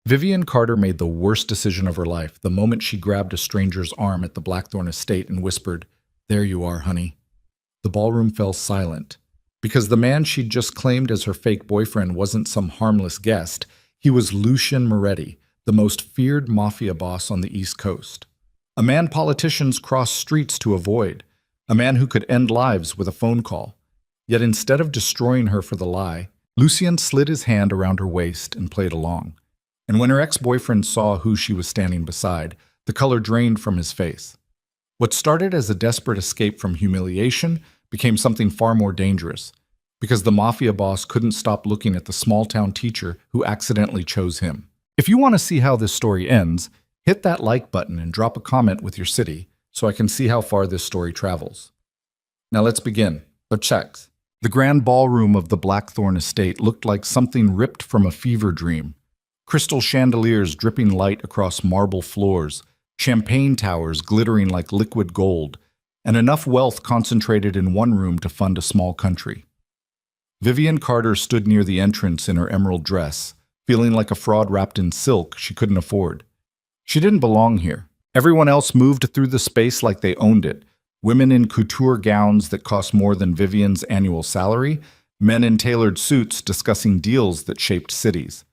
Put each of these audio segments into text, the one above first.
Vivian Carter made the worst decision of her life the moment she grabbed a stranger's arm at the Blackthorn estate and whispered, "There you are, honey." The ballroom fell silent, because the man she'd just claimed as her fake boyfriend wasn't some harmless guest. He was Lucian Moretti, the most feared mafia boss on the East Coast. A man politicians cross streets to avoid, a man who could end lives with a phone call. Yet instead of destroying her for the lie, Lucian slid his hand around her waist and played along. And when her ex-boyfriend saw who she was standing beside, the color drained from his face. What started as a desperate escape from humiliation became something far more dangerous, because the mafia boss couldn't stop looking at the small-town teacher who accidentally chose him. If you want to see how this story ends, hit that like button and drop a comment with your city so I can see how far this story travels. Now let's begin. The checks. The grand ballroom of the Blackthorn estate looked like something ripped from a fever dream. Crystal chandeliers dripping light across marble floors, champagne towers glittering like liquid gold, and enough wealth concentrated in one room to fund a small country. Vivian Carter stood near the entrance in her emerald dress, feeling like a fraud wrapped in silk she couldn't afford. She didn't belong here. Everyone else moved through the space like they owned it. Women in couture gowns that cost more than Vivian's annual salary, men in tailored suits discussing deals that shaped cities.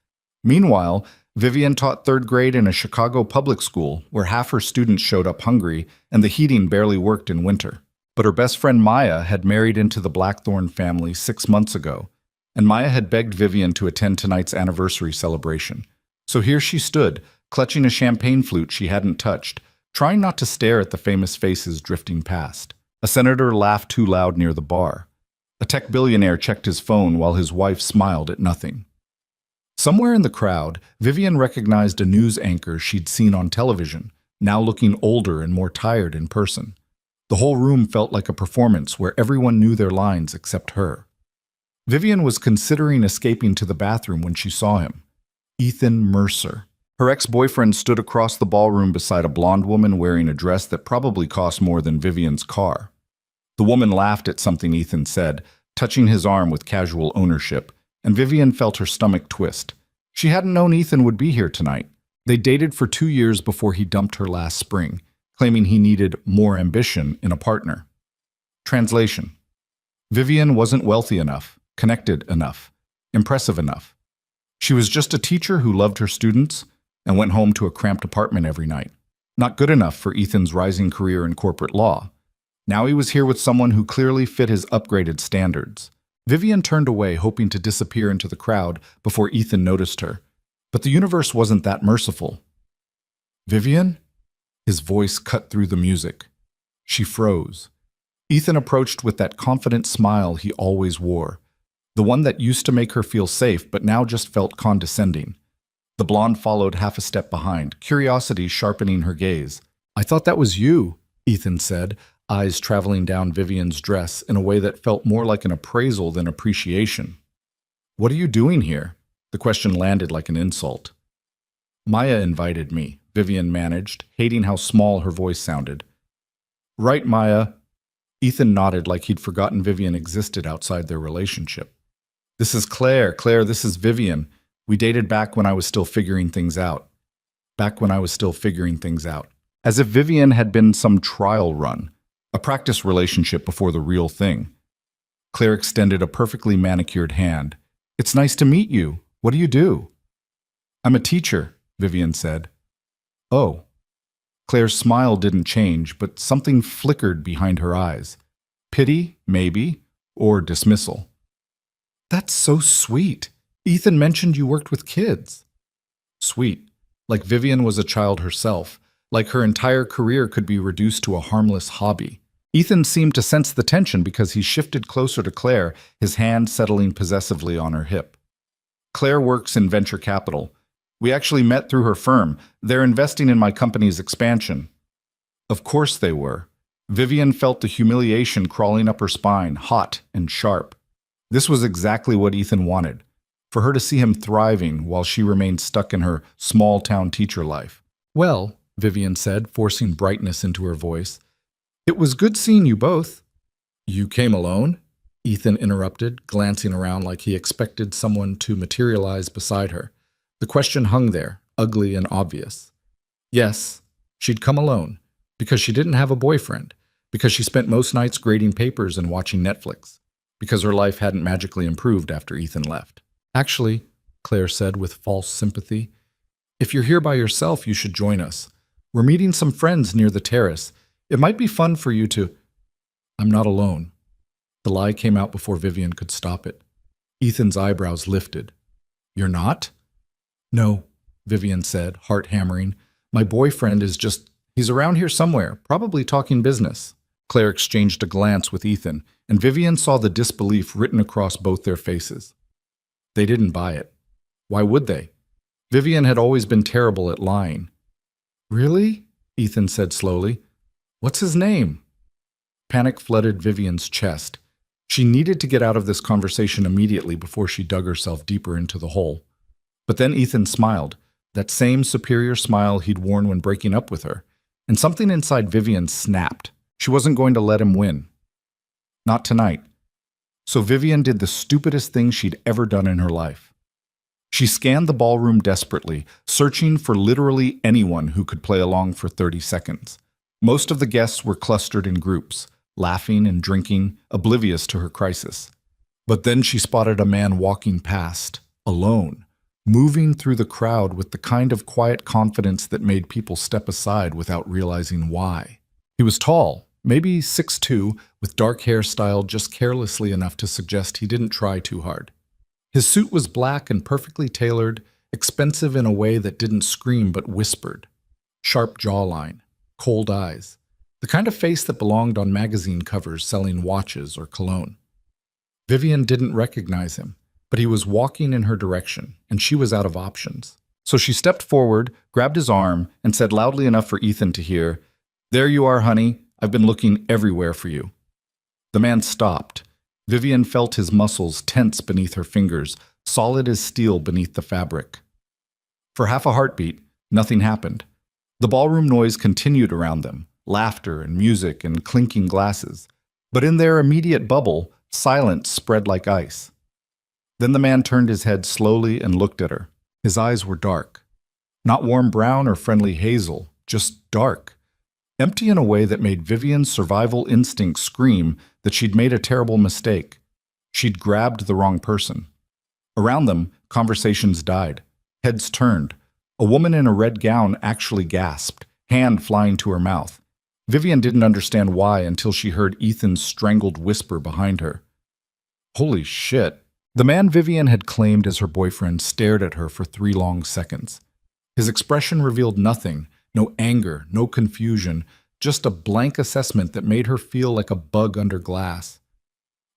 Meanwhile, Vivian taught third grade in a Chicago public school where half her students showed up hungry and the heating barely worked in winter. But her best friend Maya had married into the Blackthorn family 6 months ago, and Maya had begged Vivian to attend tonight's anniversary celebration. So here she stood, clutching a champagne flute she hadn't touched, trying not to stare at the famous faces drifting past. A senator laughed too loud near the bar. A tech billionaire checked his phone while his wife smiled at nothing. Somewhere in the crowd, Vivian recognized a news anchor she'd seen on television, now looking older and more tired in person. The whole room felt like a performance where everyone knew their lines except her. Vivian was considering escaping to the bathroom when she saw him. Ethan Mercer. Her ex-boyfriend stood across the ballroom beside a blonde woman wearing a dress that probably cost more than Vivian's car. The woman laughed at something Ethan said, touching his arm with casual ownership, and Vivian felt her stomach twist. She hadn't known Ethan would be here tonight. They dated for 2 years before he dumped her last spring, claiming he needed more ambition in a partner. Translation. Vivian wasn't wealthy enough, connected enough, impressive enough. She was just a teacher who loved her students and went home to a cramped apartment every night. Not good enough for Ethan's rising career in corporate law. Now he was here with someone who clearly fit his upgraded standards. Vivian turned away, hoping to disappear into the crowd before Ethan noticed her. But the universe wasn't that merciful. "Vivian?" His voice cut through the music. She froze. Ethan approached with that confident smile he always wore, the one that used to make her feel safe but now just felt condescending. The blonde followed half a step behind, curiosity sharpening her gaze. "I thought that was you," Ethan said, eyes traveling down Vivian's dress in a way that felt more like an appraisal than appreciation. "What are you doing here?" The question landed like an insult. "Maya invited me," Vivian managed, hating how small her voice sounded. "Right, Maya." Ethan nodded like he'd forgotten Vivian existed outside their relationship. "This is Claire. Claire, this is Vivian. We dated back when I was still figuring things out." Back when I was still figuring things out. As if Vivian had been some trial run. A practice relationship before the real thing. Claire extended a perfectly manicured hand. "It's nice to meet you. What do you do?" "I'm a teacher," Vivian said. "Oh." Claire's smile didn't change, but something flickered behind her eyes. Pity, maybe, or dismissal. "That's so sweet. Ethan mentioned you worked with kids." Sweet. Like Vivian was a child herself. Like her entire career could be reduced to a harmless hobby. Ethan seemed to sense the tension because he shifted closer to Claire, his hand settling possessively on her hip. "Claire works in venture capital. We actually met through her firm. They're investing in my company's expansion." Of course they were. Vivian felt the humiliation crawling up her spine, hot and sharp. This was exactly what Ethan wanted, for her to see him thriving while she remained stuck in her small-town teacher life. "Well," Vivian said, forcing brightness into her voice, "it was good seeing you both." "You came alone?" Ethan interrupted, glancing around like he expected someone to materialize beside her. The question hung there, ugly and obvious. Yes, she'd come alone, because she didn't have a boyfriend, because she spent most nights grading papers and watching Netflix, because her life hadn't magically improved after Ethan left. Actually, Claire said with false sympathy, if you're here by yourself, you should join us. We're meeting some friends near the terrace. It might be fun for you to... I'm not alone. The lie came out before Vivian could stop it. Ethan's eyebrows lifted. You're not? No, Vivian said, heart hammering. My boyfriend is just... He's around here somewhere, probably talking business. Claire exchanged a glance with Ethan, and Vivian saw the disbelief written across both their faces. They didn't buy it. Why would they? Vivian had always been terrible at lying. Really? Ethan said slowly. What's his name? Panic flooded Vivian's chest. She needed to get out of this conversation immediately before she dug herself deeper into the hole. But then Ethan smiled, that same superior smile he'd worn when breaking up with her, and something inside Vivian snapped. She wasn't going to let him win. Not tonight. So Vivian did the stupidest thing she'd ever done in her life. She scanned the ballroom desperately, searching for literally anyone who could play along for 30 seconds. Most of the guests were clustered in groups, laughing and drinking, oblivious to her crisis. But then she spotted a man walking past, alone, moving through the crowd with the kind of quiet confidence that made people step aside without realizing why. He was tall, maybe 6'2", with dark hair styled just carelessly enough to suggest he didn't try too hard. His suit was black and perfectly tailored, expensive in a way that didn't scream but whispered. Sharp jawline, cold eyes, the kind of face that belonged on magazine covers selling watches or cologne. Vivian didn't recognize him, but he was walking in her direction, and she was out of options. So she stepped forward, grabbed his arm, and said loudly enough for Ethan to hear, "There you are, honey. I've been looking everywhere for you." The man stopped. Vivian felt his muscles tense beneath her fingers, solid as steel beneath the fabric. For half a heartbeat, nothing happened. The ballroom noise continued around them, laughter and music and clinking glasses. But in their immediate bubble, silence spread like ice. Then the man turned his head slowly and looked at her. His eyes were dark. Not warm brown or friendly hazel, just dark. Empty in a way that made Vivian's survival instinct scream that she'd made a terrible mistake. She'd grabbed the wrong person. Around them, conversations died. Heads turned. A woman in a red gown actually gasped, hand flying to her mouth. Vivian didn't understand why until she heard Ethan's strangled whisper behind her. Holy shit. The man Vivian had claimed as her boyfriend stared at her for 3 long seconds. His expression revealed nothing, no anger, no confusion, just a blank assessment that made her feel like a bug under glass.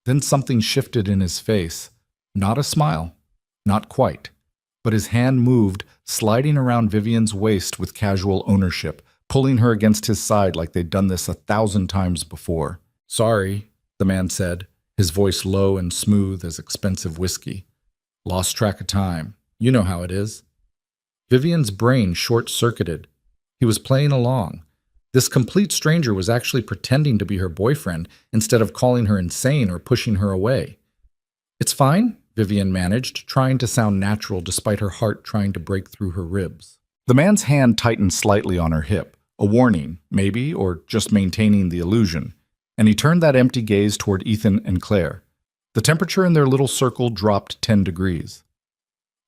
Then something shifted in his face. Not a smile, not quite, but his hand moved, sliding around Vivian's waist with casual ownership, pulling her against his side like they'd done this 1,000 times before. "Sorry," the man said, his voice low and smooth as expensive whiskey. "Lost track of time. You know how it is." Vivian's brain short-circuited. He was playing along. This complete stranger was actually pretending to be her boyfriend instead of calling her insane or pushing her away. "It's fine," Vivian managed, trying to sound natural despite her heart trying to break through her ribs. The man's hand tightened slightly on her hip, a warning, maybe, or just maintaining the illusion, and he turned that empty gaze toward Ethan and Claire. The temperature in their little circle dropped 10 degrees.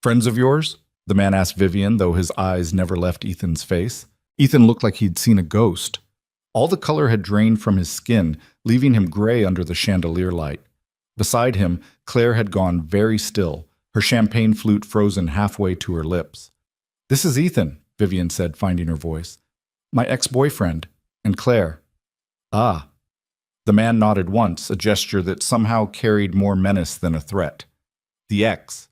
"Friends of yours?" the man asked Vivian, though his eyes never left Ethan's face. Ethan looked like he'd seen a ghost. All the color had drained from his skin, leaving him gray under the chandelier light. Beside him, Claire had gone very still, her champagne flute frozen halfway to her lips. "This is Ethan," Vivian said, finding her voice. "My ex-boyfriend. And Claire." "Ah." The man nodded once, a gesture that somehow carried more menace than a threat. "The ex."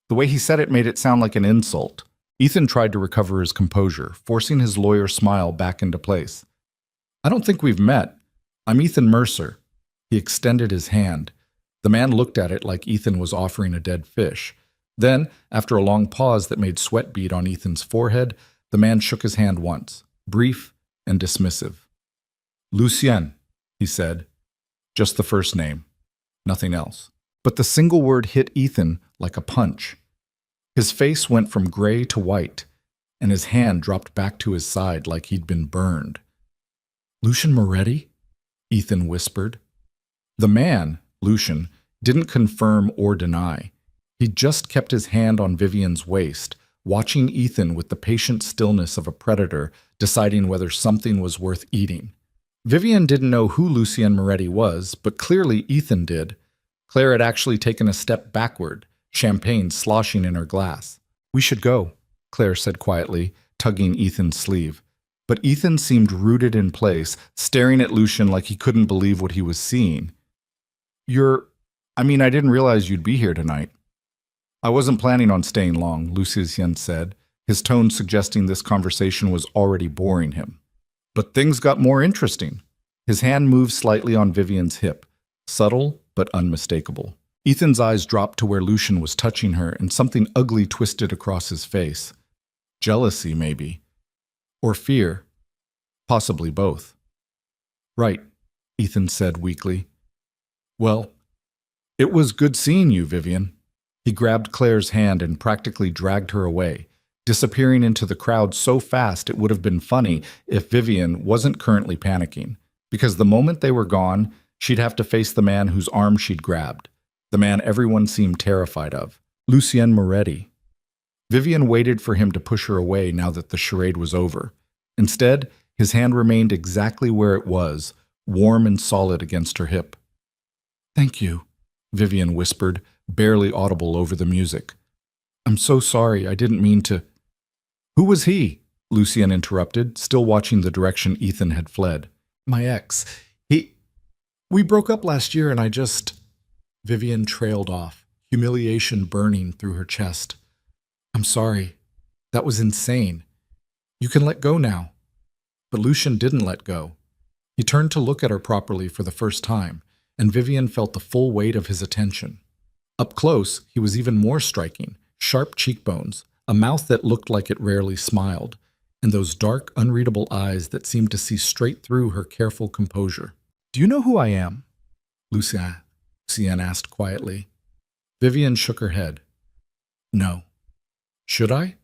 The way he said it made it sound like an insult. Ethan tried to recover his composure, forcing his lawyer smile back into place. "I don't think we've met. I'm Ethan Mercer." He extended his hand. The man looked at it like Ethan was offering a dead fish. Then, after a long pause that made sweat bead on Ethan's forehead, the man shook his hand once, brief and dismissive. "Lucien," he said. Just the first name. Nothing else. But the single word hit Ethan like a punch. His face went from gray to white. and his hand dropped back to his side like he'd been burned. "Lucian Moretti?" Ethan whispered. The man, Lucian, didn't confirm or deny. He just kept his hand on Vivian's waist, watching Ethan with the patient stillness of a predator deciding whether something was worth eating. Vivian didn't know who Lucian Moretti was, but clearly Ethan did. Claire had actually taken a step backward, champagne sloshing in her glass. "We should go," Claire said quietly, tugging Ethan's sleeve. But Ethan seemed rooted in place, staring at Lucian like he couldn't believe what he was seeing. I didn't realize you'd be here tonight." "I wasn't planning on staying long," Lucian said, his tone suggesting this conversation was already boring him. But things got more interesting. His hand moved slightly on Vivian's hip, subtle but unmistakable. Ethan's eyes dropped to where Lucian was touching her, and something ugly twisted across his face. Jealousy, maybe. Or fear. Possibly both. "Right," Ethan said weakly. "Well, it was good seeing you, Vivian." He grabbed Claire's hand and practically dragged her away, disappearing into the crowd so fast it would have been funny if Vivian wasn't currently panicking, because the moment they were gone, she'd have to face the man whose arm she'd grabbed, the man everyone seemed terrified of, Lucian Moretti. Vivian waited for him to push her away now that the charade was over. Instead, his hand remained exactly where it was, warm and solid against her hip. "Thank you," Vivian whispered, barely audible over the music. "I'm so sorry, I didn't mean to—" "Who was he?" Lucian interrupted, still watching the direction Ethan had fled. "My ex. We broke up last year and I just—" Vivian trailed off, humiliation burning through her chest. "I'm sorry. That was insane. You can let go now." But Lucian didn't let go. He turned to look at her properly for the first time, and Vivian felt the full weight of his attention. Up close, he was even more striking, sharp cheekbones, a mouth that looked like it rarely smiled, and those dark, unreadable eyes that seemed to see straight through her careful composure. "Do you know who I am?" Lucian asked quietly. Vivian shook her head. "No." "Should I?"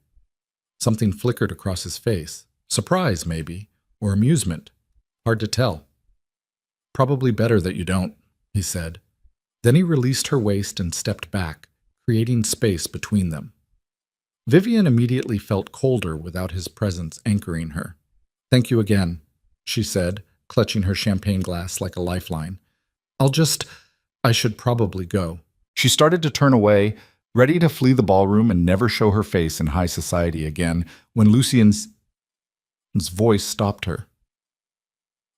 Something flickered across his face. Surprise, maybe, or amusement. Hard to tell. "Probably better that you don't," he said. Then he released her waist and stepped back, creating space between them. Vivian immediately felt colder without his presence anchoring her. "Thank you again," she said, clutching her champagne glass like a lifeline. I should probably go." She started to turn away, ready to flee the ballroom and never show her face in high society again, when Lucian's voice stopped her.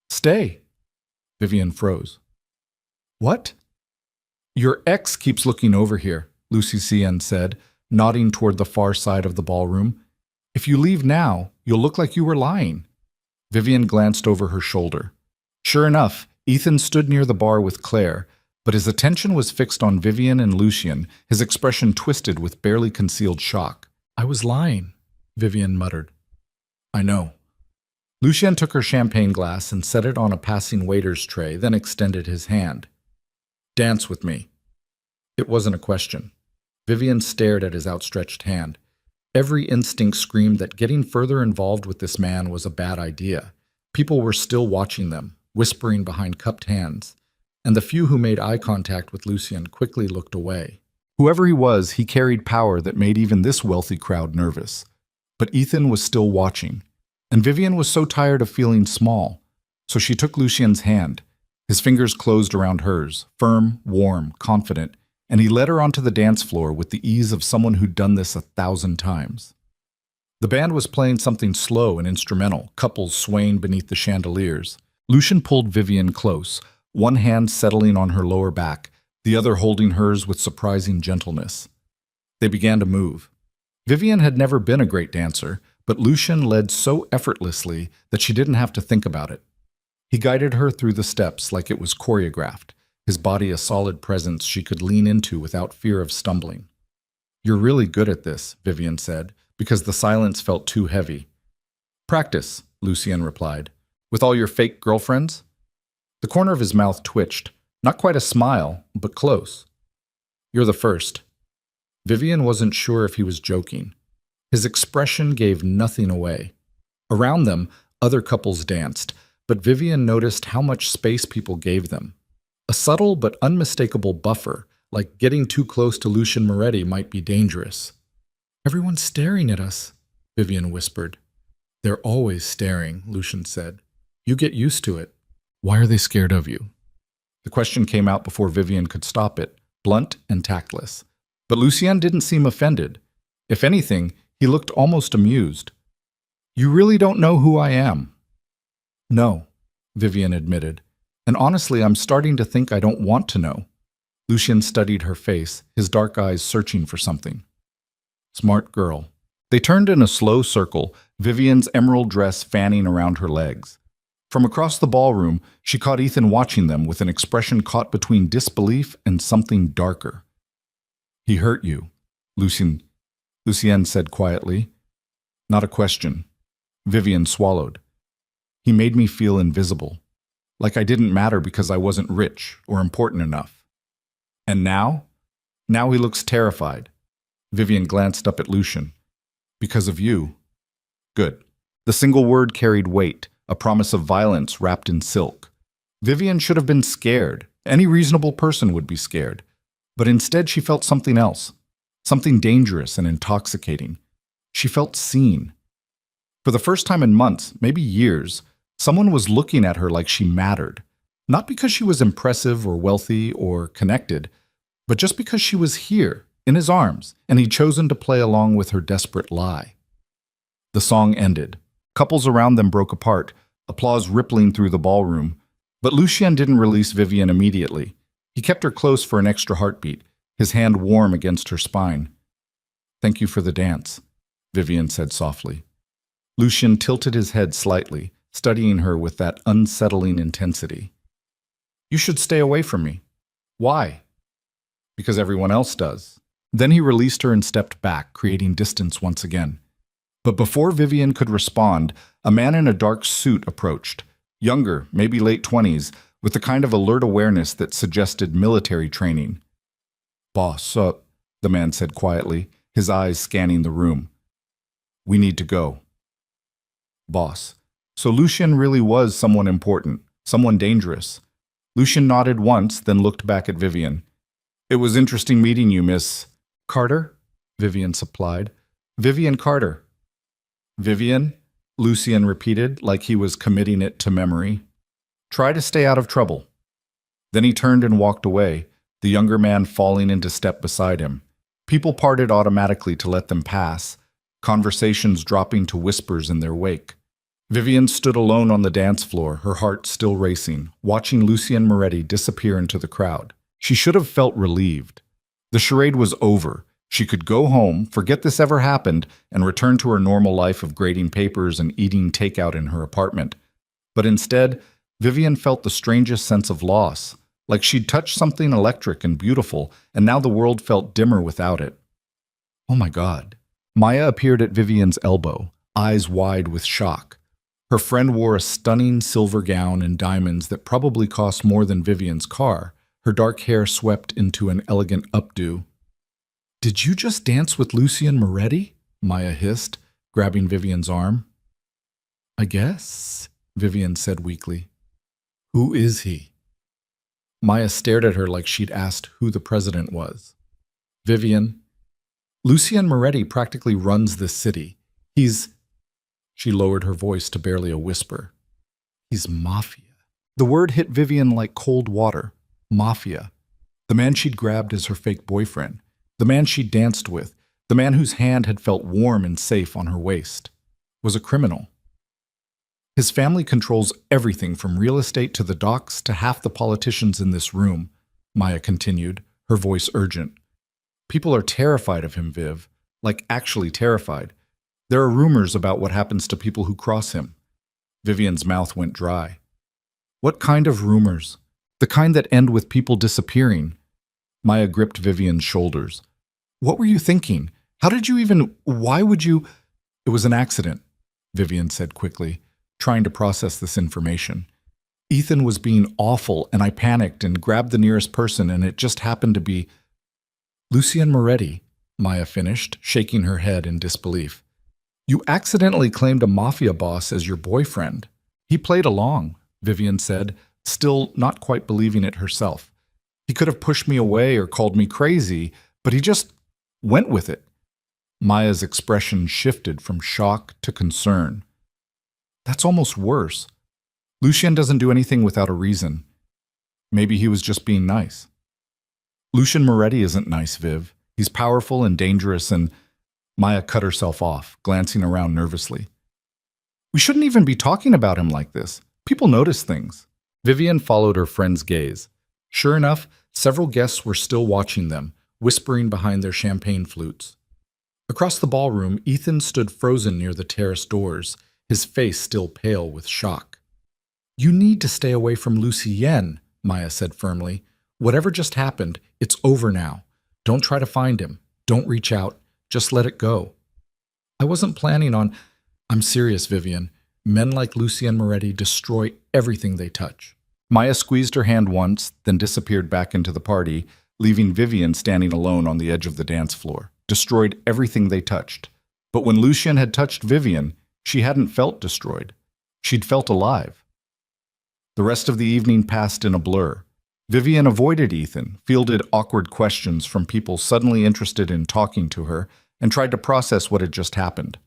"Stay." Vivian froze. "What?" "Your ex keeps looking over here," Lucian said, nodding toward the far side of the ballroom. "If you leave now, you'll look like you were lying." Vivian glanced over her shoulder. Sure enough, Ethan stood near the bar with Claire, but his attention was fixed on Vivian and Lucian, his expression twisted with barely concealed shock. "I was lying," Vivian muttered. "I know." Lucian took her champagne glass and set it on a passing waiter's tray, then extended his hand. "Dance with me." It wasn't a question. Vivian stared at his outstretched hand. Every instinct screamed that getting further involved with this man was a bad idea. People were still watching them, whispering behind cupped hands, and the few who made eye contact with Lucian quickly looked away. Whoever he was, he carried power that made even this wealthy crowd nervous. But Ethan was still watching, and Vivian was so tired of feeling small, so she took Lucian's hand. His fingers closed around hers, firm, warm, confident, and he led her onto the dance floor with the ease of someone who'd done this 1,000 times. The band was playing something slow and instrumental, couples swaying beneath the chandeliers. Lucian pulled Vivian close, one hand settling on her lower back, the other holding hers with surprising gentleness. They began to move. Vivian had never been a great dancer, but Lucian led so effortlessly that she didn't have to think about it. He guided her through the steps like it was choreographed, his body a solid presence she could lean into without fear of stumbling. "You're really good at this," Vivian said, because the silence felt too heavy. "Practice," Lucian replied. "With all your fake girlfriends?" The corner of his mouth twitched, not quite a smile, but close. "You're the first." Vivian wasn't sure if he was joking. His expression gave nothing away. Around them, other couples danced, but Vivian noticed how much space people gave them. A subtle but unmistakable buffer, like getting too close to Lucian Moretti might be dangerous. "Everyone's staring at us," Vivian whispered. "They're always staring," Lucian said. "You get used to it." "Why are they scared of you?" The question came out before Vivian could stop it, blunt and tactless. But Lucien didn't seem offended. If anything, he looked almost amused. "You really don't know who I am." "No," Vivian admitted. "And honestly, I'm starting to think I don't want to know." Lucien studied her face, his dark eyes searching for something. "Smart girl." They turned in a slow circle, Vivian's emerald dress fanning around her legs. From across the ballroom, she caught Ethan watching them with an expression caught between disbelief and something darker. "He hurt you," Lucien said quietly. Not a question. Vivian swallowed. "He made me feel invisible, like I didn't matter because I wasn't rich or important enough. And now? Now he looks terrified." Vivian glanced up at Lucien. "Because of you." Good. The single word carried weight, a promise of violence wrapped in silk. Vivian should have been scared. Any reasonable person would be scared. But instead she felt something else, something dangerous and intoxicating. She felt seen. For the first time in months, maybe years, someone was looking at her like she mattered. Not because she was impressive or wealthy or connected, but just because she was here, in his arms, and he'd chosen to play along with her desperate lie. The song ended. Couples around them broke apart, applause rippling through the ballroom. But Lucien didn't release Vivian immediately. He kept her close for an extra heartbeat, his hand warm against her spine. "Thank you for the dance," Vivian said softly. Lucien tilted his head slightly, studying her with that unsettling intensity. "You should stay away from me." "Why?" "Because everyone else does." Then he released her and stepped back, creating distance once again. But before Vivian could respond, a man in a dark suit approached. Younger, maybe late 20s, with the kind of alert awareness that suggested military training. "Boss, the man said quietly, his eyes scanning the room. "We need to go." Boss. So Lucien really was someone important, someone dangerous. Lucien nodded once, then looked back at Vivian. "It was interesting meeting you, Miss Carter," Vivian supplied. "Vivian Carter." "Vivian?" Lucien repeated, like he was committing it to memory. "Try to stay out of trouble." Then he turned and walked away, the younger man falling into step beside him. People parted automatically to let them pass, conversations dropping to whispers in their wake. Vivian stood alone on the dance floor, her heart still racing, watching Lucien Moretti disappear into the crowd. She should have felt relieved. The charade was over. She could go home, forget this ever happened, and return to her normal life of grading papers and eating takeout in her apartment. But instead, Vivian felt the strangest sense of loss, like she'd touched something electric and beautiful, and now the world felt dimmer without it. "Oh my God." Maya appeared at Vivian's elbow, eyes wide with shock. Her friend wore a stunning silver gown and diamonds that probably cost more than Vivian's car, her dark hair swept into an elegant updo. "Did you just dance with Lucien Moretti?" Maya hissed, grabbing Vivian's arm. "I guess," Vivian said weakly. "Who is he?" Maya stared at her like she'd asked who the president was. "Vivian, Lucien Moretti practically runs this city. He's..." She lowered her voice to barely a whisper. "He's Mafia." The word hit Vivian like cold water. Mafia. The man she'd grabbed as her fake boyfriend. The man she'd danced with. The man whose hand had felt warm and safe on her waist. Was a criminal. "His family controls everything from real estate to the docks to half the politicians in this room," Maya continued, her voice urgent. "People are terrified of him, Viv. Like actually terrified. There are rumors about what happens to people who cross him." Vivian's mouth went dry. "What kind of rumors? The kind that end with people disappearing?" Maya gripped Vivian's shoulders. "What were you thinking? How did you even... Why would you..." "It was an accident," Vivian said quickly, trying to process this information. "Ethan was being awful, and I panicked and grabbed the nearest person, and it just happened to be... Lucien Moretti. Maya finished, shaking her head in disbelief. You accidentally claimed a mafia boss as your boyfriend. He played along, Vivian said, still not quite believing it herself. He could have pushed me away or called me crazy, but he just went with it. Maya's expression shifted from shock to concern. That's almost worse. Lucien doesn't do anything without a reason. Maybe he was just being nice. Lucien Moretti isn't nice, Viv. He's powerful and dangerous, and Maya cut herself off, glancing around nervously. We shouldn't even be talking about him like this. People notice things. Vivian followed her friend's gaze. Sure enough, several guests were still watching them, whispering behind their champagne flutes. Across the ballroom, Ethan stood frozen near the terrace doors, his face still pale with shock. You need to stay away from Lucien, Maya said firmly. Whatever just happened, it's over now. Don't try to find him. Don't reach out. Just let it go. I wasn't planning on... I'm serious, Vivian. Men like Lucien Moretti destroy everything they touch. Maya squeezed her hand once, then disappeared back into the party, leaving Vivian standing alone on the edge of the dance floor. Destroyed everything they touched. But when Lucien had touched Vivian, she hadn't felt destroyed. She'd felt alive. The rest of the evening passed in a blur. Vivian avoided Ethan, fielded awkward questions from people suddenly interested in talking to her, and tried to process what had just happened.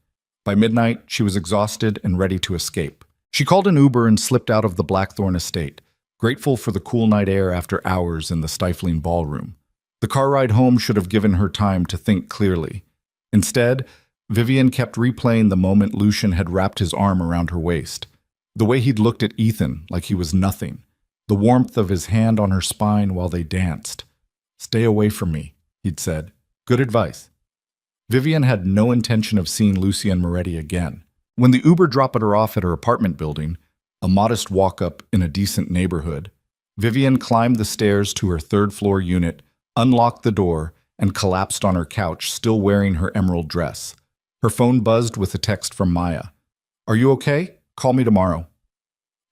By midnight, she was exhausted and ready to escape. She called an Uber and slipped out of the Blackthorn estate, grateful for the cool night air after hours in the stifling ballroom. The car ride home should have given her time to think clearly. Instead, Vivian kept replaying the moment Lucien had wrapped his arm around her waist. The way he'd looked at Ethan like he was nothing. The warmth of his hand on her spine while they danced. Stay away from me, he'd said. Good advice. Vivian had no intention of seeing Lucien Moretti again. When the Uber dropped her off at her apartment building, a modest walk-up in a decent neighborhood, Vivian climbed the stairs to her third-floor unit, unlocked the door, and collapsed on her couch, still wearing her emerald dress. Her phone buzzed with a text from Maya. Are you okay? Call me tomorrow.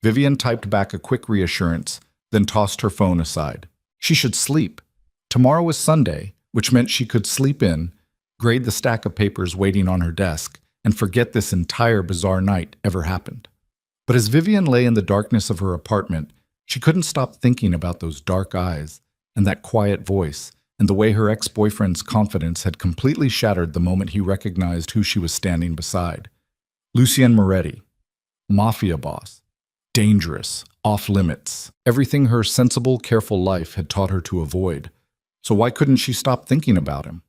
Vivian typed back a quick reassurance, then tossed her phone aside. She should sleep. Tomorrow was Sunday, which meant she could sleep in, grade the stack of papers waiting on her desk, and forget this entire bizarre night ever happened. But as Vivian lay in the darkness of her apartment, she couldn't stop thinking about those dark eyes, and that quiet voice, and the way her ex-boyfriend's confidence had completely shattered the moment he recognized who she was standing beside. Lucien Moretti. Mafia boss. Dangerous. Off-limits. Everything her sensible, careful life had taught her to avoid. So why couldn't she stop thinking about him?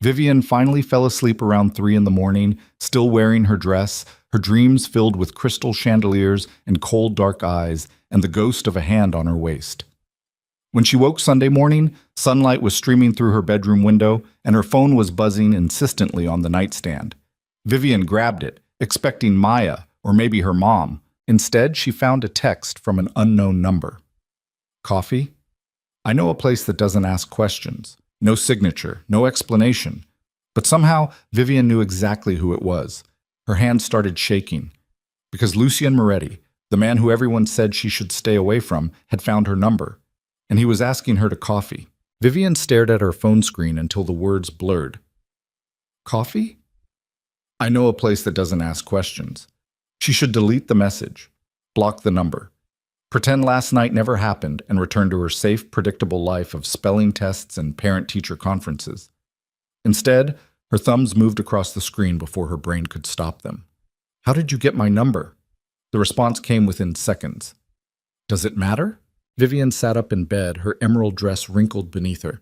Vivian finally fell asleep around 3 in the morning, still wearing her dress, her dreams filled with crystal chandeliers and cold dark eyes, and the ghost of a hand on her waist. When she woke Sunday morning, sunlight was streaming through her bedroom window, and her phone was buzzing insistently on the nightstand. Vivian grabbed it, expecting Maya, or maybe her mom. Instead, she found a text from an unknown number. Coffee? I know a place that doesn't ask questions. No signature, no explanation. But somehow, Vivian knew exactly who it was. Her hand started shaking. Because Lucien Moretti, the man who everyone said she should stay away from, had found her number. And he was asking her to coffee. Vivian stared at her phone screen until the words blurred. Coffee? I know a place that doesn't ask questions. She should delete the message, block the number, pretend last night never happened, and return to her safe, predictable life of spelling tests and parent-teacher conferences. Instead, her thumbs moved across the screen before her brain could stop them. How did you get my number? The response came within seconds. Does it matter? Vivian sat up in bed, her emerald dress wrinkled beneath her.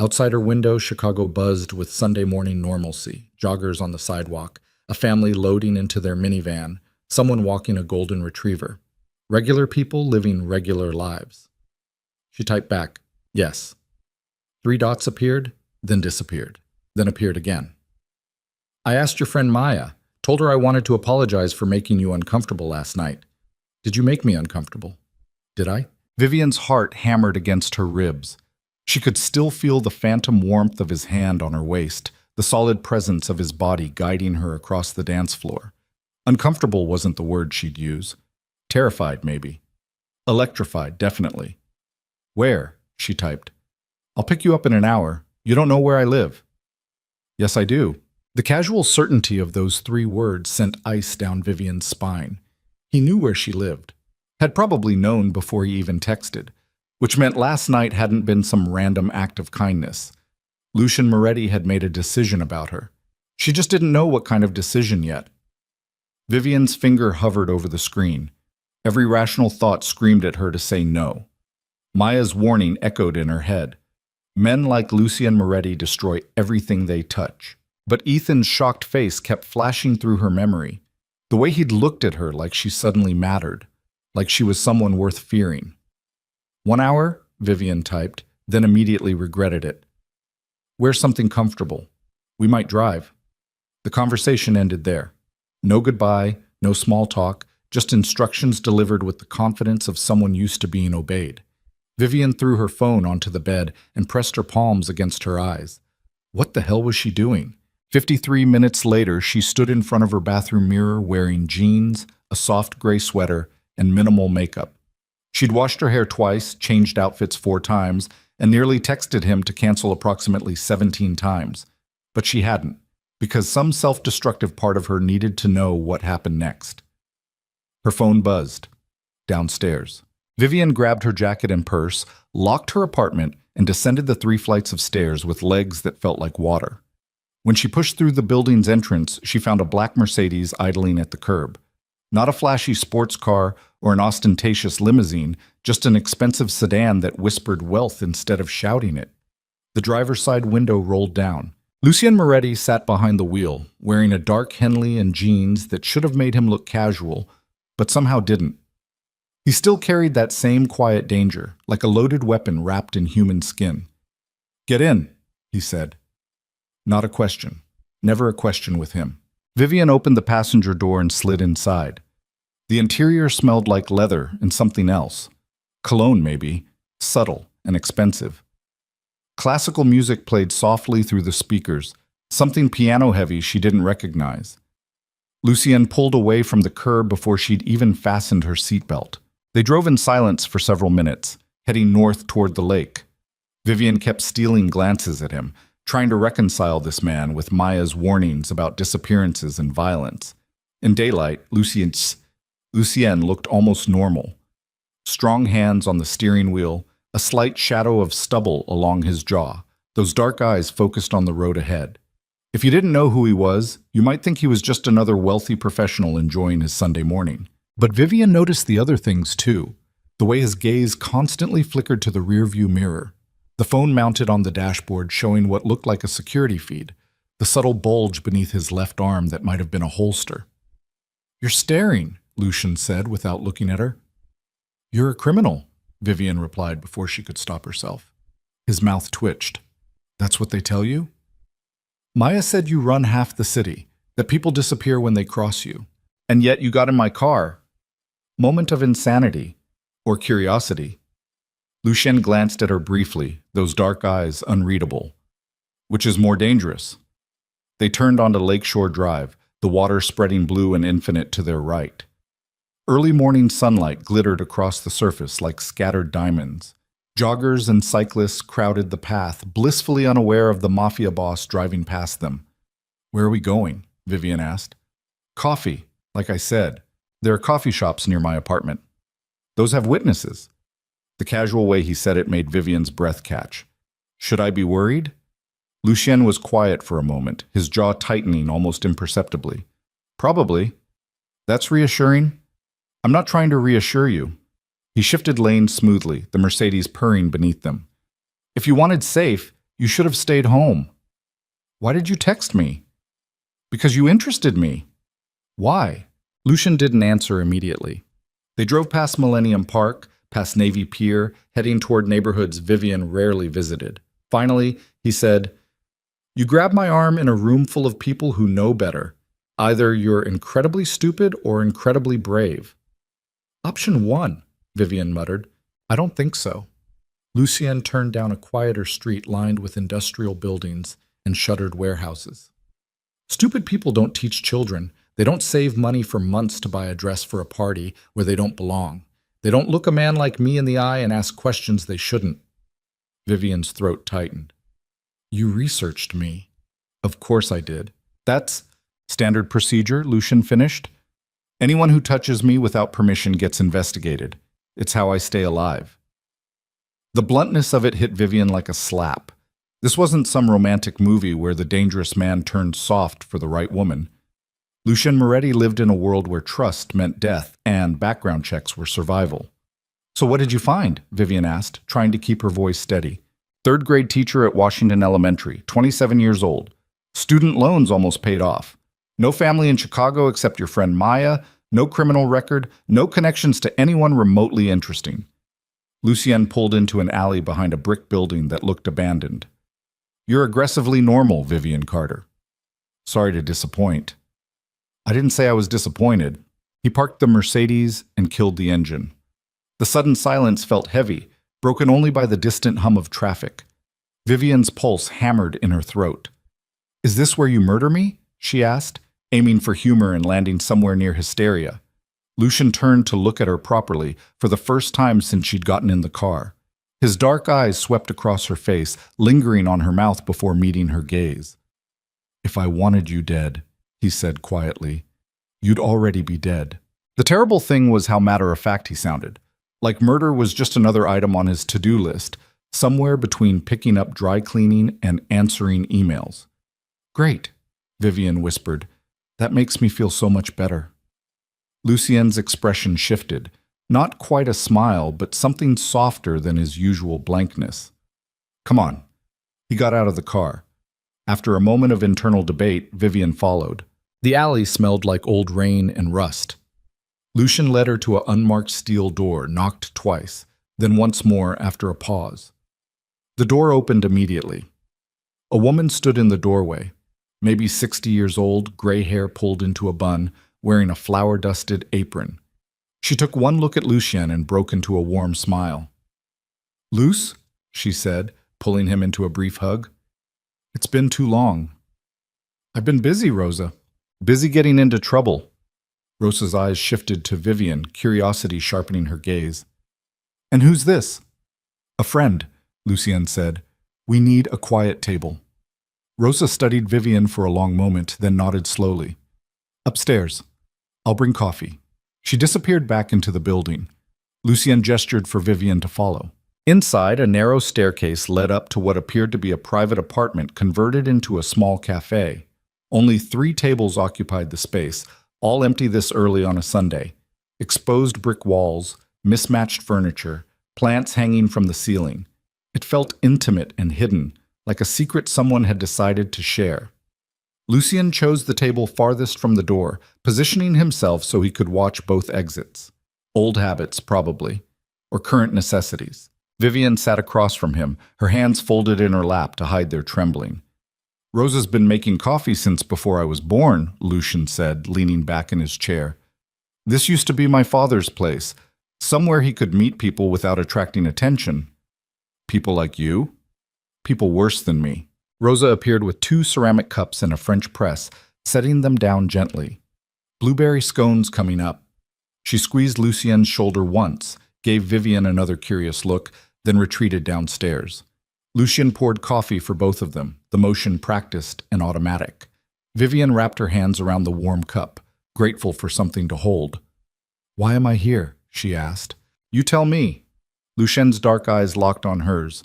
Outside her window, Chicago buzzed with Sunday morning normalcy, joggers on the sidewalk, a family loading into their minivan, someone walking a golden retriever. Regular people living regular lives. She typed back, yes. 3 dots appeared, then disappeared, then appeared again. I asked your friend Maya, told her I wanted to apologize for making you uncomfortable last night. Did you make me uncomfortable? Did I? Vivian's heart hammered against her ribs. She could still feel the phantom warmth of his hand on her waist, the solid presence of his body guiding her across the dance floor. Uncomfortable wasn't the word she'd use. Terrified, maybe. Electrified, definitely. Where? She typed. I'll pick you up in an hour. You don't know where I live. Yes, I do. The casual certainty of those 3 words sent ice down Vivian's spine. He knew where she lived. Had probably known before he even texted, which meant last night hadn't been some random act of kindness. Lucian Moretti had made a decision about her. She just didn't know what kind of decision yet. Vivian's finger hovered over the screen. Every rational thought screamed at her to say no. Maya's warning echoed in her head. Men like Lucian Moretti destroy everything they touch. But Ethan's shocked face kept flashing through her memory. The way he'd looked at her like she suddenly mattered, like she was someone worth fearing. 1 hour, Vivian typed, then immediately regretted it. Wear something comfortable. We might drive. The conversation ended there. No goodbye, no small talk, just instructions delivered with the confidence of someone used to being obeyed. Vivian threw her phone onto the bed and pressed her palms against her eyes. What the hell was she doing? 53 minutes later, she stood in front of her bathroom mirror wearing jeans, a soft gray sweater, and minimal makeup. She'd washed her hair twice, changed outfits 4 times, and nearly texted him to cancel approximately 17 times. But she hadn't, because some self-destructive part of her needed to know what happened next. Her phone buzzed. Downstairs. Vivian grabbed her jacket and purse, locked her apartment, and descended the 3 flights of stairs with legs that felt like water. When she pushed through the building's entrance, she found a black Mercedes idling at the curb. Not a flashy sports car or an ostentatious limousine, just an expensive sedan that whispered wealth instead of shouting it. The driver's side window rolled down. Lucian Moretti sat behind the wheel, wearing a dark Henley and jeans that should have made him look casual, but somehow didn't. He still carried that same quiet danger, like a loaded weapon wrapped in human skin. "Get in," he said. Not a question. Never a question with him. Vivian opened the passenger door and slid inside. The interior smelled like leather and something else. Cologne, maybe. Subtle and expensive. Classical music played softly through the speakers, something piano-heavy she didn't recognize. Lucienne pulled away from the curb before she'd even fastened her seatbelt. They drove in silence for several minutes, heading north toward the lake. Vivian kept stealing glances at him, trying to reconcile this man with Maya's warnings about disappearances and violence. In daylight, Lucienne looked almost normal. Strong hands on the steering wheel, a slight shadow of stubble along his jaw, those dark eyes focused on the road ahead. If you didn't know who he was, you might think he was just another wealthy professional enjoying his Sunday morning. But Vivian noticed the other things too, the way his gaze constantly flickered to the rearview mirror, the phone mounted on the dashboard showing what looked like a security feed, the subtle bulge beneath his left arm that might have been a holster. "You're staring," Lucian said without looking at her. "You're a criminal," Vivian replied before she could stop herself. His mouth twitched. "That's what they tell you?" "Maya said you run half the city, that people disappear when they cross you. And yet you got in my car." Moment of insanity, or curiosity. Lucien glanced at her briefly, those dark eyes unreadable. "Which is more dangerous?" They turned onto Lakeshore Drive, the water spreading blue and infinite to their right. Early morning sunlight glittered across the surface like scattered diamonds. Joggers and cyclists crowded the path, blissfully unaware of the Mafia boss driving past them. "Where are we going?" Vivian asked. "Coffee, like I said. There are coffee shops near my apartment. Those have witnesses." The casual way he said it made Vivian's breath catch. "Should I be worried?" Lucien was quiet for a moment, his jaw tightening almost imperceptibly. "Probably. That's reassuring." "I'm not trying to reassure you." He shifted lanes smoothly, the Mercedes purring beneath them. "If you wanted safe, you should have stayed home." "Why did you text me?" "Because you interested me." "Why?" Lucien didn't answer immediately. They drove past Millennium Park, past Navy Pier, heading toward neighborhoods Vivian rarely visited. Finally, he said, "You grab my arm in a room full of people who know better. Either you're incredibly stupid or incredibly brave." "Option 1, Vivian muttered. "I don't think so." Lucien turned down a quieter street lined with industrial buildings and shuttered warehouses. "Stupid people don't teach children. They don't save money for months to buy a dress for a party where they don't belong. They don't look a man like me in the eye and ask questions they shouldn't." Vivian's throat tightened. "You researched me." Of course I did. That's standard procedure, Lucian finished. Anyone who touches me without permission gets investigated. It's how I stay alive. The bluntness of it hit Vivian like a slap. This wasn't some romantic movie where the dangerous man turned soft for the right woman. Lucian Moretti lived in a world where trust meant death and background checks were survival. So what did you find? Vivian asked, trying to keep her voice steady. Third-grade teacher at Washington Elementary, 27 years old. Student loans almost paid off. No family in Chicago except your friend Maya, no criminal record, no connections to anyone remotely interesting. Lucien pulled into an alley behind a brick building that looked abandoned. You're aggressively normal, Vivian Carter. Sorry to disappoint. I didn't say I was disappointed. He parked the Mercedes and killed the engine. The sudden silence felt heavy, broken only by the distant hum of traffic. Vivian's pulse hammered in her throat. Is this where you murder me? She asked, aiming for humor and landing somewhere near hysteria. Lucian turned to look at her properly for the first time since she'd gotten in the car. His dark eyes swept across her face, lingering on her mouth before meeting her gaze. If I wanted you dead, he said quietly, you'd already be dead. The terrible thing was how matter-of-fact he sounded. Like murder was just another item on his to-do list, somewhere between picking up dry cleaning and answering emails. Great, Vivian whispered. That makes me feel so much better. Lucien's expression shifted, not quite a smile, but something softer than his usual blankness. Come on. He got out of the car. After a moment of internal debate, Vivian followed. The alley smelled like old rain and rust. Lucian led her to an unmarked steel door, knocked twice, then once more after a pause. The door opened immediately. A woman stood in the doorway, maybe 60 years old, gray hair pulled into a bun, wearing a flour-dusted apron. She took one look at Lucien and broke into a warm smile. Luce, she said, pulling him into a brief hug. It's been too long. I've been busy, Rosa. Busy getting into trouble. Rosa's eyes shifted to Vivian, curiosity sharpening her gaze. And who's this? A friend, Lucien said. We need a quiet table. Rosa studied Vivian for a long moment, then nodded slowly. Upstairs. I'll bring coffee. She disappeared back into the building. Lucien gestured for Vivian to follow. Inside, a narrow staircase led up to what appeared to be a private apartment converted into a small cafe. Only 3 tables occupied the space, all empty this early on a Sunday. Exposed brick walls, mismatched furniture, plants hanging from the ceiling. It felt intimate and hidden, like a secret someone had decided to share. Lucien chose the table farthest from the door, positioning himself so he could watch both exits. Old habits, probably, or current necessities. Vivian sat across from him, her hands folded in her lap to hide their trembling. Rosa's been making coffee since before I was born, Lucien said, leaning back in his chair. This used to be my father's place, somewhere he could meet people without attracting attention. People like you? People worse than me. Rosa appeared with 2 ceramic cups and a French press, setting them down gently. Blueberry scones coming up. She squeezed Lucien's shoulder once, gave Vivian another curious look, then retreated downstairs. Lucien poured coffee for both of them, the motion practiced and automatic. Vivian wrapped her hands around the warm cup, grateful for something to hold. Why am I here? She asked. You tell me. Lucien's dark eyes locked on hers.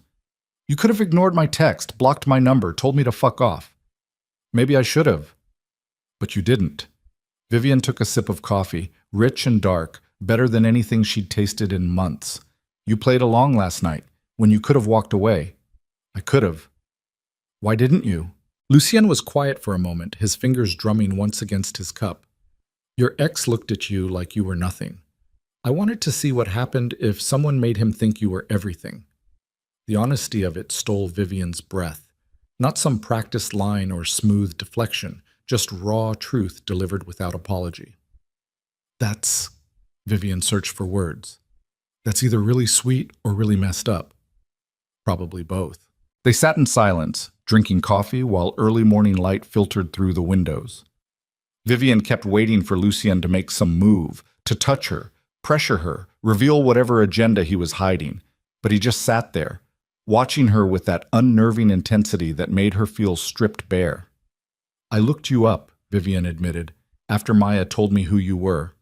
You could have ignored my text, blocked my number, told me to fuck off. Maybe I should have. But you didn't. Vivian took a sip of coffee, rich and dark, better than anything she'd tasted in months. You played along last night, when you could have walked away. I could have. Why didn't you? Lucien was quiet for a moment, his fingers drumming once against his cup. Your ex looked at you like you were nothing. I wanted to see what happened if someone made him think you were everything. The honesty of it stole Vivian's breath. Not some practiced line or smooth deflection, just raw truth delivered without apology. That's... Vivian searched for words. That's either really sweet or really messed up. Probably both. They sat in silence, drinking coffee while early morning light filtered through the windows. Vivian kept waiting for Lucien to make some move, to touch her, pressure her, reveal whatever agenda he was hiding. But he just sat there, watching her with that unnerving intensity that made her feel stripped bare. I looked you up, Vivian admitted, after Maya told me who you were.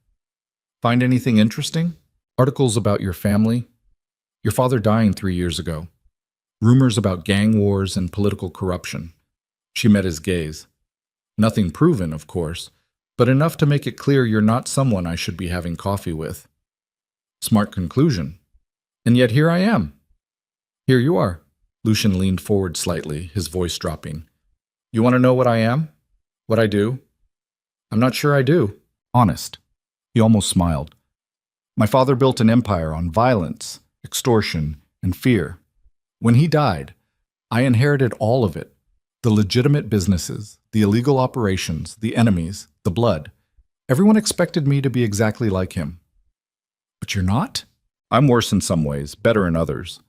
Find anything interesting? Articles about your family? Your father dying 3 years ago. Rumors about gang wars and political corruption. She met his gaze. Nothing proven, of course, but enough to make it clear you're not someone I should be having coffee with. Smart conclusion. And yet here I am. Here you are. Lucian leaned forward slightly, his voice dropping. You want to know what I am? What I do? I'm not sure I do. Honest. He almost smiled. My father built an empire on violence, extortion, and fear. When he died, I inherited all of it. The legitimate businesses, the illegal operations, the enemies, the blood. Everyone expected me to be exactly like him. But you're not? I'm worse in some ways, better in others.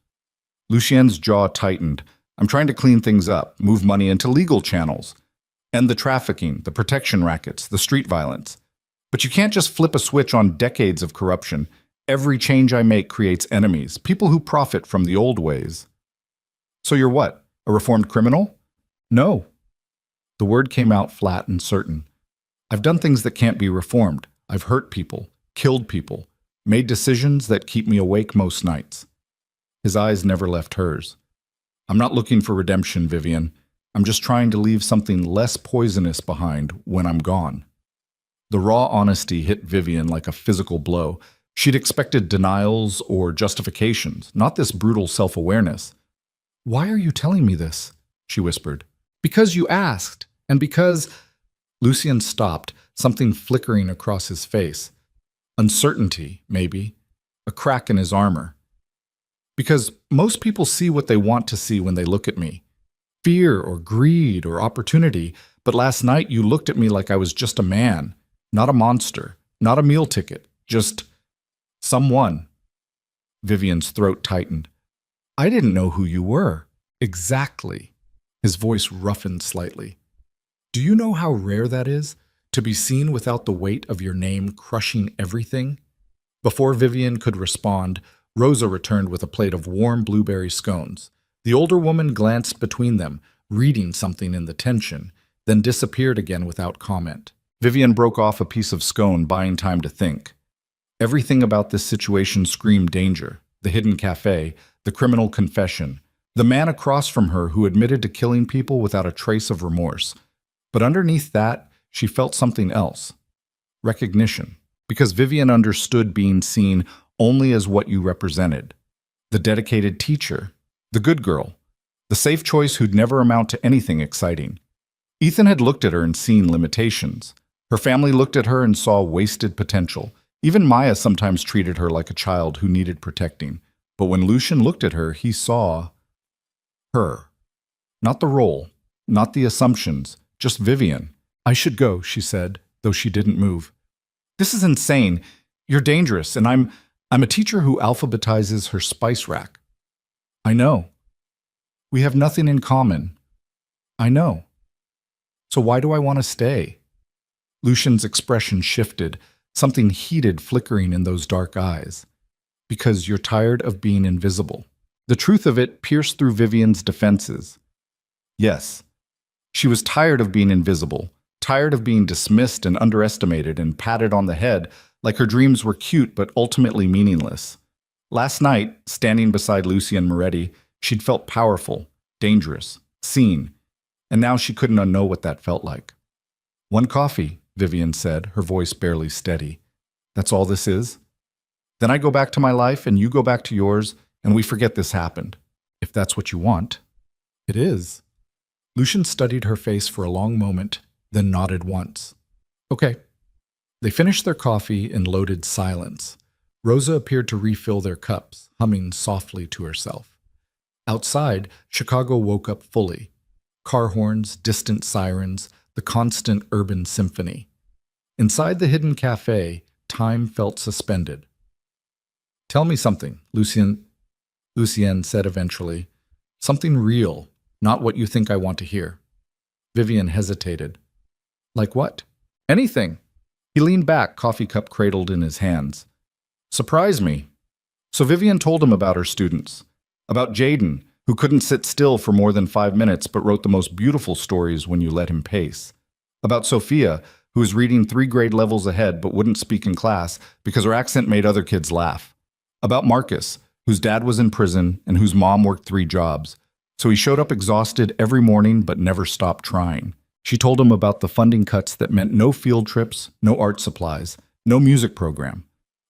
Lucien's jaw tightened. I'm trying to clean things up, move money into legal channels. End the trafficking, the protection rackets, the street violence. But you can't just flip a switch on decades of corruption. Every change I make creates enemies, people who profit from the old ways. So you're what? A reformed criminal? No. The word came out flat and certain. I've done things that can't be reformed. I've hurt people, killed people, made decisions that keep me awake most nights. His eyes never left hers. I'm not looking for redemption, Vivian. I'm just trying to leave something less poisonous behind when I'm gone. The raw honesty hit Vivian like a physical blow. She'd expected denials or justifications, not this brutal self-awareness. Why are you telling me this? She whispered. Because you asked, and because... Lucian stopped, something flickering across his face. Uncertainty, maybe. A crack in his armor. Because most people see what they want to see when they look at me. Fear or greed or opportunity, but last night you looked at me like I was just a man, not a monster, not a meal ticket, just someone. Vivian's throat tightened. I didn't know who you were. Exactly. His voice roughened slightly. Do you know how rare that is? To be seen without the weight of your name crushing everything? Before Vivian could respond, Rosa returned with a plate of warm blueberry scones. The older woman glanced between them, reading something in the tension, then disappeared again without comment. Vivian broke off a piece of scone, buying time to think. Everything about this situation screamed danger. The hidden cafe, the criminal confession, the man across from her who admitted to killing people without a trace of remorse. But underneath that, she felt something else. Recognition. Because Vivian understood being seen only as what you represented. The dedicated teacher. The good girl. The safe choice who'd never amount to anything exciting. Ethan had looked at her and seen limitations. Her family looked at her and saw wasted potential. Even Maya sometimes treated her like a child who needed protecting. But when Lucian looked at her, he saw her. Not the role, not the assumptions, just Vivian. I should go, she said, though she didn't move. This is insane. You're dangerous, and I'm a teacher who alphabetizes her spice rack. I know. We have nothing in common. I know. So why do I want to stay? Lucian's expression shifted, something heated flickering in those dark eyes. Because you're tired of being invisible. The truth of it pierced through Vivian's defenses. Yes. She was tired of being invisible, tired of being dismissed and underestimated and patted on the head like her dreams were cute but ultimately meaningless. Last night, standing beside Lucian Moretti, she'd felt powerful, dangerous, seen, and now she couldn't unknow what that felt like. One coffee, Vivian said, her voice barely steady. That's all this is? Then I go back to my life and you go back to yours, and we forget this happened. If that's what you want. It is. Lucian studied her face for a long moment, then nodded once. Okay. They finished their coffee in loaded silence. Rosa appeared to refill their cups, humming softly to herself. Outside, Chicago woke up fully. Car horns, distant sirens, the constant urban symphony. Inside the hidden cafe, time felt suspended. Tell me something, Lucienne said eventually. Something real, not what you think I want to hear. Vivian hesitated. Like what? Anything. He leaned back, coffee cup cradled in his hands. Surprise me. So Vivian told him about her students. About Jaden, who couldn't sit still for more than 5 minutes but wrote the most beautiful stories when you let him pace. About Sophia, who was reading 3 grade levels ahead but wouldn't speak in class because her accent made other kids laugh. About Marcus, whose dad was in prison and whose mom worked 3 jobs, so he showed up exhausted every morning but never stopped trying. She told him about the funding cuts that meant no field trips, no art supplies, no music program.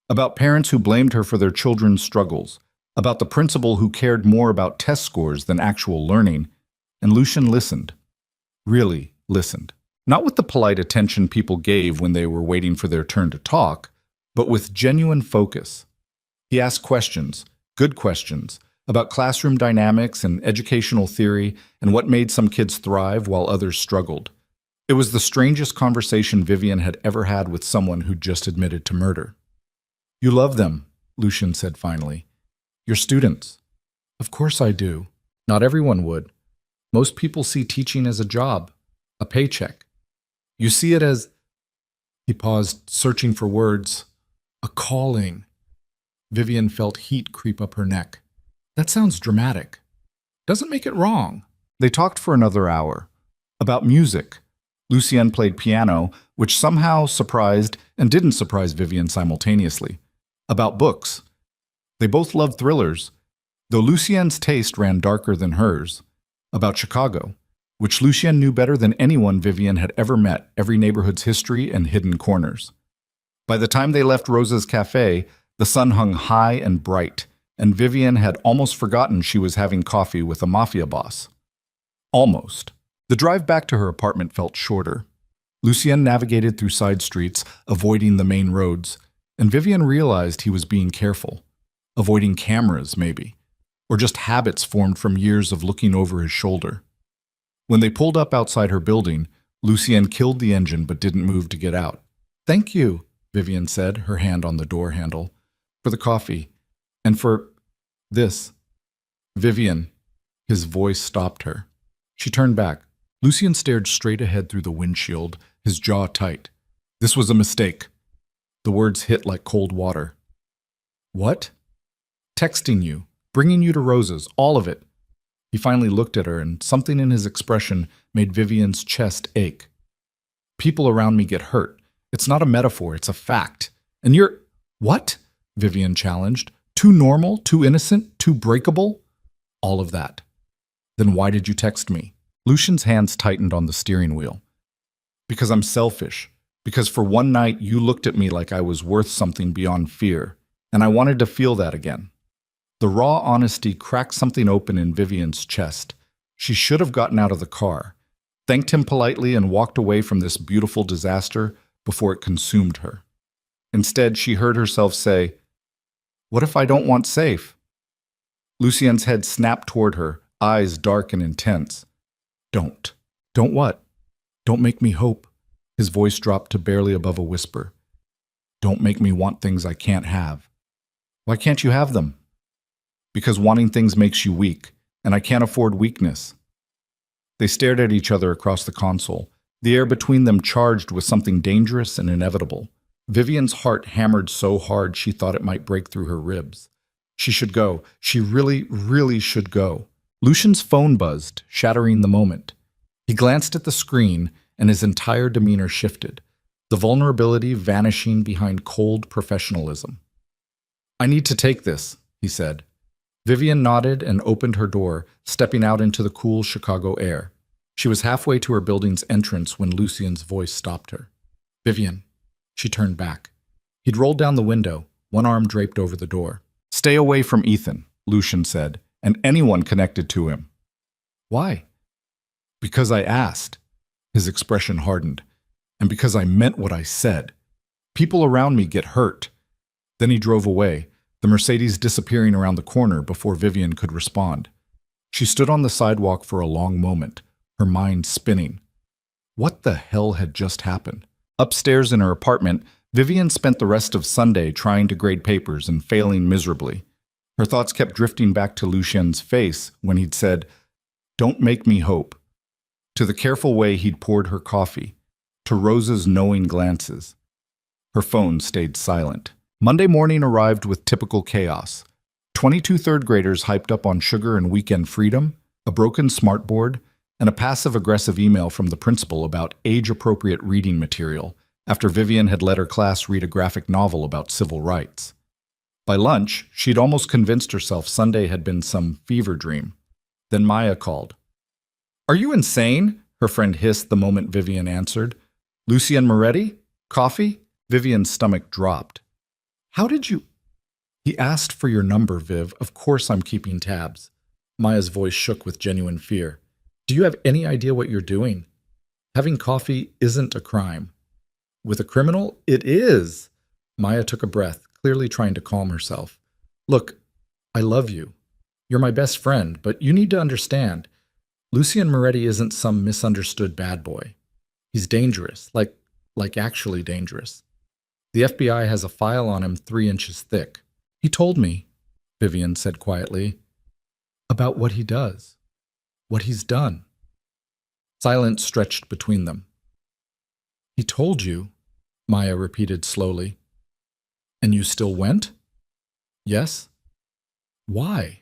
About parents who blamed her for their children's struggles. About the principal who cared more about test scores than actual learning. And Lucian listened. Really listened. Not with the polite attention people gave when they were waiting for their turn to talk, but with genuine focus. He asked questions, good questions, about classroom dynamics and educational theory and what made some kids thrive while others struggled. It was the strangest conversation Vivian had ever had with someone who'd just admitted to murder. "You love them," Lucian said finally. "Your students." "Of course I do. Not everyone would. Most people see teaching as a job, a paycheck. You see it as—" He paused, searching for words. "A calling." Vivian felt heat creep up her neck. "That sounds dramatic. Doesn't make it wrong." They talked for another hour. About music. Lucien played piano, which somehow surprised and didn't surprise Vivian simultaneously. About books. They both loved thrillers, though Lucien's taste ran darker than hers. About Chicago, which Lucien knew better than anyone Vivian had ever met, every neighborhood's history and hidden corners. By the time they left Rosa's cafe, the sun hung high and bright, and Vivian had almost forgotten she was having coffee with a Mafia boss. Almost. The drive back to her apartment felt shorter. Lucien navigated through side streets, avoiding the main roads, and Vivian realized he was being careful. Avoiding cameras, maybe, or just habits formed from years of looking over his shoulder. When they pulled up outside her building, Lucien killed the engine but didn't move to get out. "Thank you," Vivian said, her hand on the door handle, "for the coffee, and for this." "Vivian," his voice stopped her. She turned back. Lucien stared straight ahead through the windshield, his jaw tight. "This was a mistake." The words hit like cold water. "What?" "Texting you, bringing you to Rosa's, all of it." He finally looked at her, and something in his expression made Vivian's chest ache. "People around me get hurt. It's not a metaphor, it's a fact. And you're—" "What?" Vivian challenged. "Too normal, too innocent, too breakable?" "All of that." "Then why did you text me?" Lucian's hands tightened on the steering wheel. "Because I'm selfish. Because for one night you looked at me like I was worth something beyond fear, and I wanted to feel that again." The raw honesty cracked something open in Vivian's chest. She should have gotten out of the car, thanked him politely, and walked away from this beautiful disaster before it consumed her. Instead, she heard herself say, "What if I don't want safe?" Lucien's head snapped toward her, eyes dark and intense. "Don't. Don't what? Don't make me hope." His voice dropped to barely above a whisper. "Don't make me want things I can't have." "Why can't you have them?" "Because wanting things makes you weak, and I can't afford weakness." They stared at each other across the console, the air between them charged with something dangerous and inevitable. Vivian's heart hammered so hard she thought it might break through her ribs. She should go. She really, really should go. Lucian's phone buzzed, shattering the moment. He glanced at the screen, and his entire demeanor shifted, the vulnerability vanishing behind cold professionalism. "I need to take this," he said. Vivian nodded and opened her door, stepping out into the cool Chicago air. She was halfway to her building's entrance when Lucien's voice stopped her. "Vivian." She turned back. He'd rolled down the window, one arm draped over the door. "Stay away from Ethan," Lucian said, "and anyone connected to him." "Why?" "Because I asked." His expression hardened. "And because I meant what I said. People around me get hurt." Then he drove away, the Mercedes disappearing around the corner before Vivian could respond. She stood on the sidewalk for a long moment, her mind spinning. What the hell had just happened? Upstairs in her apartment, Vivian spent the rest of Sunday trying to grade papers and failing miserably. Her thoughts kept drifting back to Lucien's face when he'd said, "Don't make me hope," to the careful way he'd poured her coffee, to Rosa's knowing glances. Her phone stayed silent. Monday morning arrived with typical chaos. 22 third graders hyped up on sugar and weekend freedom, a broken smartboard, and a passive-aggressive email from the principal about age-appropriate reading material after Vivian had let her class read a graphic novel about civil rights. By lunch, she'd almost convinced herself Sunday had been some fever dream. Then Maya called. "Are you insane?" her friend hissed the moment Vivian answered. "Lucien Moretti? Coffee?" Vivian's stomach dropped. "How did you—" "He asked for your number, Viv. Of course I'm keeping tabs." Maya's voice shook with genuine fear. "Do you have any idea what you're doing? Having coffee isn't a crime. With a criminal, it is." Maya took a breath, clearly trying to calm herself. "Look, I love you. You're my best friend, but you need to understand. Lucien Moretti isn't some misunderstood bad boy. He's dangerous, like actually dangerous. The FBI has a file on him 3 inches thick. He told me," Vivian said quietly, "about what he does, what he's done." Silence stretched between them. "He told you," Maya repeated slowly. "And you still went?" "Yes." "Why?"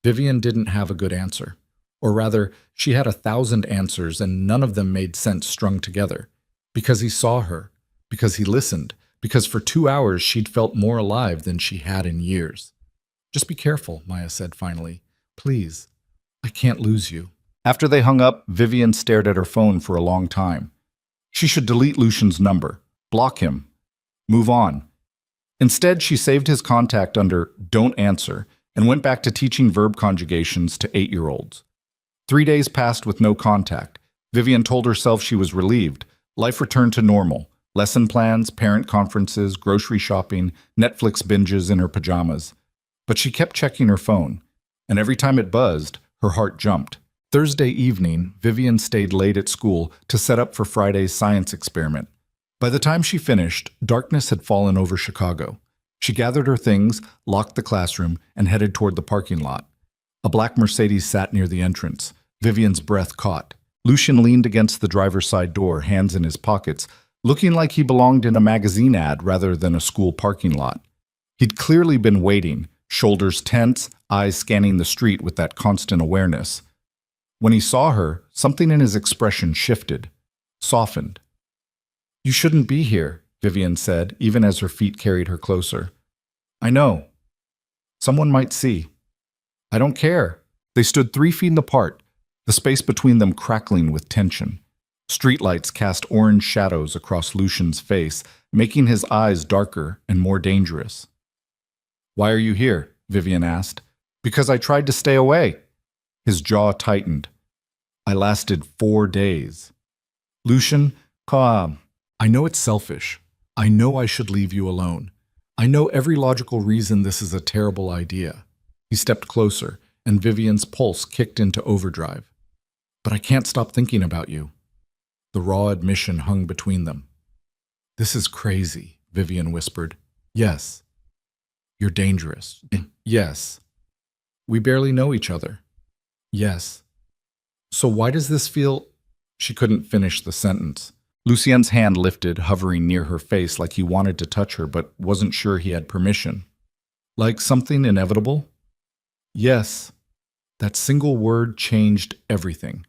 Vivian didn't have a good answer. Or rather, she had 1,000 answers and none of them made sense strung together. Because he saw her, because he listened, because for 2 hours she'd felt more alive than she had in years. "Just be careful," Maya said finally. "Please, I can't lose you." After they hung up, Vivian stared at her phone for a long time. She should delete Lucian's number, block him, move on. Instead, she saved his contact under "Don't Answer" and went back to teaching verb conjugations to 8-year-olds. 3 days passed with no contact. Vivian told herself she was relieved. Life returned to normal. Lesson plans, parent conferences, grocery shopping, Netflix binges in her pajamas. But she kept checking her phone, and every time it buzzed, her heart jumped. Thursday evening, Vivian stayed late at school to set up for Friday's science experiment. By the time she finished, darkness had fallen over Chicago. She gathered her things, locked the classroom, and headed toward the parking lot. A black Mercedes sat near the entrance. Vivian's breath caught. Lucien leaned against the driver's side door, hands in his pockets, looking like he belonged in a magazine ad rather than a school parking lot. He'd clearly been waiting, shoulders tense, eyes scanning the street with that constant awareness. When he saw her, something in his expression shifted, softened. "You shouldn't be here," Vivian said, even as her feet carried her closer. "I know. Someone might see." "I don't care." They stood 3 feet apart, the space between them crackling with tension. Streetlights cast orange shadows across Lucian's face, making his eyes darker and more dangerous. "Why are you here?" Vivian asked. "Because I tried to stay away." His jaw tightened. "I lasted 4 days." "Lucien, calm. I know it's selfish. I know I should leave you alone. I know every logical reason this is a terrible idea." He stepped closer, and Vivian's pulse kicked into overdrive. "But I can't stop thinking about you." The raw admission hung between them. "This is crazy," Vivian whispered. "Yes. You're dangerous." "Yes. We barely know each other." "Yes. So why does this feel—" She couldn't finish the sentence. Lucien's hand lifted, hovering near her face like he wanted to touch her but wasn't sure he had permission. "Like something inevitable?" "Yes." That single word changed everything.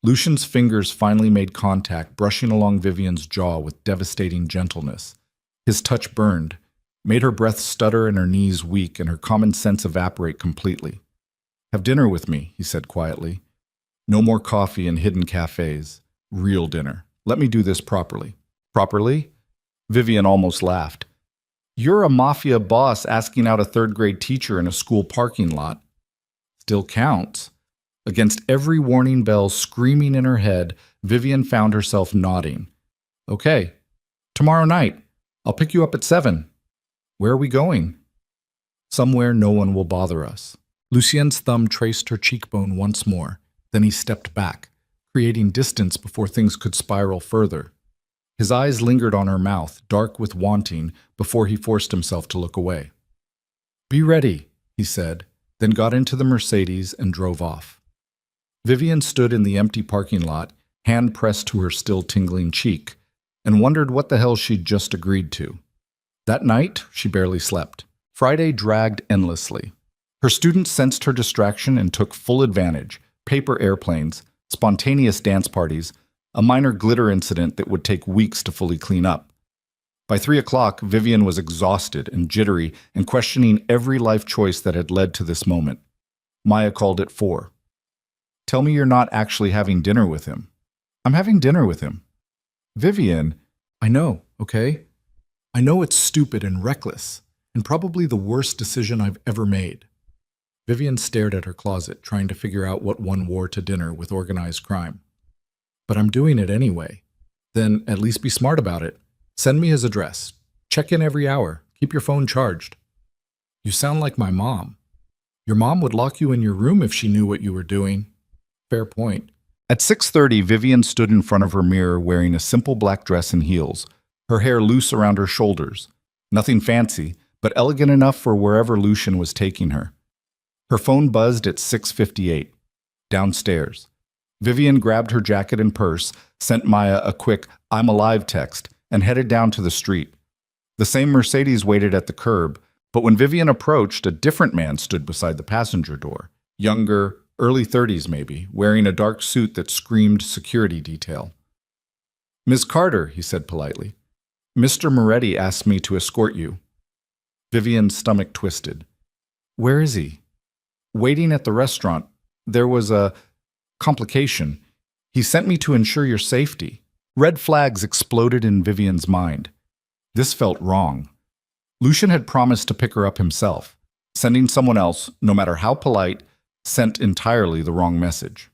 Lucien's fingers finally made contact, brushing along Vivian's jaw with devastating gentleness. His touch burned, made her breath stutter and her knees weak and her common sense evaporate completely. "Have dinner with me," he said quietly. "No more coffee in hidden cafes. Real dinner. Let me do this properly." "Properly?" Vivian almost laughed. "You're a mafia boss asking out a 3rd-grade teacher in a school parking lot." "Still counts." Against every warning bell screaming in her head, Vivian found herself nodding. "Okay. Tomorrow night. I'll pick you up at 7. Where are we going?" "Somewhere no one will bother us." Lucien's thumb traced her cheekbone once more. Then he stepped back, creating distance before things could spiral further. His eyes lingered on her mouth, dark with wanting, before he forced himself to look away. "Be ready," he said, then got into the Mercedes and drove off. Vivian stood in the empty parking lot, hand pressed to her still tingling cheek, and wondered what the hell she'd just agreed to. That night, she barely slept. Friday dragged endlessly. Her students sensed her distraction and took full advantage. Paper airplanes, spontaneous dance parties, a minor glitter incident that would take weeks to fully clean up. By 3 o'clock, Vivian was exhausted and jittery and questioning every life choice that had led to this moment. Maya called at 4. Tell me you're not actually having dinner with him. I'm having dinner with him. Vivian, I know, okay? I know it's stupid and reckless, and probably the worst decision I've ever made. Vivian stared at her closet, trying to figure out what one wore to dinner with organized crime. But I'm doing it anyway. Then at least be smart about it. Send me his address. Check in every hour. Keep your phone charged. You sound like my mom. Your mom would lock you in your room if she knew what you were doing. Fair point. At 6:30, Vivian stood in front of her mirror wearing a simple black dress and heels, her hair loose around her shoulders. Nothing fancy, but elegant enough for wherever Lucian was taking her. Her phone buzzed at 6:58. Downstairs. Vivian grabbed her jacket and purse, sent Maya a quick "I'm alive" text, and headed down to the street. The same Mercedes waited at the curb, but when Vivian approached, a different man stood beside the passenger door. Younger, early 30s maybe, wearing a dark suit that screamed security detail. Ms. Carter, he said politely. Mr. Moretti asked me to escort you. Vivian's stomach twisted. Where is he? Waiting at the restaurant. There was a complication. He sent me to ensure your safety. Red flags exploded in Vivian's mind. This felt wrong. Lucian had promised to pick her up himself. Sending someone else, no matter how polite, sent entirely the wrong message.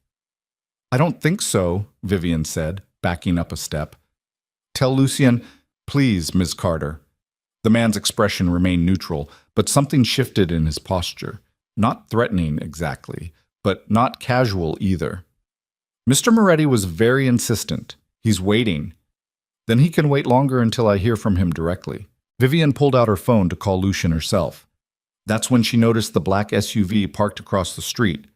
I don't think so, Vivian said, backing up a step. Tell Lucian, please, Ms. Carter. The man's expression remained neutral, but something shifted in his posture. Not threatening exactly, but not casual either. Mr. Moretti was very insistent. He's waiting. Then he can wait longer until I hear from him directly. Vivian pulled out her phone to call Lucian herself. That's when she noticed the black SUV parked across the street,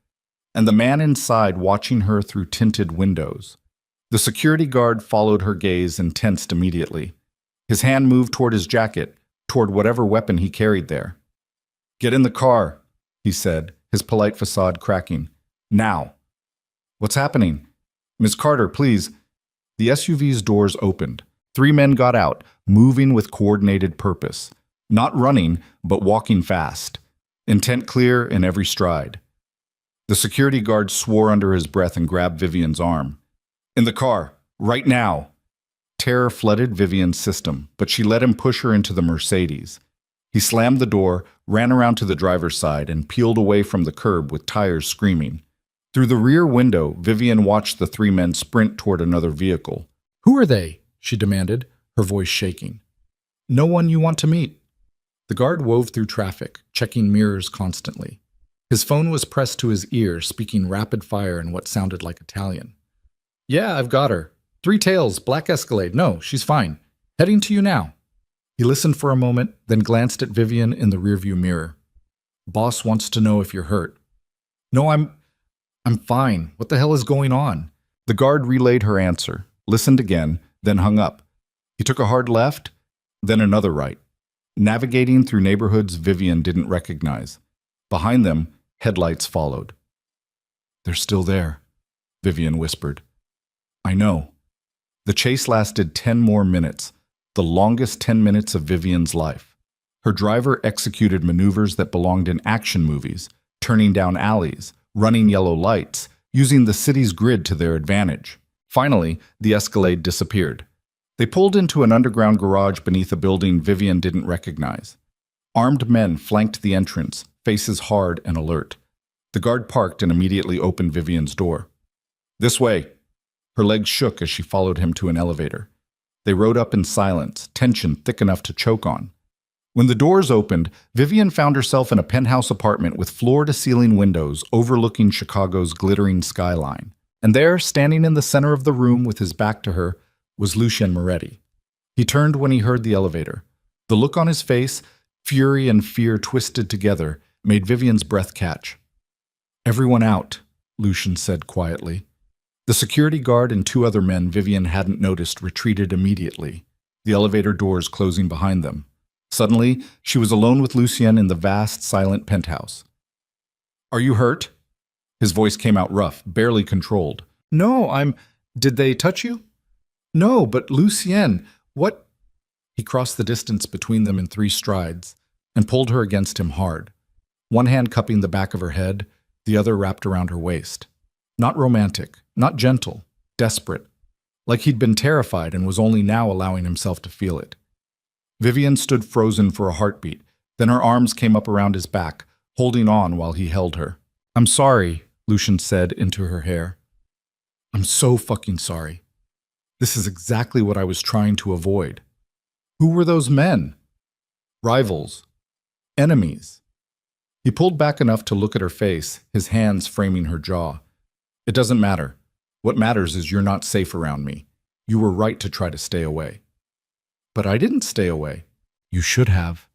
and the man inside watching her through tinted windows. The security guard followed her gaze and tensed immediately. His hand moved toward his jacket, toward whatever weapon he carried there. Get in the car, he said, his polite facade cracking. Now. What's happening? Ms. Carter, please. The SUV's doors opened. 3 men got out, moving with coordinated purpose. Not running, but walking fast. Intent clear in every stride. The security guard swore under his breath and grabbed Vivian's arm. In the car, right now. Terror flooded Vivian's system, but she let him push her into the Mercedes. He slammed the door, ran around to the driver's side, and peeled away from the curb with tires screaming. Through the rear window, Vivian watched the 3 men sprint toward another vehicle. Who are they? She demanded, her voice shaking. No one you want to meet. The guard wove through traffic, checking mirrors constantly. His phone was pressed to his ear, speaking rapid fire in what sounded like Italian. Yeah, I've got her. 3 tails, black Escalade. No, she's fine. Heading to you now. He listened for a moment, then glanced at Vivian in the rearview mirror. Boss wants to know if you're hurt. No, I'm fine. What the hell is going on? The guard relayed her answer, listened again, then hung up. He took a hard left, then another right. Navigating through neighborhoods Vivian didn't recognize. Behind them, headlights followed. They're still there, Vivian whispered. I know. The chase lasted 10 more minutes, the longest 10 minutes of Vivian's life. Her driver executed maneuvers that belonged in action movies, turning down alleys, running yellow lights, using the city's grid to their advantage. Finally, the Escalade disappeared. They pulled into an underground garage beneath a building Vivian didn't recognize. Armed men flanked the entrance, faces hard and alert. The guard parked and immediately opened Vivian's door. This way. Her legs shook as she followed him to an elevator. They rode up in silence, tension thick enough to choke on. When the doors opened, Vivian found herself in a penthouse apartment with floor-to-ceiling windows overlooking Chicago's glittering skyline. And there, standing in the center of the room with his back to her, was Lucian Moretti. He turned when he heard the elevator. The look on his face, fury and fear twisted together, made Vivian's breath catch. Everyone out, Lucian said quietly. The security guard and 2 other men Vivian hadn't noticed retreated immediately, the elevator doors closing behind them. Suddenly, she was alone with Lucian in the vast, silent penthouse. Are you hurt? His voice came out rough, barely controlled. No, Did they touch you? No, but Lucien, what? He crossed the distance between them in 3 strides and pulled her against him hard, one hand cupping the back of her head, the other wrapped around her waist. Not romantic, not gentle, desperate, like he'd been terrified and was only now allowing himself to feel it. Vivian stood frozen for a heartbeat, then her arms came up around his back, holding on while he held her. I'm sorry, Lucian said into her hair. I'm so fucking sorry. This is exactly what I was trying to avoid. Who were those men? Rivals. Enemies. He pulled back enough to look at her face, his hands framing her jaw. It doesn't matter. What matters is you're not safe around me. You were right to try to stay away. But I didn't stay away. You should have.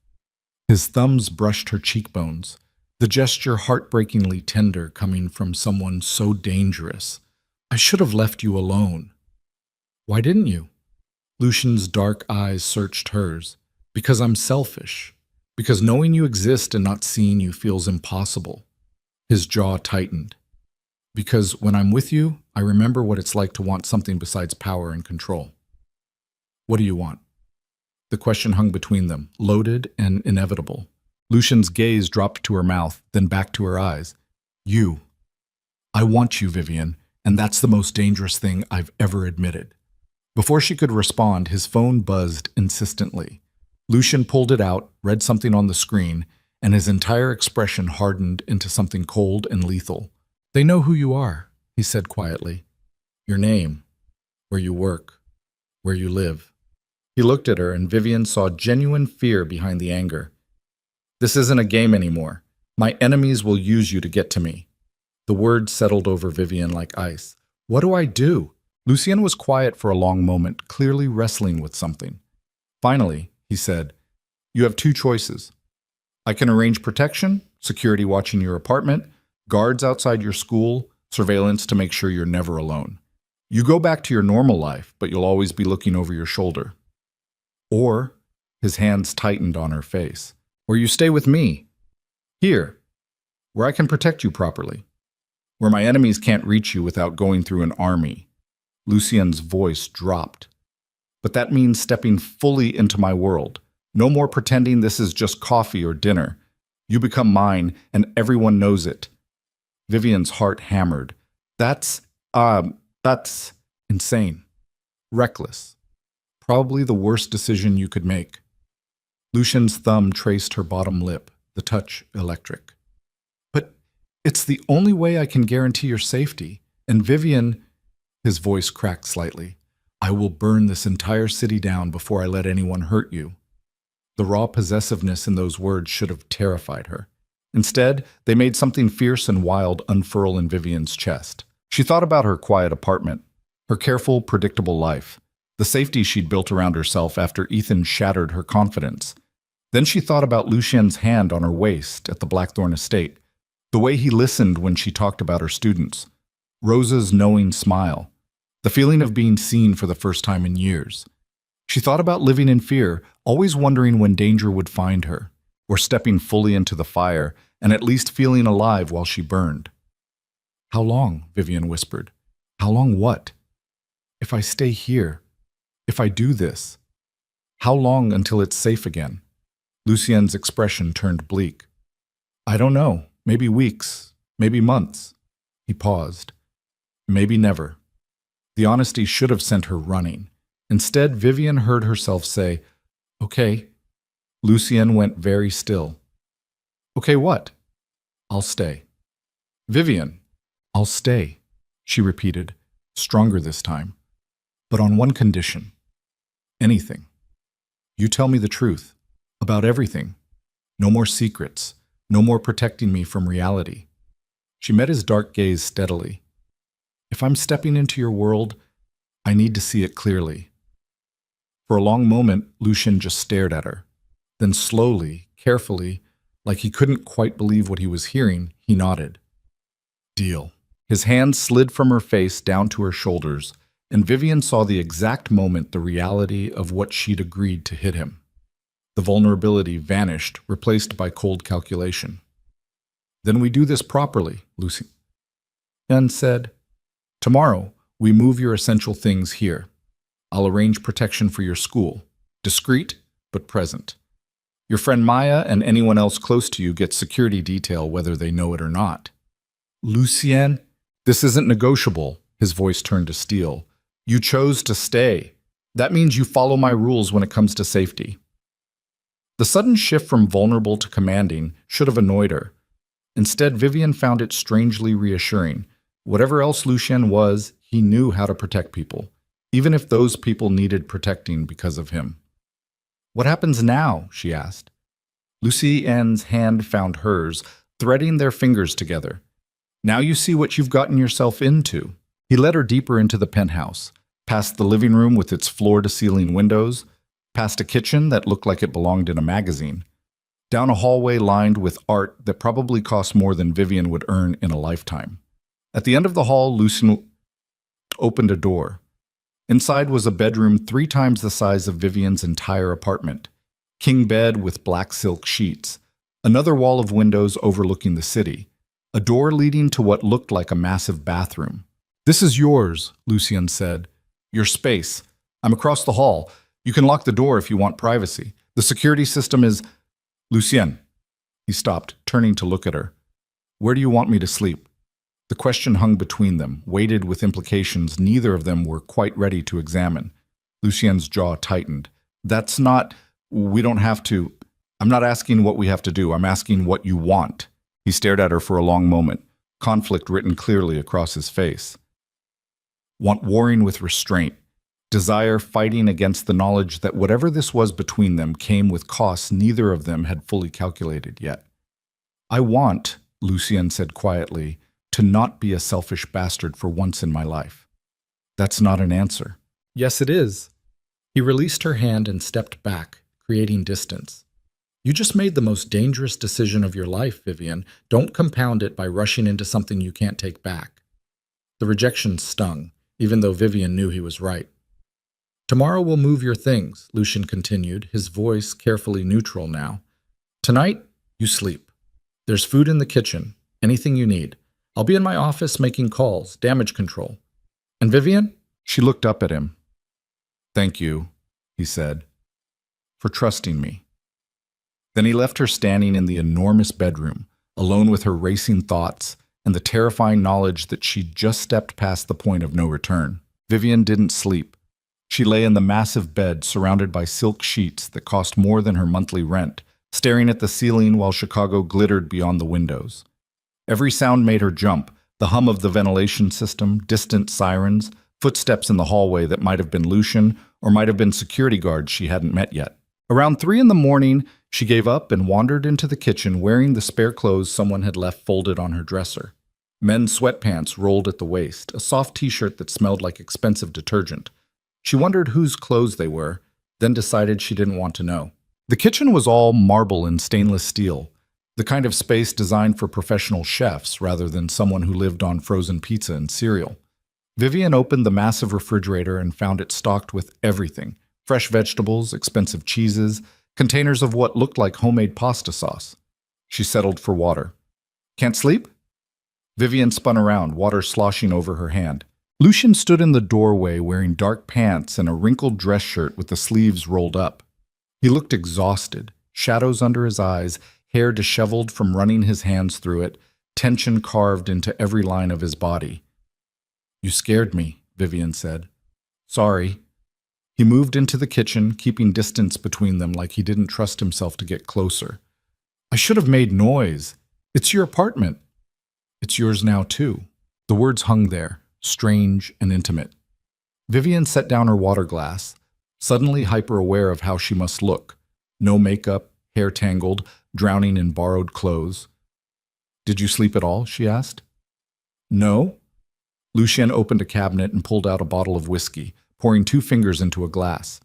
His thumbs brushed her cheekbones, the gesture heartbreakingly tender coming from someone so dangerous. I should have left you alone. Why didn't you? Lucian's dark eyes searched hers. Because I'm selfish. Because knowing you exist and not seeing you feels impossible. His jaw tightened. Because when I'm with you, I remember what it's like to want something besides power and control. What do you want? The question hung between them, loaded and inevitable. Lucian's gaze dropped to her mouth, then back to her eyes. You. I want you, Vivian, and that's the most dangerous thing I've ever admitted. Before she could respond, his phone buzzed insistently. Lucian pulled it out, read something on the screen, and his entire expression hardened into something cold and lethal. They know who you are, he said quietly. Your name, where you work, where you live. He looked at her, and Vivian saw genuine fear behind the anger. This isn't a game anymore. My enemies will use you to get to me. The words settled over Vivian like ice. What do I do? Lucien was quiet for a long moment, clearly wrestling with something. Finally, he said, you have 2 choices. I can arrange protection, security watching your apartment, guards outside your school, surveillance to make sure you're never alone. You go back to your normal life, but you'll always be looking over your shoulder. Or, his hands tightened on her face, or you stay with me. Here, where I can protect you properly. Where my enemies can't reach you without going through an army. Lucien's voice dropped. But that means stepping fully into my world. No more pretending this is just coffee or dinner. You become mine, and everyone knows it. Vivian's heart hammered. That's insane. Reckless. Probably the worst decision you could make. Lucian's thumb traced her bottom lip, the touch electric. But it's the only way I can guarantee your safety. And Vivian, his voice cracked slightly. I will burn this entire city down before I let anyone hurt you. The raw possessiveness in those words should have terrified her. Instead, they made something fierce and wild unfurl in Vivian's chest. She thought about her quiet apartment, her careful, predictable life, the safety she'd built around herself after Ethan shattered her confidence. Then she thought about Lucien's hand on her waist at the Blackthorn estate, the way he listened when she talked about her students, Rosa's knowing smile, the feeling of being seen for the first time in years. She thought about living in fear, always wondering when danger would find her, or stepping fully into the fire and at least feeling alive while she burned. How long? Vivian whispered. How long what? If I stay here, if I do this, how long until it's safe again? Lucien's expression turned bleak. I don't know, maybe weeks, maybe months. He paused. Maybe never. The honesty should have sent her running. Instead, Vivian heard herself say, okay. Lucien went very still. Okay, what? I'll stay. Vivian, I'll stay, she repeated, stronger this time. But on one condition. Anything. You tell me the truth. About everything. No more secrets. No more protecting me from reality. She met his dark gaze steadily. If I'm stepping into your world, I need to see it clearly. For a long moment, Lucien just stared at her. Then slowly, carefully, like he couldn't quite believe what he was hearing, he nodded. Deal. His hand slid from her face down to her shoulders, and Vivian saw the exact moment the reality of what she'd agreed to hit him. The vulnerability vanished, replaced by cold calculation. Then we do this properly, Lucien said. Tomorrow, we move your essential things here. I'll arrange protection for your school. Discreet, but present. Your friend Maya and anyone else close to you get security detail whether they know it or not. Lucien, this isn't negotiable. His voice turned to steel. You chose to stay. That means you follow my rules when it comes to safety. The sudden shift from vulnerable to commanding should have annoyed her. Instead, Vivian found it strangely reassuring. Whatever else Lucien was, he knew how to protect people, even if those people needed protecting because of him. What happens now? She asked. Lucien's hand found hers, threading their fingers together. Now you see what you've gotten yourself into. He led her deeper into the penthouse, past the living room with its floor-to-ceiling windows, past a kitchen that looked like it belonged in a magazine, down a hallway lined with art that probably cost more than Vivian would earn in a lifetime. At the end of the hall, Lucien opened a door. Inside was a bedroom 3 times the size of Vivian's entire apartment. King bed with black silk sheets. Another wall of windows overlooking the city. A door leading to what looked like a massive bathroom. This is yours, Lucien said. Your space. I'm across the hall. You can lock the door if you want privacy. The security system is... Lucien. He stopped, turning to look at her. Where do you want me to sleep? The question hung between them, weighted with implications neither of them were quite ready to examine. Lucien's jaw tightened. That's not... We don't have to... I'm not asking what we have to do. I'm asking what you want. He stared at her for a long moment, conflict written clearly across his face. Want warring with restraint. Desire fighting against the knowledge that whatever this was between them came with costs neither of them had fully calculated yet. I want, Lucien said quietly, to not be a selfish bastard for once in my life. That's not an answer. Yes, it is. He released her hand and stepped back, creating distance. You just made the most dangerous decision of your life, Vivian. Don't compound it by rushing into something you can't take back. The rejection stung, even though Vivian knew he was right. Tomorrow we'll move your things, Lucien continued, his voice carefully neutral now. Tonight, you sleep. There's food in the kitchen, anything you need. I'll be in my office making calls, damage control. And Vivian? She looked up at him. Thank you, he said, for trusting me. Then he left her standing in the enormous bedroom, alone with her racing thoughts and the terrifying knowledge that she'd just stepped past the point of no return. Vivian didn't sleep. She lay in the massive bed surrounded by silk sheets that cost more than her monthly rent, staring at the ceiling while Chicago glittered beyond the windows. Every sound made her jump, the hum of the ventilation system, distant sirens, footsteps in the hallway that might have been Lucien or might have been security guards she hadn't met yet. Around 3 a.m, she gave up and wandered into the kitchen wearing the spare clothes someone had left folded on her dresser. Men's sweatpants rolled at the waist, a soft t-shirt that smelled like expensive detergent. She wondered whose clothes they were, then decided she didn't want to know. The kitchen was all marble and stainless steel, the kind of space designed for professional chefs rather than someone who lived on frozen pizza and cereal. Vivian opened the massive refrigerator and found it stocked with everything: fresh vegetables, expensive cheeses, containers of what looked like homemade pasta sauce. She settled for water. Can't sleep? Vivian spun around, water sloshing over her hand. Lucien stood in the doorway wearing dark pants and a wrinkled dress shirt with the sleeves rolled up. He looked exhausted, shadows under his eyes, hair disheveled from running his hands through it, tension carved into every line of his body. You scared me, Vivian said. Sorry. He moved into the kitchen, keeping distance between them like he didn't trust himself to get closer. I should have made noise. It's your apartment. It's yours now, too. The words hung there, strange and intimate. Vivian set down her water glass, suddenly hyper-aware of how she must look. No makeup, hair tangled, drowning in borrowed clothes. Did you sleep at all? She asked. No. Lucien opened a cabinet and pulled out a bottle of whiskey, pouring 2 fingers into a glass.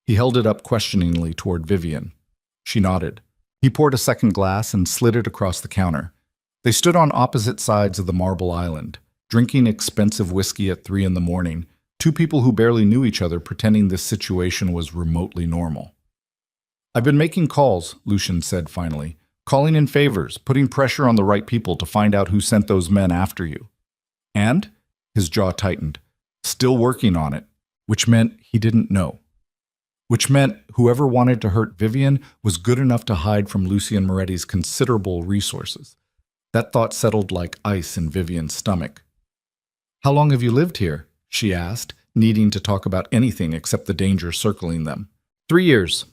He held it up questioningly toward Vivian. She nodded. He poured a second glass and slid it across the counter. They stood on opposite sides of the marble island, drinking expensive whiskey at 3 a.m, 2 people who barely knew each other pretending this situation was remotely normal. I've been making calls, Lucien said finally, calling in favors, putting pressure on the right people to find out who sent those men after you. And? His jaw tightened. Still working on it, which meant he didn't know. Which meant whoever wanted to hurt Vivian was good enough to hide from Lucien Moretti's considerable resources. That thought settled like ice in Vivian's stomach. "How long have you lived here?" she asked, needing to talk about anything except the danger circling them. 3 years,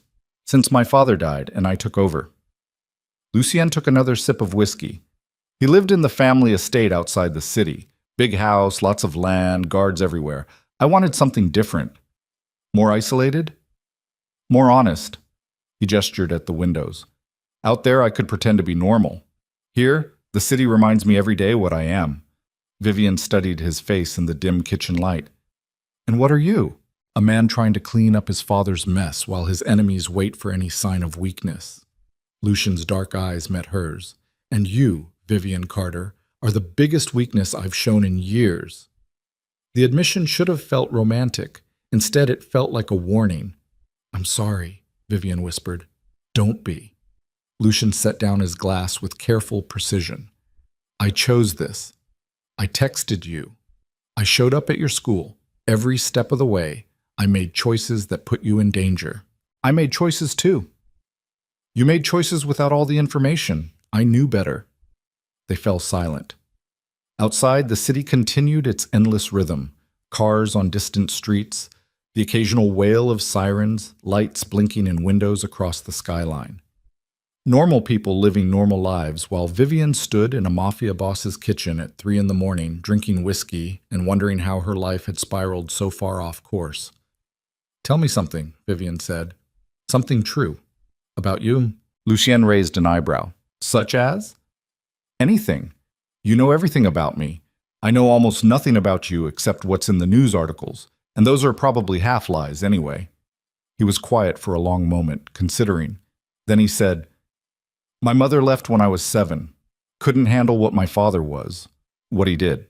since my father died and I took over. Lucien took another sip of whiskey. He lived in the family estate outside the city. Big house, lots of land, guards everywhere. I wanted something different. More isolated? More honest. He gestured at the windows. Out there, I could pretend to be normal. Here, the city reminds me every day what I am. Vivian studied his face in the dim kitchen light. "And what are you?" A man trying to clean up his father's mess while his enemies wait for any sign of weakness. Lucian's dark eyes met hers. "And you, Vivian Carter, are the biggest weakness I've shown in years." The admission should have felt romantic. Instead, it felt like a warning. "I'm sorry," Vivian whispered. "Don't be." Lucian set down his glass with careful precision. "I chose this. I texted you. I showed up at your school. Every step of the way, I made choices that put you in danger. I made choices too. You made choices without all the information. I knew better." They fell silent. Outside, the city continued its endless rhythm. Cars on distant streets, the occasional wail of sirens, lights blinking in windows across the skyline. Normal people living normal lives, while Vivian stood in a mafia boss's kitchen at 3 a.m, drinking whiskey and wondering how her life had spiraled so far off course. "Tell me something," Vivian said. "Something true. About you." Lucien raised an eyebrow. "Such as?" "Anything. You know everything about me. I know almost nothing about you except what's in the news articles, and those are probably half lies anyway." He was quiet for a long moment, considering. Then he said, "My mother left when I was 7. Couldn't handle what my father was, what he did.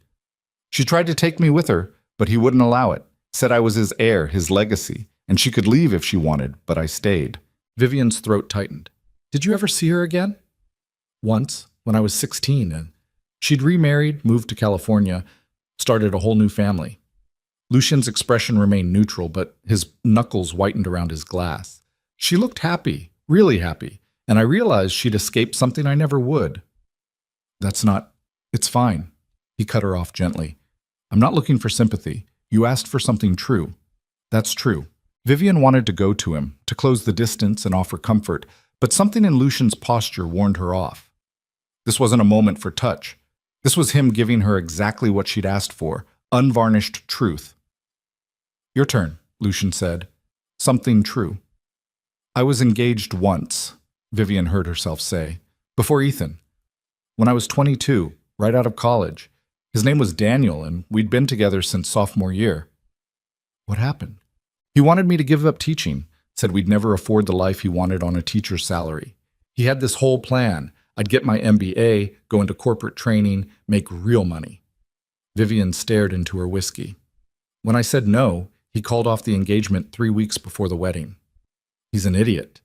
She tried to take me with her, but he wouldn't allow it. Said I was his heir, his legacy, and she could leave if she wanted, but I stayed." Vivian's throat tightened. "Did you ever see her again?" "Once, when I was 16, and she'd remarried, moved to California, started a whole new family." Lucian's expression remained neutral, but his knuckles whitened around his glass. "She looked happy, really happy, and I realized she'd escaped something I never would." It's fine." He cut her off gently. "I'm not looking for sympathy. You asked for something true." "That's true." Vivian wanted to go to him, to close the distance and offer comfort, but something in Lucian's posture warned her off. This wasn't a moment for touch. This was him giving her exactly what she'd asked for, unvarnished truth. "Your turn," Lucian said. "Something true." "I was engaged once," Vivian heard herself say, "before Ethan. When I was 22, right out of college. His name was Daniel, and we'd been together since sophomore year." "What happened?" "He wanted me to give up teaching, said we'd never afford the life he wanted on a teacher's salary. He had this whole plan. I'd get my MBA, go into corporate training, make real money." Vivian stared into her whiskey. "When I said no, he called off the engagement 3 weeks before the wedding. He's an idiot."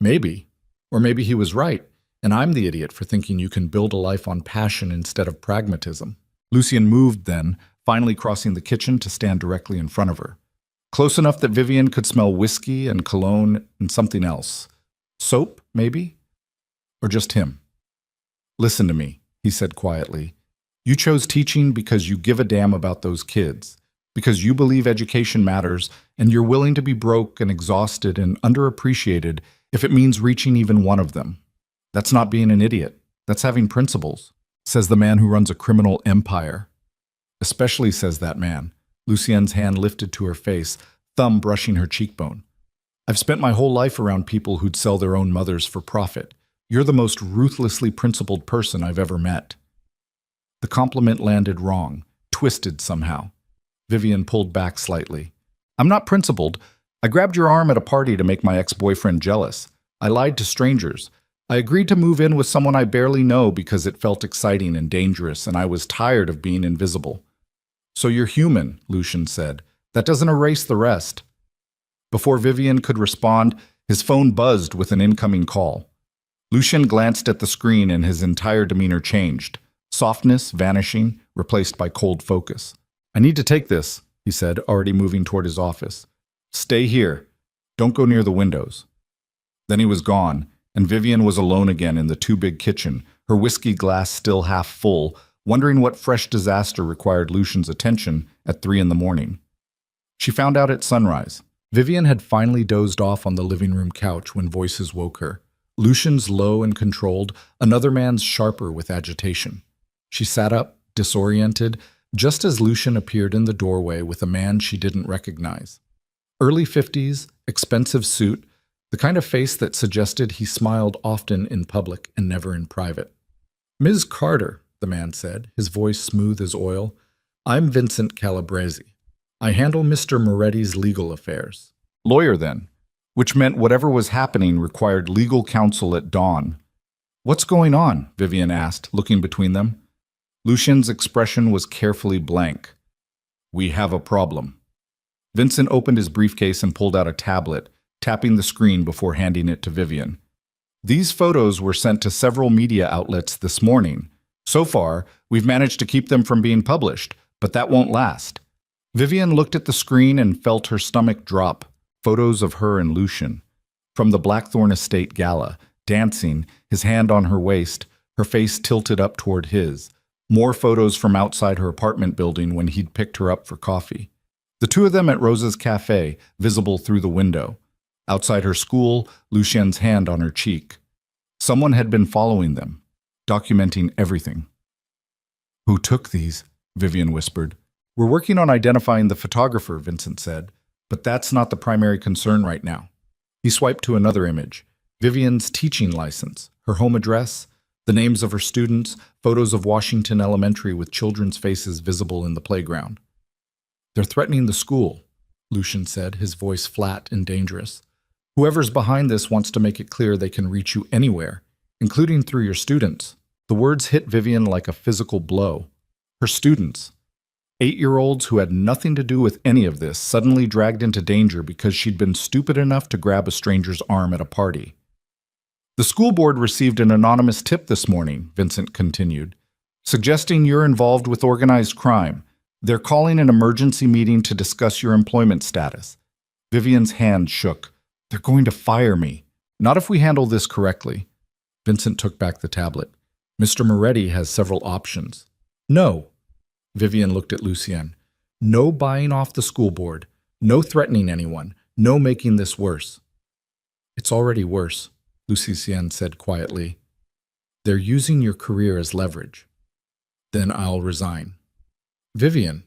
"Maybe. Or maybe he was right, and I'm the idiot for thinking you can build a life on passion instead of pragmatism." Lucien moved then, finally crossing the kitchen to stand directly in front of her. Close enough that Vivian could smell whiskey and cologne and something else. Soap, maybe? Or just him? "Listen to me," he said quietly. "You chose teaching because you give a damn about those kids, because you believe education matters, and you're willing to be broke and exhausted and underappreciated if it means reaching even one of them. That's not being an idiot. That's having principles," says the man who runs a criminal empire. "Especially," says that man. Lucien's hand lifted to her face, thumb brushing her cheekbone. "I've spent my whole life around people who'd sell their own mothers for profit. You're the most ruthlessly principled person I've ever met." The compliment landed wrong, twisted somehow. Vivian pulled back slightly. "I'm not principled. I grabbed your arm at a party to make my ex-boyfriend jealous. I lied to strangers. I agreed to move in with someone I barely know because it felt exciting and dangerous, and I was tired of being invisible." "So you're human," Lucian said. "That doesn't erase the rest." Before Vivian could respond, his phone buzzed with an incoming call. Lucian glanced at the screen and his entire demeanor changed, softness vanishing, replaced by cold focus. I need to take this, he said, already moving toward his office. Stay here. Don't go near the windows. Then he was gone, and Vivian was alone again in the too-big kitchen, her whiskey glass still half full, wondering what fresh disaster required Lucian's attention at 3 in the morning. She found out at sunrise. Vivian had finally dozed off on the living room couch when voices woke her. Lucian's low and controlled, another man's sharper with agitation. She sat up, disoriented, just as Lucian appeared in the doorway with a man she didn't recognize. Early 50s, expensive suit, the kind of face that suggested he smiled often in public and never in private. Ms. Carter, the man said, his voice smooth as oil, I'm Vincent Calabresi. I handle Mr. Moretti's legal affairs. Lawyer, then, which meant whatever was happening required legal counsel at dawn. What's going on? Vivian asked, looking between them. Lucian's expression was carefully blank. We have a problem. Vincent opened his briefcase and pulled out a tablet, tapping the screen before handing it to Vivian. These photos were sent to several media outlets this morning. So far, we've managed to keep them from being published, but that won't last. Vivian looked at the screen and felt her stomach drop. Photos of her and Lucian. From the Blackthorn Estate gala, dancing, his hand on her waist, her face tilted up toward his. More photos from outside her apartment building when he'd picked her up for coffee. The two of them at Rosa's cafe, visible through the window. Outside her school, Lucian's hand on her cheek. Someone had been following them, documenting everything. Who took these? Vivian whispered. We're working on identifying the photographer, Vincent said, but that's not the primary concern right now. He swiped to another image. Vivian's teaching license, her home address, the names of her students, photos of Washington Elementary with children's faces visible in the playground. They're threatening the school, Lucian said, his voice flat and dangerous. Whoever's behind this wants to make it clear they can reach you anywhere, including through your students. The words hit Vivian like a physical blow. Her students, 8-year-olds who had nothing to do with any of this, suddenly dragged into danger because she'd been stupid enough to grab a stranger's arm at a party. The school board received an anonymous tip this morning, Vincent continued, suggesting you're involved with organized crime. They're calling an emergency meeting to discuss your employment status. Vivian's hand shook. They're going to fire me. Not if we handle this correctly. Vincent took back the tablet. Mr. Moretti has several options. No. Vivian looked at Lucien. No buying off the school board. No threatening anyone. No making this worse. It's already worse, Lucien said quietly. They're using your career as leverage. Then I'll resign. Vivian,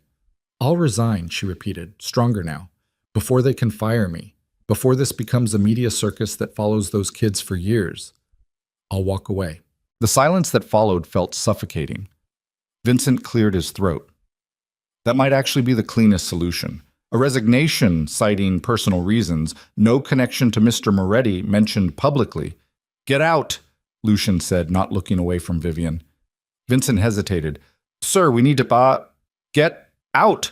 I'll resign, she repeated, stronger now, before they can fire me, before this becomes a media circus that follows those kids for years. I'll walk away. The silence that followed felt suffocating. Vincent cleared his throat. That might actually be the cleanest solution. A resignation citing personal reasons, no connection to Mr. Moretti mentioned publicly. Get out, Lucian said, not looking away from Vivian. Vincent hesitated. Sir, we need to get out.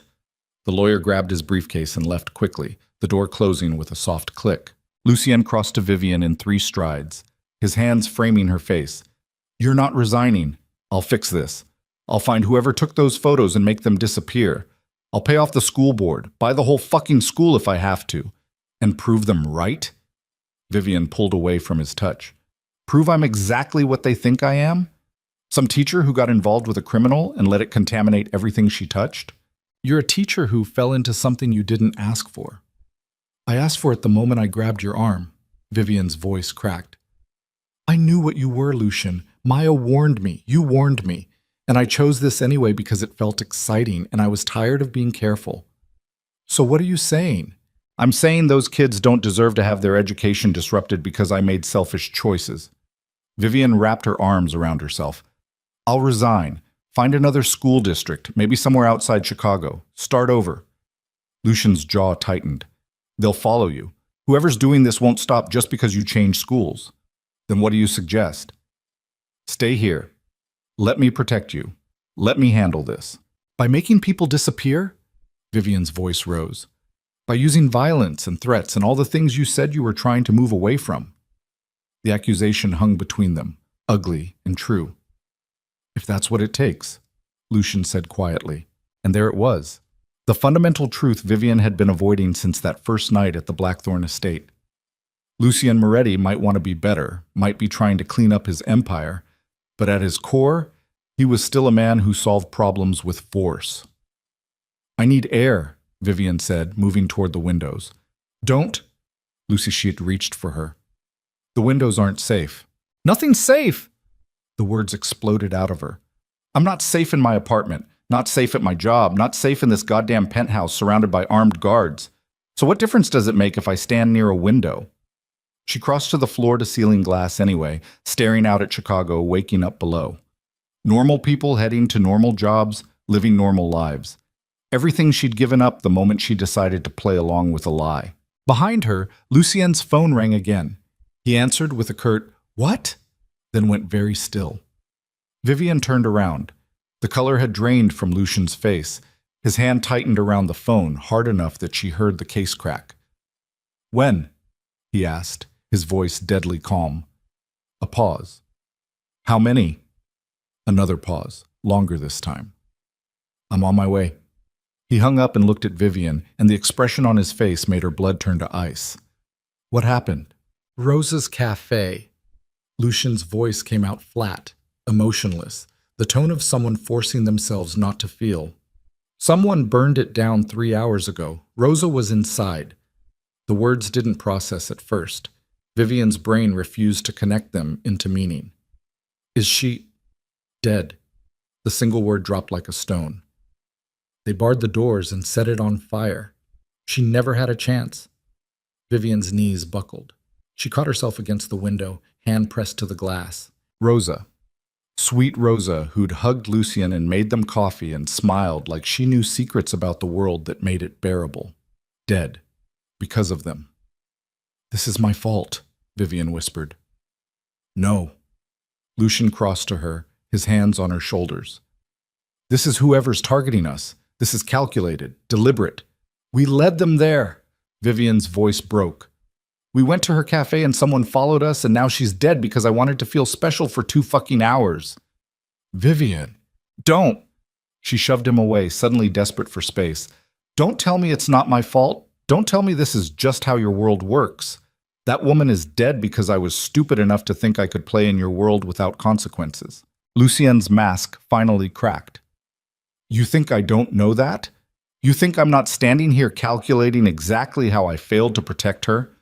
The lawyer grabbed his briefcase and left quickly, the door closing with a soft click. Lucien crossed to Vivian in 3 strides, his hands framing her face. You're not resigning. I'll fix this. I'll find whoever took those photos and make them disappear. I'll pay off the school board, buy the whole fucking school if I have to, and prove them right? Vivian pulled away from his touch. Prove I'm exactly what they think I am? Some teacher who got involved with a criminal and let it contaminate everything she touched? You're a teacher who fell into something you didn't ask for. I asked for it the moment I grabbed your arm. Vivian's voice cracked. I knew what you were, Lucian. Maya warned me. You warned me. And I chose this anyway because it felt exciting and I was tired of being careful. So what are you saying? I'm saying those kids don't deserve to have their education disrupted because I made selfish choices. Vivian wrapped her arms around herself. I'll resign. Find another school district, maybe somewhere outside Chicago. Start over. Lucian's jaw tightened. They'll follow you. Whoever's doing this won't stop just because you change schools. Then what do you suggest? Stay here. Let me protect you. Let me handle this. By making people disappear? Vivian's voice rose. By using violence and threats and all the things you said you were trying to move away from. The accusation hung between them, ugly and true. If that's what it takes, Lucian said quietly. And there it was. The fundamental truth Vivian had been avoiding since that first night at the Blackthorn estate. Lucien Moretti might want to be better, might be trying to clean up his empire, but at his core, he was still a man who solved problems with force. "I need air," Vivian said, moving toward the windows. "Don't." Lucy Sheet reached for her. "The windows aren't safe." "Nothing's safe!" The words exploded out of her. "I'm not safe in my apartment, not safe at my job, not safe in this goddamn penthouse surrounded by armed guards. So what difference does it make if I stand near a window?" She crossed to the floor-to-ceiling glass anyway, staring out at Chicago waking up below. Normal people heading to normal jobs, living normal lives. Everything she'd given up the moment she decided to play along with a lie. Behind her, Lucien's phone rang again. He answered with a curt, "What?" then went very still. Vivian turned around. The color had drained from Lucien's face. His hand tightened around the phone, hard enough that she heard the case crack. "When?" he asked, his voice deadly calm. A pause. "How many?" Another pause, longer this time. "I'm on my way." He hung up and looked at Vivian, and the expression on his face made her blood turn to ice. "What happened?" "Rosa's cafe." Lucien's voice came out flat, emotionless, the tone of someone forcing themselves not to feel. "Someone burned it down 3 hours ago. Rosa was inside." The words didn't process at first. Vivian's brain refused to connect them into meaning. "Is she dead?" The single word dropped like a stone. "They barred the doors and set it on fire. She never had a chance." Vivian's knees buckled. She caught herself against the window, hand pressed to the glass. Rosa. Sweet Rosa, who'd hugged Lucien and made them coffee and smiled like she knew secrets about the world that made it bearable. Dead. Because of them. "This is my fault," Vivian whispered. "No." Lucien crossed to her, his hands on her shoulders. "This is whoever's targeting us. This is calculated, deliberate. We led them there." Vivian's voice broke. "We went to her cafe and someone followed us and now she's dead because I wanted to feel special for 2 fucking hours." "Vivian, don't!" She shoved him away, suddenly desperate for space. "Don't tell me it's not my fault. Don't tell me this is just how your world works. That woman is dead because I was stupid enough to think I could play in your world without consequences." Lucien's mask finally cracked. "You think I don't know that? You think I'm not standing here calculating exactly how I failed to protect her?"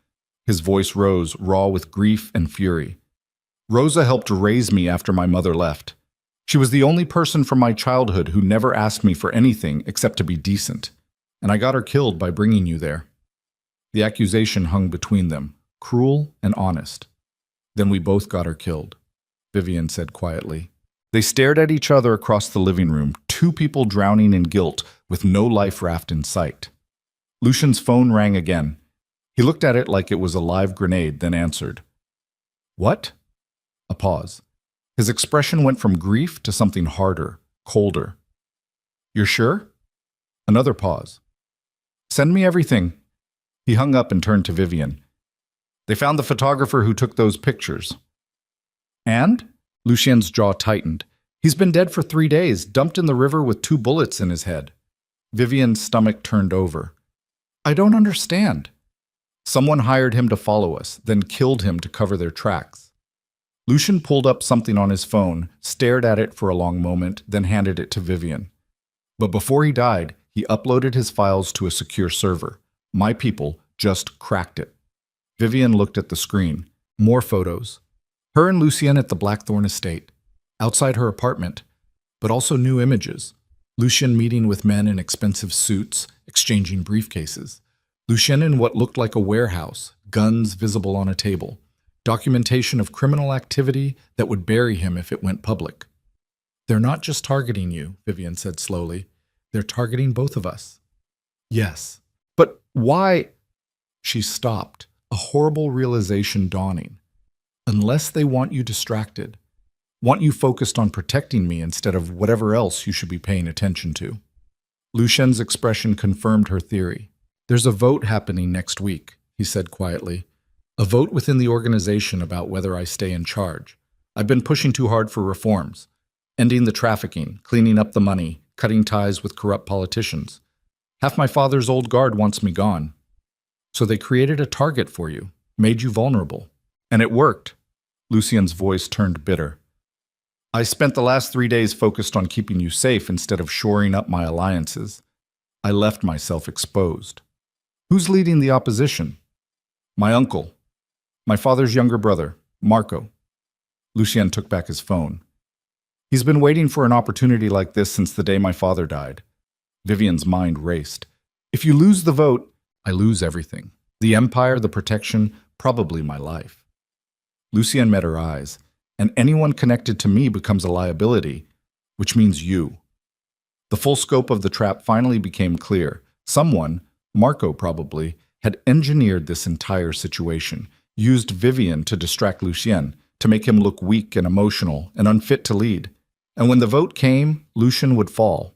His voice rose, raw with grief and fury. "Rosa helped raise me after my mother left. She was the only person from my childhood who never asked me for anything except to be decent. And I got her killed by bringing you there." The accusation hung between them, cruel and honest. "Then we both got her killed," Vivian said quietly. They stared at each other across the living room, 2 people drowning in guilt with no life raft in sight. Lucien's phone rang again. He looked at it like it was a live grenade, then answered. "What?" A pause. His expression went from grief to something harder, colder. "You're sure?" Another pause. "Send me everything." He hung up and turned to Vivian. "They found the photographer who took those pictures." "And?" Lucien's jaw tightened. "He's been dead for 3 days, dumped in the river with 2 bullets in his head." Vivian's stomach turned over. "I don't understand." "Someone hired him to follow us, then killed him to cover their tracks." Lucien pulled up something on his phone, stared at it for a long moment, then handed it to Vivian. But before he died, he uploaded his files to a secure server. My people just cracked it. Vivian looked at the screen. More photos. Her and Lucien at the Blackthorn estate. Outside her apartment. But also new images. Lucien meeting with men in expensive suits, exchanging briefcases. Lucien in what looked like a warehouse, guns visible on a table. Documentation of criminal activity that would bury him if it went public. "They're not just targeting you," Vivian said slowly. "They're targeting both of us." "Yes. But why?" She stopped, a horrible realization dawning. "Unless they want you distracted, want you focused on protecting me instead of whatever else you should be paying attention to." Lucien's expression confirmed her theory. "There's a vote happening next week," he said quietly. "A vote within the organization about whether I stay in charge. I've been pushing too hard for reforms. Ending the trafficking, cleaning up the money, cutting ties with corrupt politicians. Half my father's old guard wants me gone. So they created a target for you, made you vulnerable. And it worked. Lucien's voice turned bitter. I spent the last 3 days focused on keeping you safe instead of shoring up my alliances. I left myself exposed. Who's leading the opposition? My uncle. My father's younger brother, Marco. Lucien took back his phone. He's been waiting for an opportunity like this since the day my father died. Vivian's mind raced. If you lose the vote, I lose everything. The empire, the protection, probably my life. Lucien met her eyes. And anyone connected to me becomes a liability, which means you. The full scope of the trap finally became clear. Someone, Marco probably, had engineered this entire situation, used Vivian to distract Lucien, to make him look weak and emotional and unfit to lead. And when the vote came, Lucien would fall,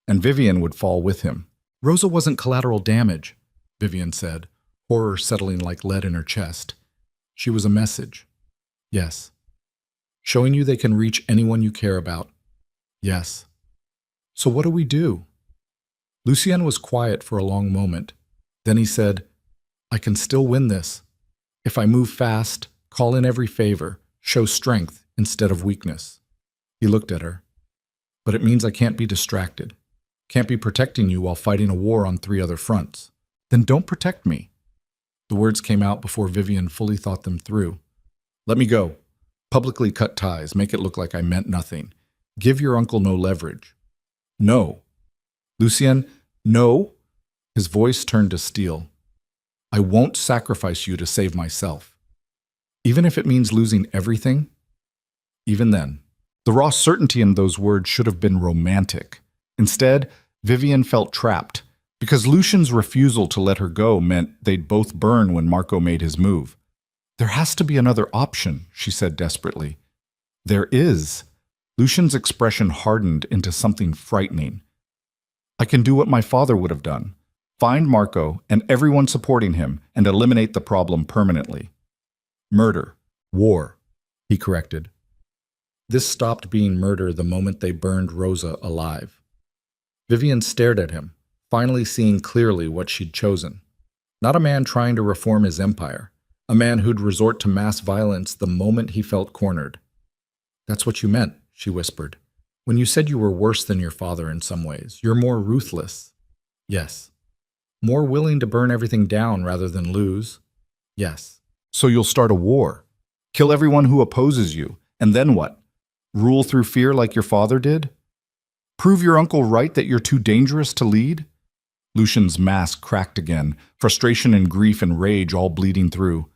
and Vivian would fall with him. Rosa wasn't collateral damage, Vivian said, horror settling like lead in her chest. She was a message. Yes. Showing you they can reach anyone you care about. Yes. So what do we do? Lucien was quiet for a long moment. Then he said, I can still win this. If I move fast, call in every favor, show strength instead of weakness. He looked at her. But it means I can't be distracted. Can't be protecting you while fighting a war on 3 other fronts. Then don't protect me. The words came out before Vivian fully thought them through. Let me go. Publicly cut ties, make it look like I meant nothing. Give your uncle no leverage. No. Lucien, no. His voice turned to steel. I won't sacrifice you to save myself. Even if it means losing everything? Even then. The raw certainty in those words should have been romantic. Instead, Vivian felt trapped, because Lucien's refusal to let her go meant they'd both burn when Marco made his move. There has to be another option, she said desperately. There is. Lucien's expression hardened into something frightening. I can do what my father would have done. Find Marco and everyone supporting him and eliminate the problem permanently. Murder. War, he corrected. This stopped being murder the moment they burned Rosa alive. Vivian stared at him, finally seeing clearly what she'd chosen. Not a man trying to reform his empire. A man who'd resort to mass violence the moment he felt cornered. That's what you meant, she whispered. When you said you were worse than your father in some ways, you're more ruthless. Yes. More willing to burn everything down rather than lose. Yes. So you'll start a war. Kill everyone who opposes you. And then what? Rule through fear like your father did? Prove your uncle right that you're too dangerous to lead? Lucien's mask cracked again, frustration and grief and rage all bleeding through.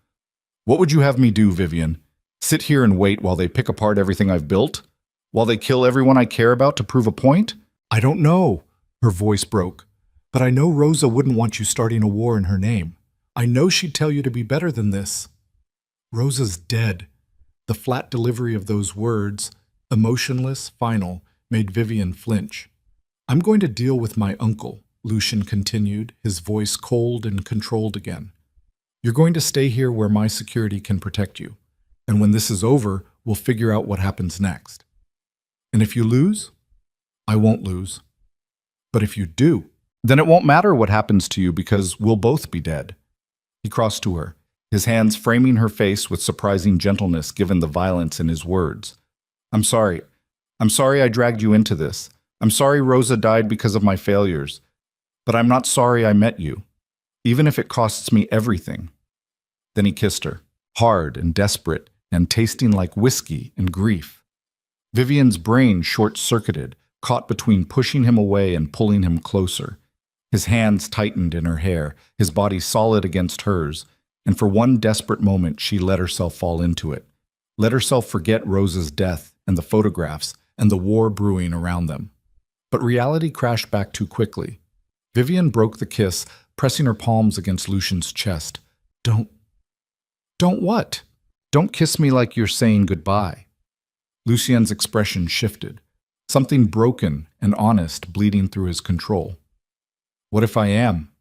What would you have me do, Vivian? Sit here and wait while they pick apart everything I've built? While they kill everyone I care about to prove a point? I don't know, her voice broke. But I know Rosa wouldn't want you starting a war in her name. I know she'd tell you to be better than this. Rosa's dead. The flat delivery of those words, emotionless, final, made Vivian flinch. I'm going to deal with my uncle, Lucien continued, his voice cold and controlled again. You're going to stay here where my security can protect you. And when this is over, we'll figure out what happens next. And if you lose, I won't lose. But if you do, then it won't matter what happens to you because we'll both be dead. He crossed to her, his hands framing her face with surprising gentleness given the violence in his words. I'm sorry. I'm sorry I dragged you into this. I'm sorry Rosa died because of my failures. But I'm not sorry I met you, even if it costs me everything. Then he kissed her, hard and desperate and tasting like whiskey and grief. Vivian's brain short-circuited, caught between pushing him away and pulling him closer. His hands tightened in her hair, his body solid against hers, and for one desperate moment she let herself fall into it, let herself forget Rosa's death and the photographs and the war brewing around them. But reality crashed back too quickly. Vivian broke the kiss, pressing her palms against Lucien's chest. Don't what? Don't kiss me like you're saying goodbye. Lucien's expression shifted, something broken and honest bleeding through his control. What if I am?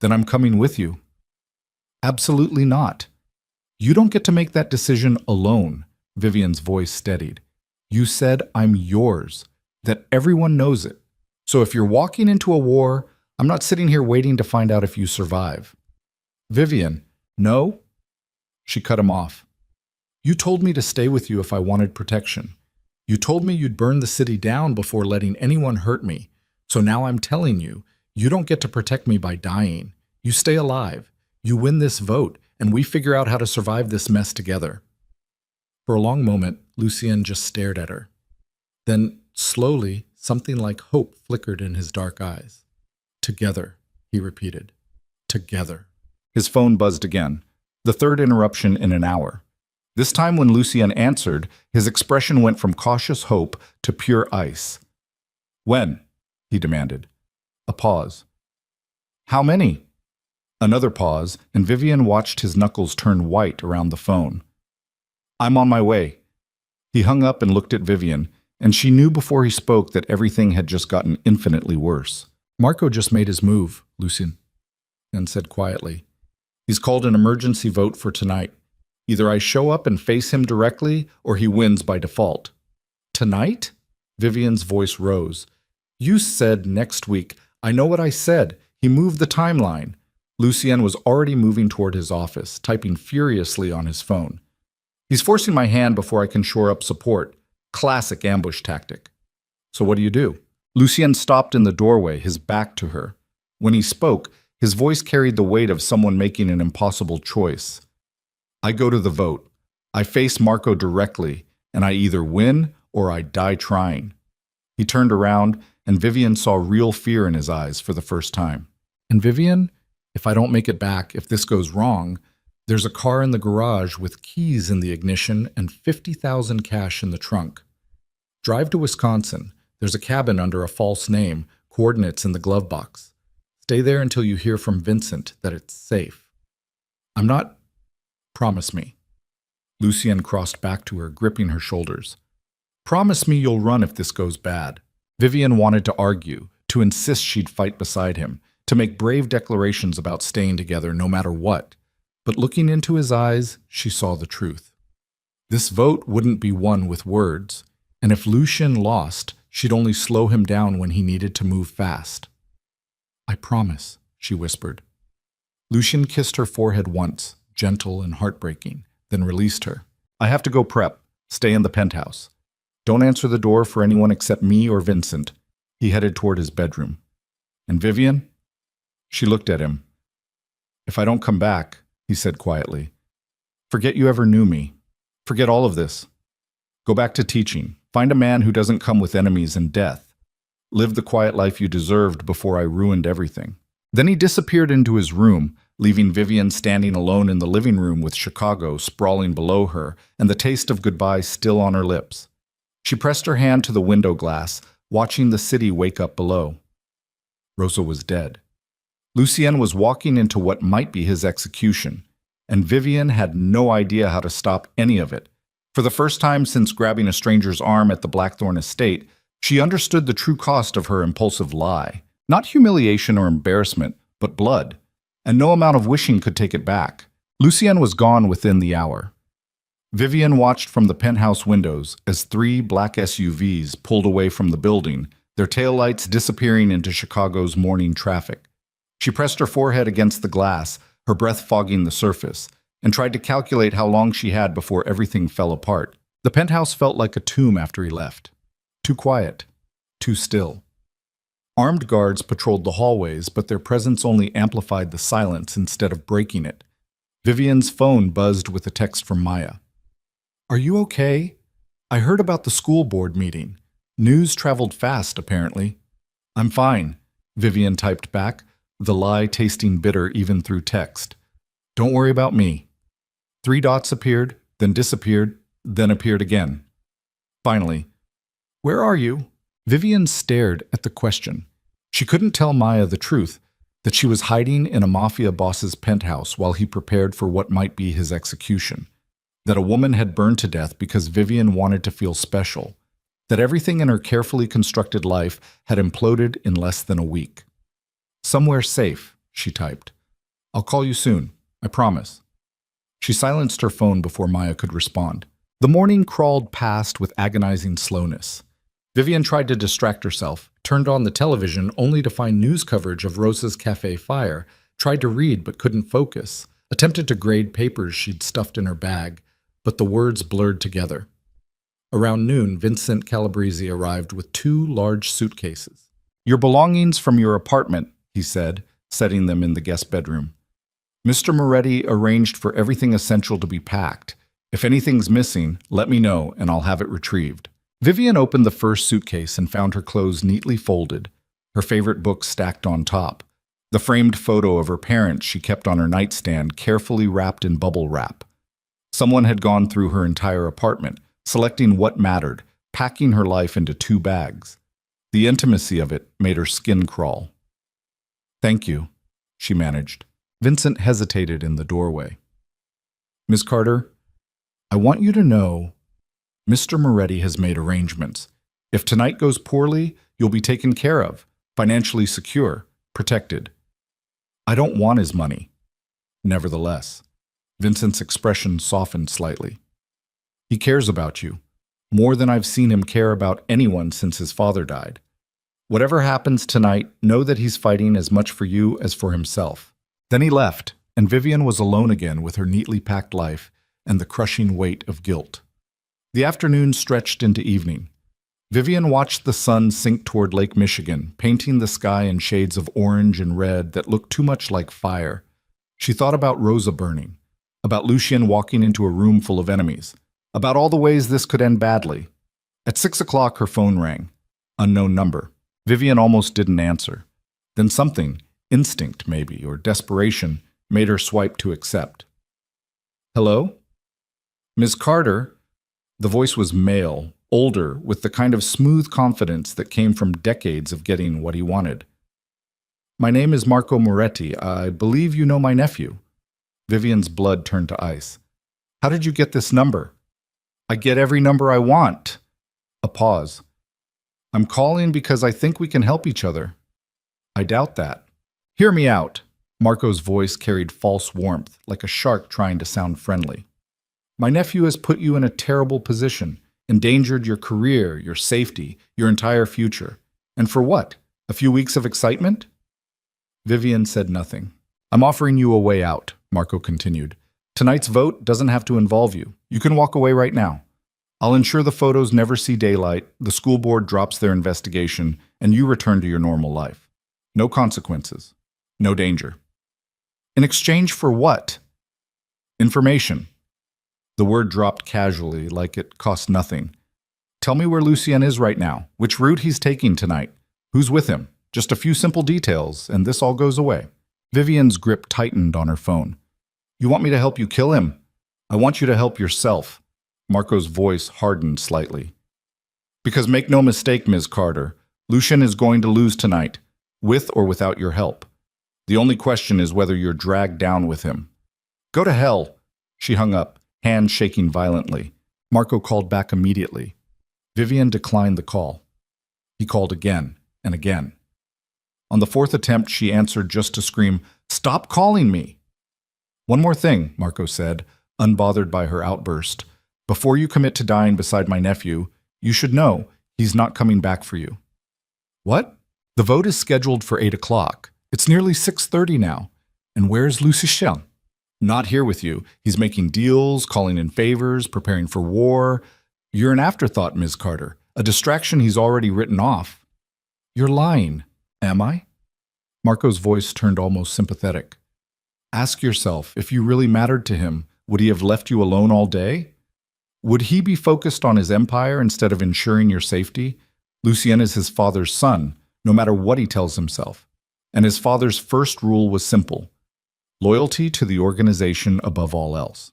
Then I'm coming with you. Absolutely not. You don't get to make that decision alone, Vivian's voice steadied. You said I'm yours, that everyone knows it, So if you're walking into a war, I'm not sitting here waiting to find out if you survive. Vivian, no? She cut him off. You told me to stay with you if I wanted protection. You told me you'd burn the city down before letting anyone hurt me. So now I'm telling you, you don't get to protect me by dying. You stay alive. You win this vote, and we figure out how to survive this mess together. For a long moment, Lucien just stared at her. Then, slowly, something like hope flickered in his dark eyes. Together, he repeated. Together. His phone buzzed again. The third interruption in an hour. This time when Lucien answered, his expression went from cautious hope to pure ice. When? He demanded. A pause. How many? Another pause, and Vivian watched his knuckles turn white around the phone. I'm on my way. He hung up and looked at Vivian, and she knew before he spoke that everything had just gotten infinitely worse. Marco just made his move, Lucien, and said quietly. He's called an emergency vote for tonight. Either I show up and face him directly, or he wins by default. Tonight? Vivian's voice rose. You said next week. I know what I said. He moved the timeline. Lucien was already moving toward his office, typing furiously on his phone. He's forcing my hand before I can shore up support. Classic ambush tactic. So what do? Lucien stopped in the doorway, his back to her. When he spoke, his voice carried the weight of someone making an impossible choice. I go to the vote. I face Marco directly, and I either win or I die trying. He turned around, and Vivian saw real fear in his eyes for the first time. And Vivian, if I don't make it back, if this goes wrong, there's a car in the garage with keys in the ignition and $50,000 cash in the trunk. Drive to Wisconsin. There's a cabin under a false name, coordinates in the glove box. Stay there until you hear from Vincent that it's safe. I'm not... Promise me. Lucien crossed back to her, gripping her shoulders. Promise me you'll run if this goes bad. Vivian wanted to argue, to insist she'd fight beside him, to make brave declarations about staying together no matter what. But looking into his eyes, she saw the truth. This vote wouldn't be won with words, and if Lucien lost, she'd only slow him down when he needed to move fast. I promise, she whispered. Lucien kissed her forehead once, gentle and heartbreaking, then released her. I have to go prep. Stay in the penthouse. Don't answer the door for anyone except me or Vincent. He headed toward his bedroom. And Vivian? She looked at him. If I don't come back, he said quietly, forget you ever knew me. Forget all of this. Go back to teaching. Find a man who doesn't come with enemies and death. Live the quiet life you deserved before I ruined everything. Then he disappeared into his room, leaving Vivian standing alone in the living room with Chicago sprawling below her and the taste of goodbye still on her lips. She pressed her hand to the window glass, watching the city wake up below. Rosa was dead. Lucien was walking into what might be his execution, and Vivian had no idea how to stop any of it. For the first time since grabbing a stranger's arm at the Blackthorn estate, she understood the true cost of her impulsive lie. Not humiliation or embarrassment, but blood. And no amount of wishing could take it back. Lucien was gone within the hour. Vivian watched from the penthouse windows as 3 black SUVs pulled away from the building, their taillights disappearing into Chicago's morning traffic. She pressed her forehead against the glass, her breath fogging the surface, and tried to calculate how long she had before everything fell apart. The penthouse felt like a tomb after he left. Too quiet. Too still. Armed guards patrolled the hallways, but their presence only amplified the silence instead of breaking it. Vivian's phone buzzed with a text from Maya. Are you okay? I heard about the school board meeting. News traveled fast, apparently. I'm fine, Vivian typed back, the lie tasting bitter even through text. Don't worry about me. 3 dots appeared, then disappeared, then appeared again. Finally, where are you? Vivian stared at the question. She couldn't tell Maya the truth, that she was hiding in a mafia boss's penthouse while he prepared for what might be his execution, that a woman had burned to death because Vivian wanted to feel special, that everything in her carefully constructed life had imploded in less than a week. Somewhere safe, she typed. I'll call you soon, I promise. She silenced her phone before Maya could respond. The morning crawled past with agonizing slowness. Vivian tried to distract herself, turned on the television only to find news coverage of Rosa's cafe fire, tried to read but couldn't focus, attempted to grade papers she'd stuffed in her bag, but the words blurred together. Around noon, Vincent Calabrese arrived with 2 large suitcases. "Your belongings from your apartment," he said, setting them in the guest bedroom. "Mr. Moretti arranged for everything essential to be packed. If anything's missing, let me know and I'll have it retrieved." Vivian opened the first suitcase and found her clothes neatly folded, her favorite books stacked on top, the framed photo of her parents she kept on her nightstand carefully wrapped in bubble wrap. Someone had gone through her entire apartment, selecting what mattered, packing her life into 2 bags. The intimacy of it made her skin crawl. "Thank you," she managed. Vincent hesitated in the doorway. "Miss Carter, I want you to know Mr. Moretti has made arrangements. If tonight goes poorly, you'll be taken care of, financially secure, protected. I don't want his money." Nevertheless, Vincent's expression softened slightly. "He cares about you, more than I've seen him care about anyone since his father died. Whatever happens tonight, know that he's fighting as much for you as for himself." Then he left, and Vivian was alone again with her neatly packed life and the crushing weight of guilt. The afternoon stretched into evening. Vivian watched the sun sink toward Lake Michigan, painting the sky in shades of orange and red that looked too much like fire. She thought about Rosa burning, about Lucien walking into a room full of enemies, about all the ways this could end badly. At 6 o'clock, her phone rang. Unknown number. Vivian almost didn't answer. Then something, instinct maybe, or desperation, made her swipe to accept. "Hello? Miss Carter?" The voice was male, older, with the kind of smooth confidence that came from decades of getting what he wanted. "My name is Marco Moretti. I believe you know my nephew." Vivian's blood turned to ice. "How did you get this number?" "I get every number I want." A pause. "I'm calling because I think we can help each other." "I doubt that." "Hear me out." Marco's voice carried false warmth, like a shark trying to sound friendly. "My nephew has put you in a terrible position, endangered your career, your safety, your entire future. And for what? A few weeks of excitement?" Vivian said nothing. "I'm offering you a way out," Marco continued. "Tonight's vote doesn't have to involve you. You can walk away right now. I'll ensure the photos never see daylight, the school board drops their investigation, and you return to your normal life. No consequences. No danger." "In exchange for what?" "Information." The word dropped casually, like it cost nothing. "Tell me where Lucien is right now, which route he's taking tonight, who's with him. Just a few simple details, and this all goes away." Vivian's grip tightened on her phone. "You want me to help you kill him? I want you to help yourself." Marco's voice hardened slightly. "Because make no mistake, Ms. Carter, Lucien is going to lose tonight, with or without your help. The only question is whether you're dragged down with him." "Go to hell." She hung up, hands shaking violently. Marco called back immediately. Vivian declined the call. He called again and again. On the 4th attempt, she answered just to scream, "Stop calling me!" "One more thing," Marco said, unbothered by her outburst. "Before you commit to dying beside my nephew, you should know he's not coming back for you." "What?" "The vote is scheduled for 8 o'clock. It's nearly 6:30 now. And where's Lucien?" "Not here with you. He's making deals, calling in favors, preparing for war. You're an afterthought, Ms. Carter, a distraction he's already written off." "You're lying." "Am I?" Marco's voice turned almost sympathetic. "Ask yourself, if you really mattered to him, would he have left you alone all day? Would he be focused on his empire instead of ensuring your safety? Lucien is his father's son, no matter what he tells himself. And his father's first rule was simple: loyalty to the organization above all else.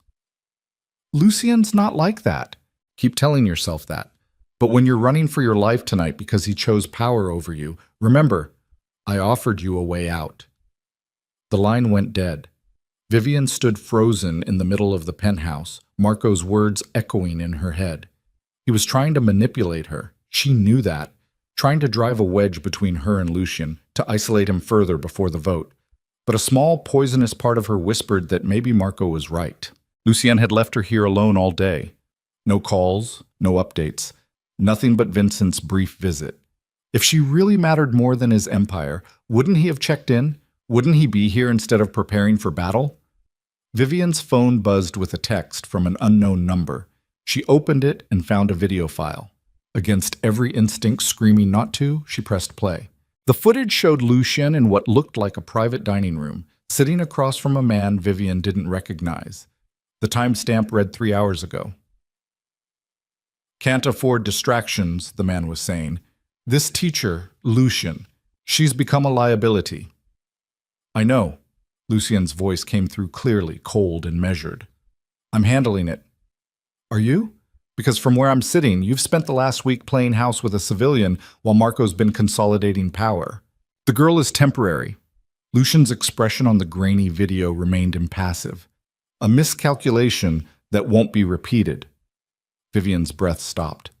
Lucien's not like that. Keep telling yourself that. But when you're running for your life tonight because he chose power over you, remember, I offered you a way out." The line went dead. Vivian stood frozen in the middle of the penthouse, Marco's words echoing in her head. He was trying to manipulate her. She knew that. Trying to drive a wedge between her and Lucien, to isolate him further before the vote. But a small, poisonous part of her whispered that maybe Marco was right. Lucien had left her here alone all day. No calls, no updates, nothing but Vincent's brief visit. If she really mattered more than his empire, wouldn't he have checked in? Wouldn't he be here instead of preparing for battle? Vivian's phone buzzed with a text from an unknown number. She opened it and found a video file. Against every instinct screaming not to, she pressed play. The footage showed Lucien in what looked like a private dining room, sitting across from a man Vivian didn't recognize. The timestamp read 3 hours ago. "Can't afford distractions," the man was saying. "This teacher, Lucien, she's become a liability." "I know." Lucien's voice came through clearly, cold and measured. "I'm handling it." "Are you? Because from where I'm sitting, you've spent the last week playing house with a civilian while Marco's been consolidating power. The girl is temporary." Lucien's expression on the grainy video remained impassive. "A miscalculation that won't be repeated." Vivian's breath stopped.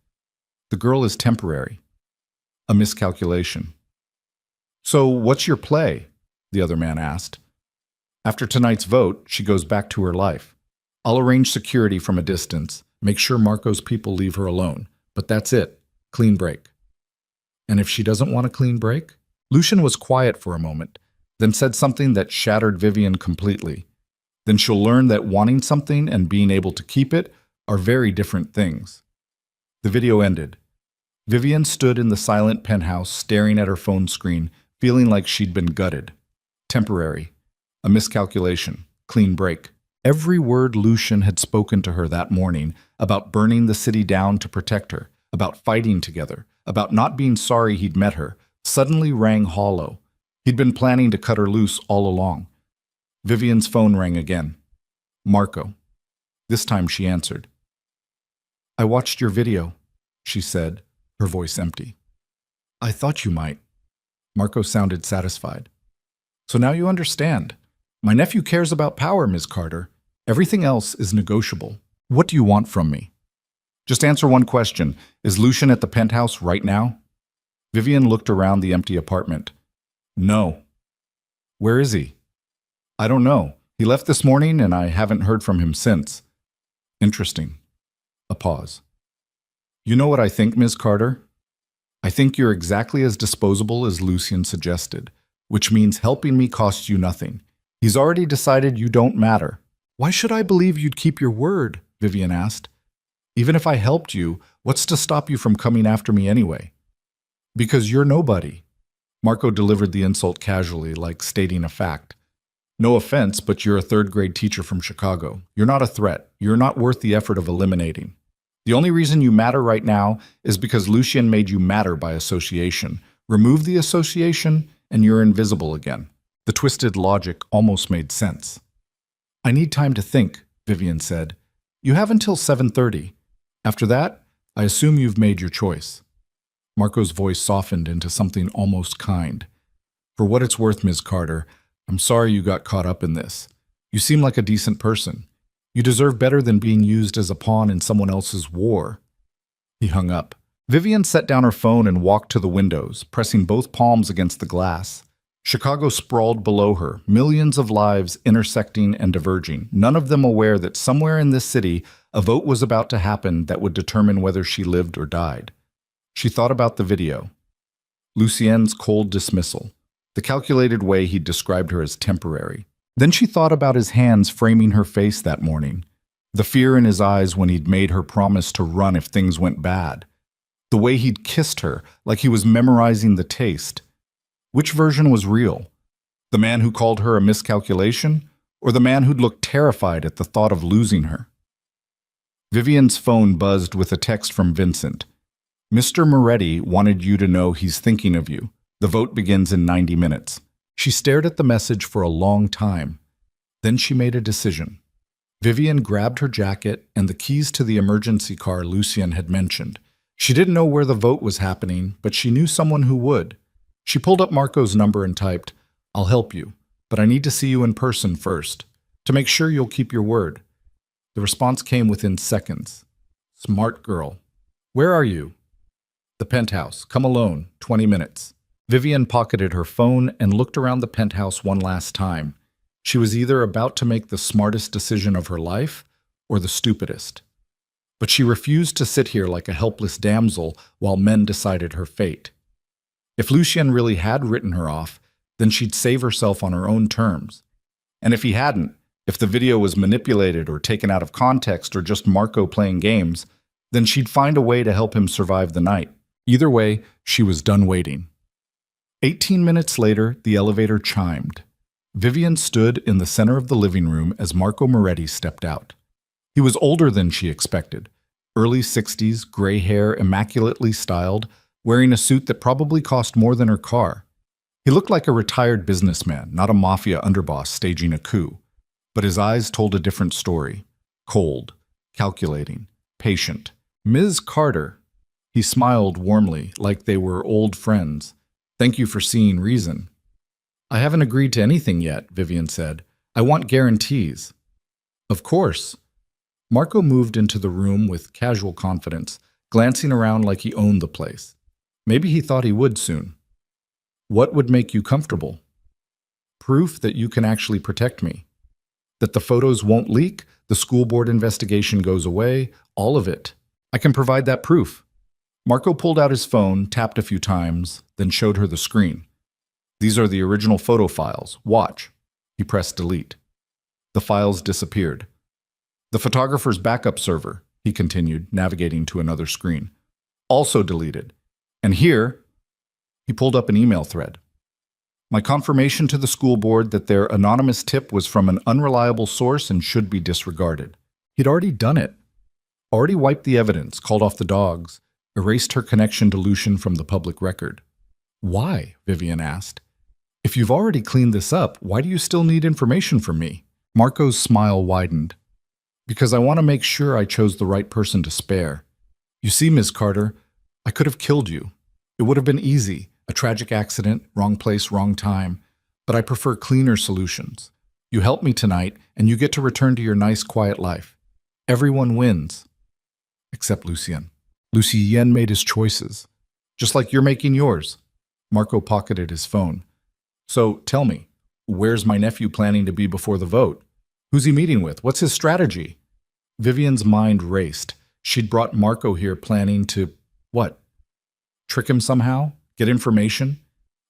"The girl is temporary. A miscalculation." "So what's your play?" the other man asked. "After tonight's vote, she goes back to her life. I'll arrange security from a distance, make sure Marco's people leave her alone. But that's it. Clean break." "And if she doesn't want a clean break?" Lucien was quiet for a moment, then said something that shattered Vivian completely. "Then she'll learn that wanting something and being able to keep it are very different things." The video ended. Vivian stood in the silent penthouse, staring at her phone screen, feeling like she'd been gutted. Temporary. A miscalculation. Clean break. Every word Lucien had spoken to her that morning, about burning the city down to protect her, about fighting together, about not being sorry he'd met her, suddenly rang hollow. He'd been planning to cut her loose all along. Vivian's phone rang again. Marco. This time she answered. "I watched your video," she said, her voice empty. "I thought you might." Marco sounded satisfied. "So now you understand. My nephew cares about power, Ms. Carter. Everything else is negotiable. What do you want from me?" "Just answer one question. Is Lucien at the penthouse right now?" Vivian looked around the empty apartment. "No." "Where is he?" "I don't know. He left this morning and I haven't heard from him since." "Interesting." A pause. "You know what I think, Ms. Carter? I think you're exactly as disposable as Lucien suggested, which means helping me costs you nothing. He's already decided you don't matter." "Why should I believe you'd keep your word?" Vivian asked. "Even if I helped you, what's to stop you from coming after me anyway?" "Because you're nobody." Marco delivered the insult casually, like stating a fact. "No offense, but you're a third-grade teacher from Chicago. You're not a threat. You're not worth the effort of eliminating. The only reason you matter right now is because Lucien made you matter by association. Remove the association, and you're invisible again." The twisted logic almost made sense. "I need time to think," Vivian said. "You have until 7:30. After that, I assume you've made your choice." Marco's voice softened into something almost kind. "For what it's worth, Ms. Carter, I'm sorry you got caught up in this. You seem like a decent person. You deserve better than being used as a pawn in someone else's war." He hung up. Vivian set down her phone and walked to the windows, pressing both palms against the glass. Chicago sprawled below her, millions of lives intersecting and diverging, none of them aware that somewhere in this city a vote was about to happen that would determine whether she lived or died. She thought about the video. Lucien's cold dismissal, the calculated way he'd described her as temporary. Then she thought about his hands framing her face that morning, the fear in his eyes when he'd made her promise to run if things went bad, the way he'd kissed her like he was memorizing the taste. Which version was real? The man who called her a miscalculation, or the man who'd looked terrified at the thought of losing her? Vivian's phone buzzed with a text from Vincent. "Mr. Moretti wanted you to know he's thinking of you. The vote begins in 90 minutes. She stared at the message for a long time. Then she made a decision. Vivian grabbed her jacket and the keys to the emergency car Lucien had mentioned. She didn't know where the vote was happening, but she knew someone who would. She pulled up Marco's number and typed, "I'll help you, but I need to see you in person first, to make sure you'll keep your word." The response came within seconds. "Smart girl. Where are you?" "The penthouse. Come alone. 20 minutes. Vivian pocketed her phone and looked around the penthouse one last time. She was either about to make the smartest decision of her life or the stupidest. But she refused to sit here like a helpless damsel while men decided her fate. If Lucien really had written her off, then she'd save herself on her own terms. And if he hadn't, if the video was manipulated or taken out of context or just Marco playing games, then she'd find a way to help him survive the night. Either way, she was done waiting. 18 minutes later, the elevator chimed. Vivian stood in the center of the living room as Marco Moretti stepped out. He was older than she expected. Early 60s, gray hair, immaculately styled, wearing a suit that probably cost more than her car. He looked like a retired businessman, not a mafia underboss staging a coup. But his eyes told a different story. Cold, calculating, patient. Ms. Carter. He smiled warmly, like they were old friends. Thank you for seeing reason. I haven't agreed to anything yet, Vivian said. I want guarantees. Of course. Marco moved into the room with casual confidence, glancing around like he owned the place. Maybe he thought he would soon. What would make you comfortable? Proof that you can actually protect me. That the photos won't leak, the school board investigation goes away, all of it. I can provide that proof. Marco pulled out his phone, tapped a few times, then showed her the screen. These are the original photo files. Watch. He pressed delete. The files disappeared. The photographer's backup server, he continued, navigating to another screen. Also deleted. And here, he pulled up an email thread. My confirmation to the school board that their anonymous tip was from an unreliable source and should be disregarded. He'd already done it. Already wiped the evidence, called off the dogs, erased her connection to Lucien from the public record. Why? Vivian asked. If you've already cleaned this up, why do you still need information from me? Marco's smile widened. Because I want to make sure I chose the right person to spare. You see, Ms. Carter, I could have killed you. It would have been easy. A tragic accident, wrong place, wrong time. But I prefer cleaner solutions. You help me tonight, and you get to return to your nice, quiet life. Everyone wins. Except Lucien. Lucien made his choices. Just like you're making yours. Marco pocketed his phone. So, tell me, where's my nephew planning to be before the vote? Who's he meeting with? What's his strategy? Vivian's mind raced. She'd brought Marco here planning to, what? Trick him somehow? Get information?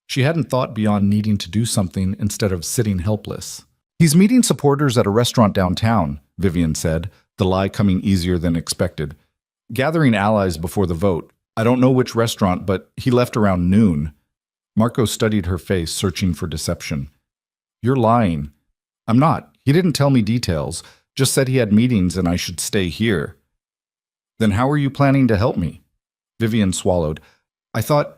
She hadn't thought beyond needing to do something instead of sitting helpless. He's meeting supporters at a restaurant downtown, Vivian said, the lie coming easier than expected. Gathering allies before the vote. I don't know which restaurant, but he left around noon. Marco studied her face, searching for deception. You're lying. I'm not. He didn't tell me details, just said he had meetings and I should stay here. Then how are you planning to help me? Vivian swallowed. I thought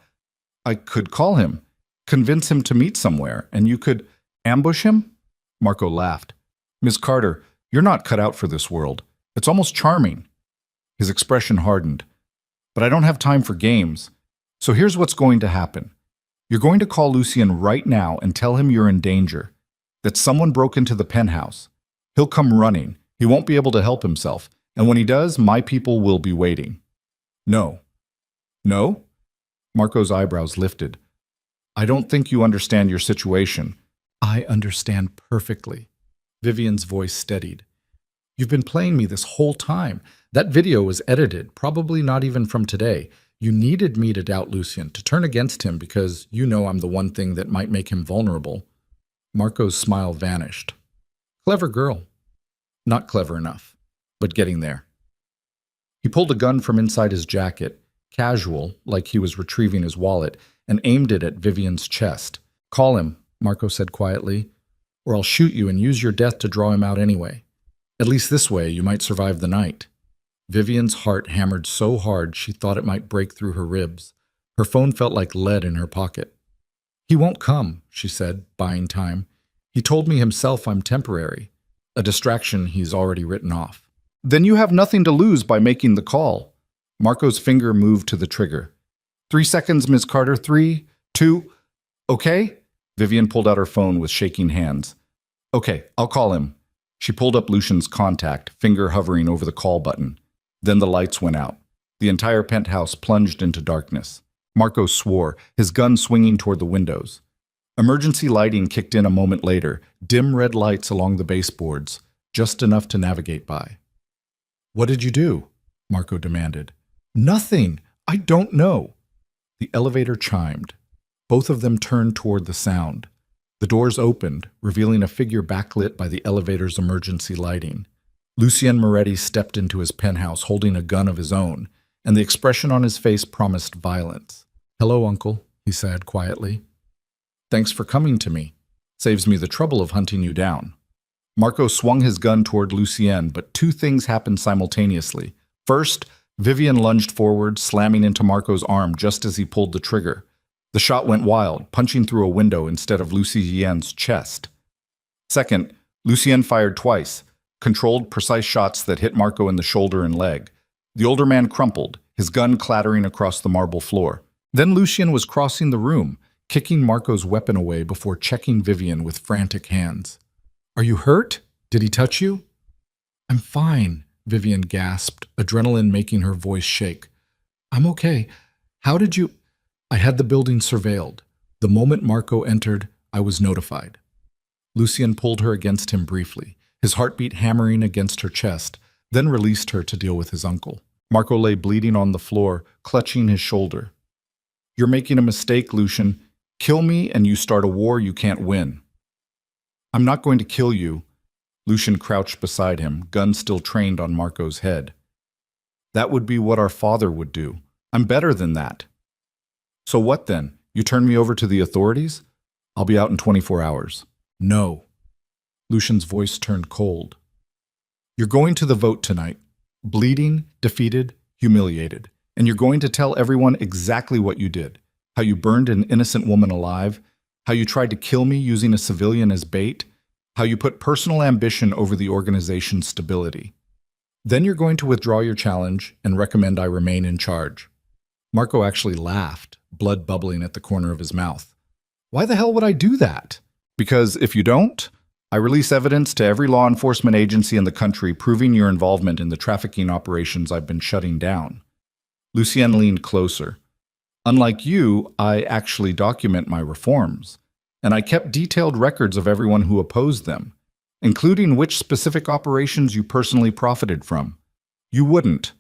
I could call him, convince him to meet somewhere, and you could ambush him? Marco laughed. Ms. Carter, you're not cut out for this world. It's almost charming. His expression hardened. But I don't have time for games. So here's what's going to happen. You're going to call Lucien right now and tell him you're in danger, that someone broke into the penthouse. He'll come running. He won't be able to help himself. And when he does, my people will be waiting. No. No? Marco's eyebrows lifted. I don't think you understand your situation. I understand perfectly. Vivian's voice steadied. You've been playing me this whole time. That video was edited, probably not even from today. You needed me to doubt Lucien, to turn against him because you know I'm the one thing that might make him vulnerable. Marco's smile vanished. Clever girl. Not clever enough, but getting there. He pulled a gun from inside his jacket, casual, like he was retrieving his wallet, and aimed it at Vivian's chest. Call him, Marco said quietly, or I'll shoot you and use your death to draw him out anyway. At least this way you might survive the night. Vivian's heart hammered so hard she thought it might break through her ribs. Her phone felt like lead in her pocket. He won't come, she said, buying time. He told me himself I'm temporary, a distraction he's already written off. Then you have nothing to lose by making the call. Marco's finger moved to the trigger. 3 seconds, Ms. Carter. 3, 2, okay? Vivian pulled out her phone with shaking hands. Okay, I'll call him. She pulled up Lucien's contact, finger hovering over the call button. Then the lights went out. The entire penthouse plunged into darkness. Marco swore, his gun swinging toward the windows. Emergency lighting kicked in a moment later, dim red lights along the baseboards, just enough to navigate by. What did you do? Marco demanded. Nothing. I don't know. The elevator chimed. Both of them turned toward the sound. The doors opened, revealing a figure backlit by the elevator's emergency lighting. Lucien Moretti stepped into his penthouse holding a gun of his own, and the expression on his face promised violence. "Hello, Uncle," he said quietly. "Thanks for coming to me. Saves me the trouble of hunting you down." Marco swung his gun toward Lucien, but two things happened simultaneously. First, Vivian lunged forward, slamming into Marco's arm just as he pulled the trigger. The shot went wild, punching through a window instead of Lucien's chest. Second, Lucien fired twice, controlled, precise shots that hit Marco in the shoulder and leg. The older man crumpled, his gun clattering across the marble floor. Then Lucien was crossing the room, kicking Marco's weapon away before checking Vivian with frantic hands. "Are you hurt? Did he touch you?" "I'm fine," Vivian gasped, adrenaline making her voice shake. "I'm okay. How did you—" "I had the building surveilled. The moment Marco entered, I was notified." Lucien pulled her against him briefly, his heartbeat hammering against her chest, then released her to deal with his uncle. Marco lay bleeding on the floor, clutching his shoulder. "You're making a mistake, Lucien. Kill me and you start a war you can't win." "I'm not going to kill you." Lucien crouched beside him, gun still trained on Marco's head. "That would be what our father would do. I'm better than that." "So what then? You turn me over to the authorities? I'll be out in 24 hours. "No." Lucien's voice turned cold. "You're going to the vote tonight, bleeding, defeated, humiliated, and you're going to tell everyone exactly what you did, how you burned an innocent woman alive, how you tried to kill me using a civilian as bait, how you put personal ambition over the organization's stability. Then you're going to withdraw your challenge and recommend I remain in charge." Marco actually laughed, blood bubbling at the corner of his mouth. "Why the hell would I do that?" "Because if you don't, I release evidence to every law enforcement agency in the country proving your involvement in the trafficking operations I've been shutting down." Lucien leaned closer. "Unlike you, I actually document my reforms, and I kept detailed records of everyone who opposed them, including which specific operations you personally profited from. You wouldn't.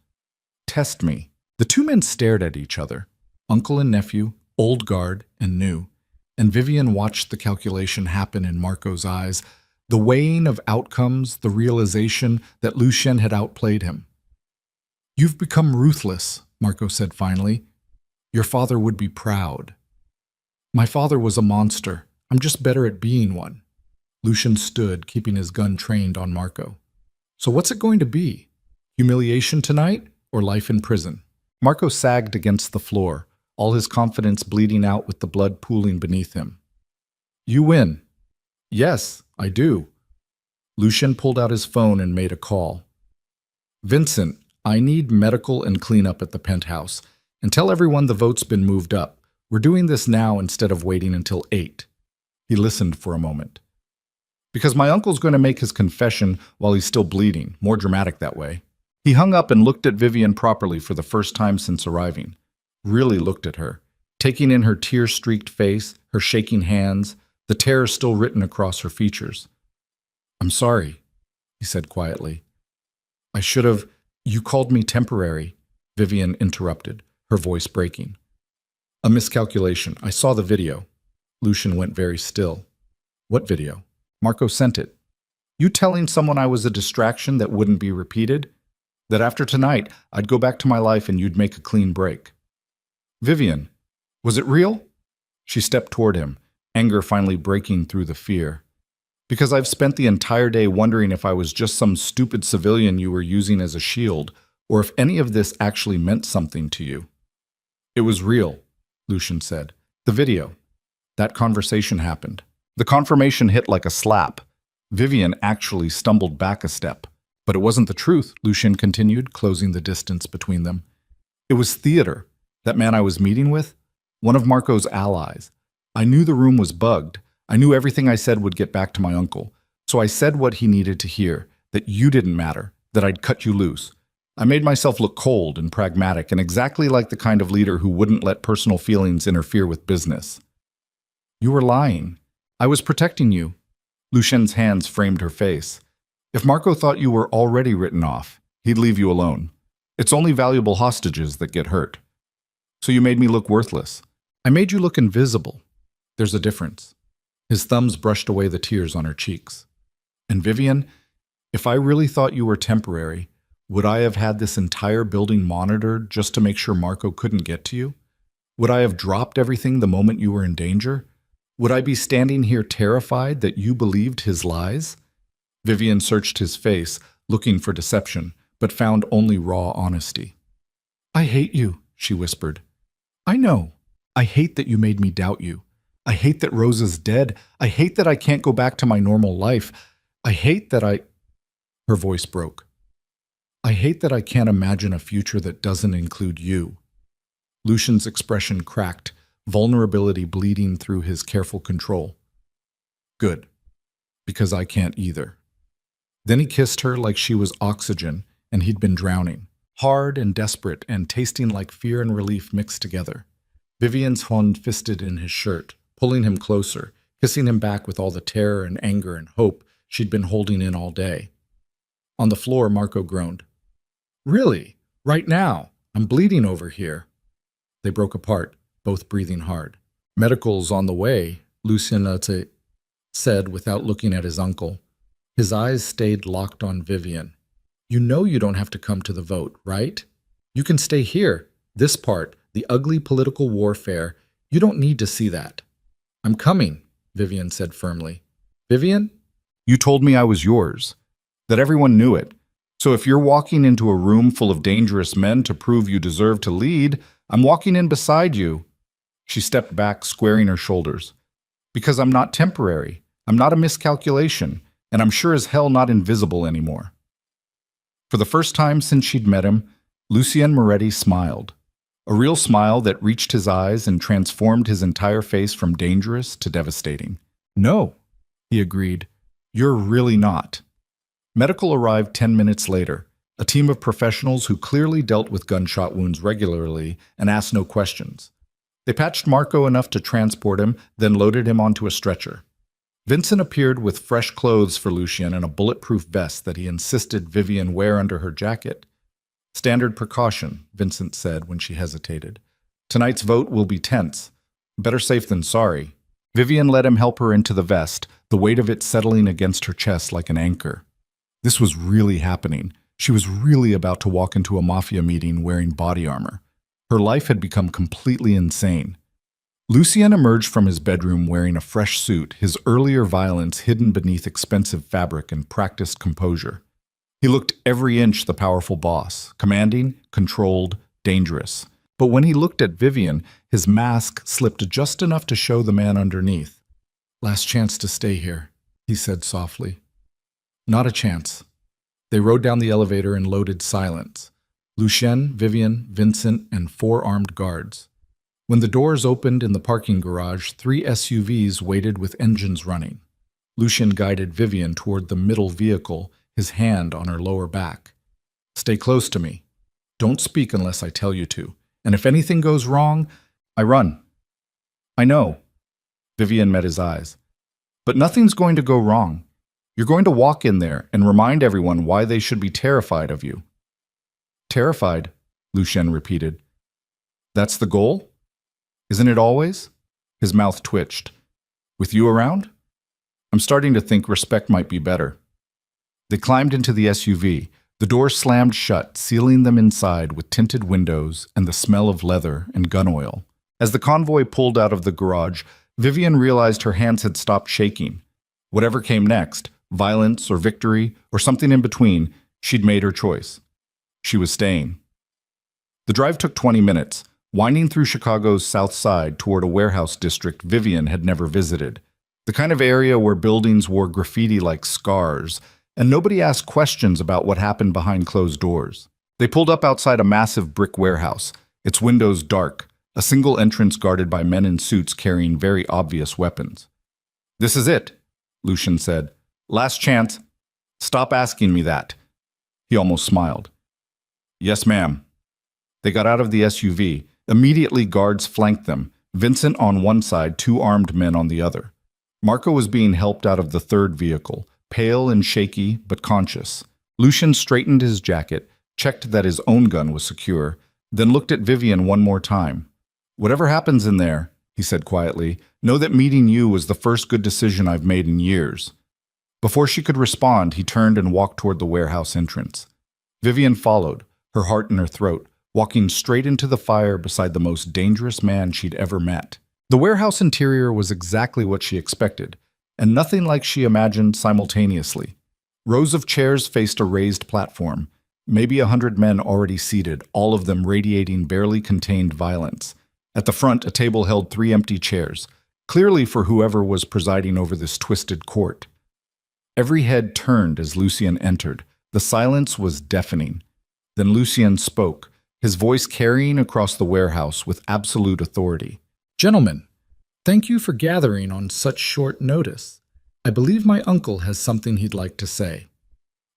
Test me." The two men stared at each other, uncle and nephew, old guard and new, and Vivian watched the calculation happen in Marco's eyes, the weighing of outcomes, the realization that Lucien had outplayed him. "You've become ruthless," Marco said finally. "Your father would be proud." "My father was a monster. I'm just better at being one." Lucien stood, keeping his gun trained on Marco. "So what's it going to be? Humiliation tonight or life in prison?" Marco sagged against the floor, all his confidence bleeding out with the blood pooling beneath him. "You win." "Yes, I do." Lucien pulled out his phone and made a call. "Vincent, I need medical and cleanup at the penthouse. And tell everyone the vote's been moved up. We're doing this now instead of waiting until 8. He listened for a moment. "Because my uncle's going to make his confession while he's still bleeding. More dramatic that way." He hung up and looked at Vivian properly for the first time since arriving. Really looked at her, taking in her tear-streaked face, her shaking hands, the terror still written across her features. "I'm sorry," he said quietly. "I should have—" "You called me temporary," Vivian interrupted, her voice breaking. "A miscalculation. I saw the video." Lucien went very still. "What video?" "Marco sent it. You telling someone I was a distraction that wouldn't be repeated? That after tonight, I'd go back to my life and you'd make a clean break." "Vivian, was it real?" She stepped toward him, anger finally breaking through the fear. "Because I've spent the entire day wondering if I was just some stupid civilian you were using as a shield, or if any of this actually meant something to you." "It was real," Lucien said. "The video. That conversation happened." The confirmation hit like a slap. Vivian actually stumbled back a step. "But it wasn't the truth," Lucien continued, closing the distance between them. "It was theater. That man I was meeting with, one of Marco's allies. I knew the room was bugged. I knew everything I said would get back to my uncle. So I said what he needed to hear, that you didn't matter, that I'd cut you loose. I made myself look cold and pragmatic and exactly like the kind of leader who wouldn't let personal feelings interfere with business." "You were lying. I was protecting you." Lucien's hands framed her face. "If Marco thought you were already written off, he'd leave you alone. It's only valuable hostages that get hurt. So you made me look worthless. I made you look invisible. There's a difference. His thumbs brushed away the tears on her cheeks. And Vivian, if I really thought you were temporary, would I have had this entire building monitored just to make sure Marco couldn't get to you? Would I have dropped everything the moment you were in danger? Would I be standing here terrified that you believed his lies? Vivian searched his face, looking for deception, but found only raw honesty. I hate you, she whispered. I know. I hate that you made me doubt you. I hate that Rose is dead. I hate that I can't go back to my normal life. I hate that Her voice broke. I hate that I can't imagine a future that doesn't include you. Lucian's expression cracked, vulnerability bleeding through his careful control. Good, because I can't either. Then he kissed her like she was oxygen and he'd been drowning, hard and desperate and tasting like fear and relief mixed together. Vivian's hand fisted in his shirt, pulling him closer, kissing him back with all the terror and anger and hope she'd been holding in all day. On the floor, Marco groaned. Really? Right now? I'm bleeding over here. They broke apart, both breathing hard. Medical's on the way, Lucian said without looking at his uncle. His eyes stayed locked on Vivian. You know you don't have to come to the vote, right? You can stay here. This part, the ugly political warfare, you don't need to see that. I'm coming, Vivian said firmly. Vivian? You told me I was yours, that everyone knew it. So if you're walking into a room full of dangerous men to prove you deserve to lead, I'm walking in beside you. She stepped back, squaring her shoulders. Because I'm not temporary. I'm not a miscalculation, and I'm sure as hell not invisible anymore. For the first time since she'd met him, Lucien Moretti smiled. A real smile that reached his eyes and transformed his entire face from dangerous to devastating. No, he agreed. You're really not. Medical arrived 10 minutes later, a team of professionals who clearly dealt with gunshot wounds regularly and asked no questions. They patched Marco enough to transport him, then loaded him onto a stretcher. Vincent appeared with fresh clothes for Lucien and a bulletproof vest that he insisted Vivian wear under her jacket. Standard precaution, Vincent said when she hesitated. Tonight's vote will be tense. Better safe than sorry. Vivian let him help her into the vest, the weight of it settling against her chest like an anchor. This was really happening. She was really about to walk into a Mafia meeting wearing body armor. Her life had become completely insane. Lucien emerged from his bedroom wearing a fresh suit, his earlier violence hidden beneath expensive fabric and practiced composure. He looked every inch the powerful boss, commanding, controlled, dangerous. But when he looked at Vivian, his mask slipped just enough to show the man underneath. Last chance to stay here, he said softly. Not a chance. They rode down the elevator in loaded silence. Lucien, Vivian, Vincent, and 4 armed guards. When the doors opened in the parking garage, 3 SUVs waited with engines running. Lucien guided Vivian toward the middle vehicle, his hand on her lower back. Stay close to me. Don't speak unless I tell you to. And if anything goes wrong, I run. I know. Vivian met his eyes. But nothing's going to go wrong. You're going to walk in there and remind everyone why they should be terrified of you. Terrified, Lucien repeated. That's the goal? Isn't it always? His mouth twitched. With you around? I'm starting to think respect might be better. They climbed into the SUV. The door slammed shut, sealing them inside with tinted windows and the smell of leather and gun oil. As the convoy pulled out of the garage, Vivian realized her hands had stopped shaking. Whatever came next, violence or victory or something in between, she'd made her choice. She was staying. The drive took 20 minutes, winding through Chicago's South Side toward a warehouse district Vivian had never visited. The kind of area where buildings wore graffiti like scars, and nobody asked questions about what happened behind closed doors. They pulled up outside a massive brick warehouse, its windows dark, a single entrance guarded by men in suits carrying very obvious weapons. This is it, Lucien said. Last chance. Stop asking me that. He almost smiled. Yes, ma'am. They got out of the SUV. Immediately, guards flanked them, Vincent on one side, 2 armed men on the other. Marco was being helped out of the third vehicle, pale and shaky, but conscious. Lucien straightened his jacket, checked that his own gun was secure, then looked at Vivian one more time. Whatever happens in there, he said quietly. Know that meeting you was the first good decision I've made in years. Before she could respond, he turned and walked toward the warehouse entrance. Vivian followed, her heart in her throat, walking straight into the fire beside the most dangerous man she'd ever met. The warehouse interior was exactly what she expected, and nothing like she imagined simultaneously. Rows of chairs faced a raised platform, maybe 100 men already seated, all of them radiating barely contained violence. At the front, a table held 3 empty chairs, clearly for whoever was presiding over this twisted court. Every head turned as Lucien entered. The silence was deafening. Then Lucien spoke, his voice carrying across the warehouse with absolute authority. Gentlemen, thank you for gathering on such short notice. I believe my uncle has something he'd like to say.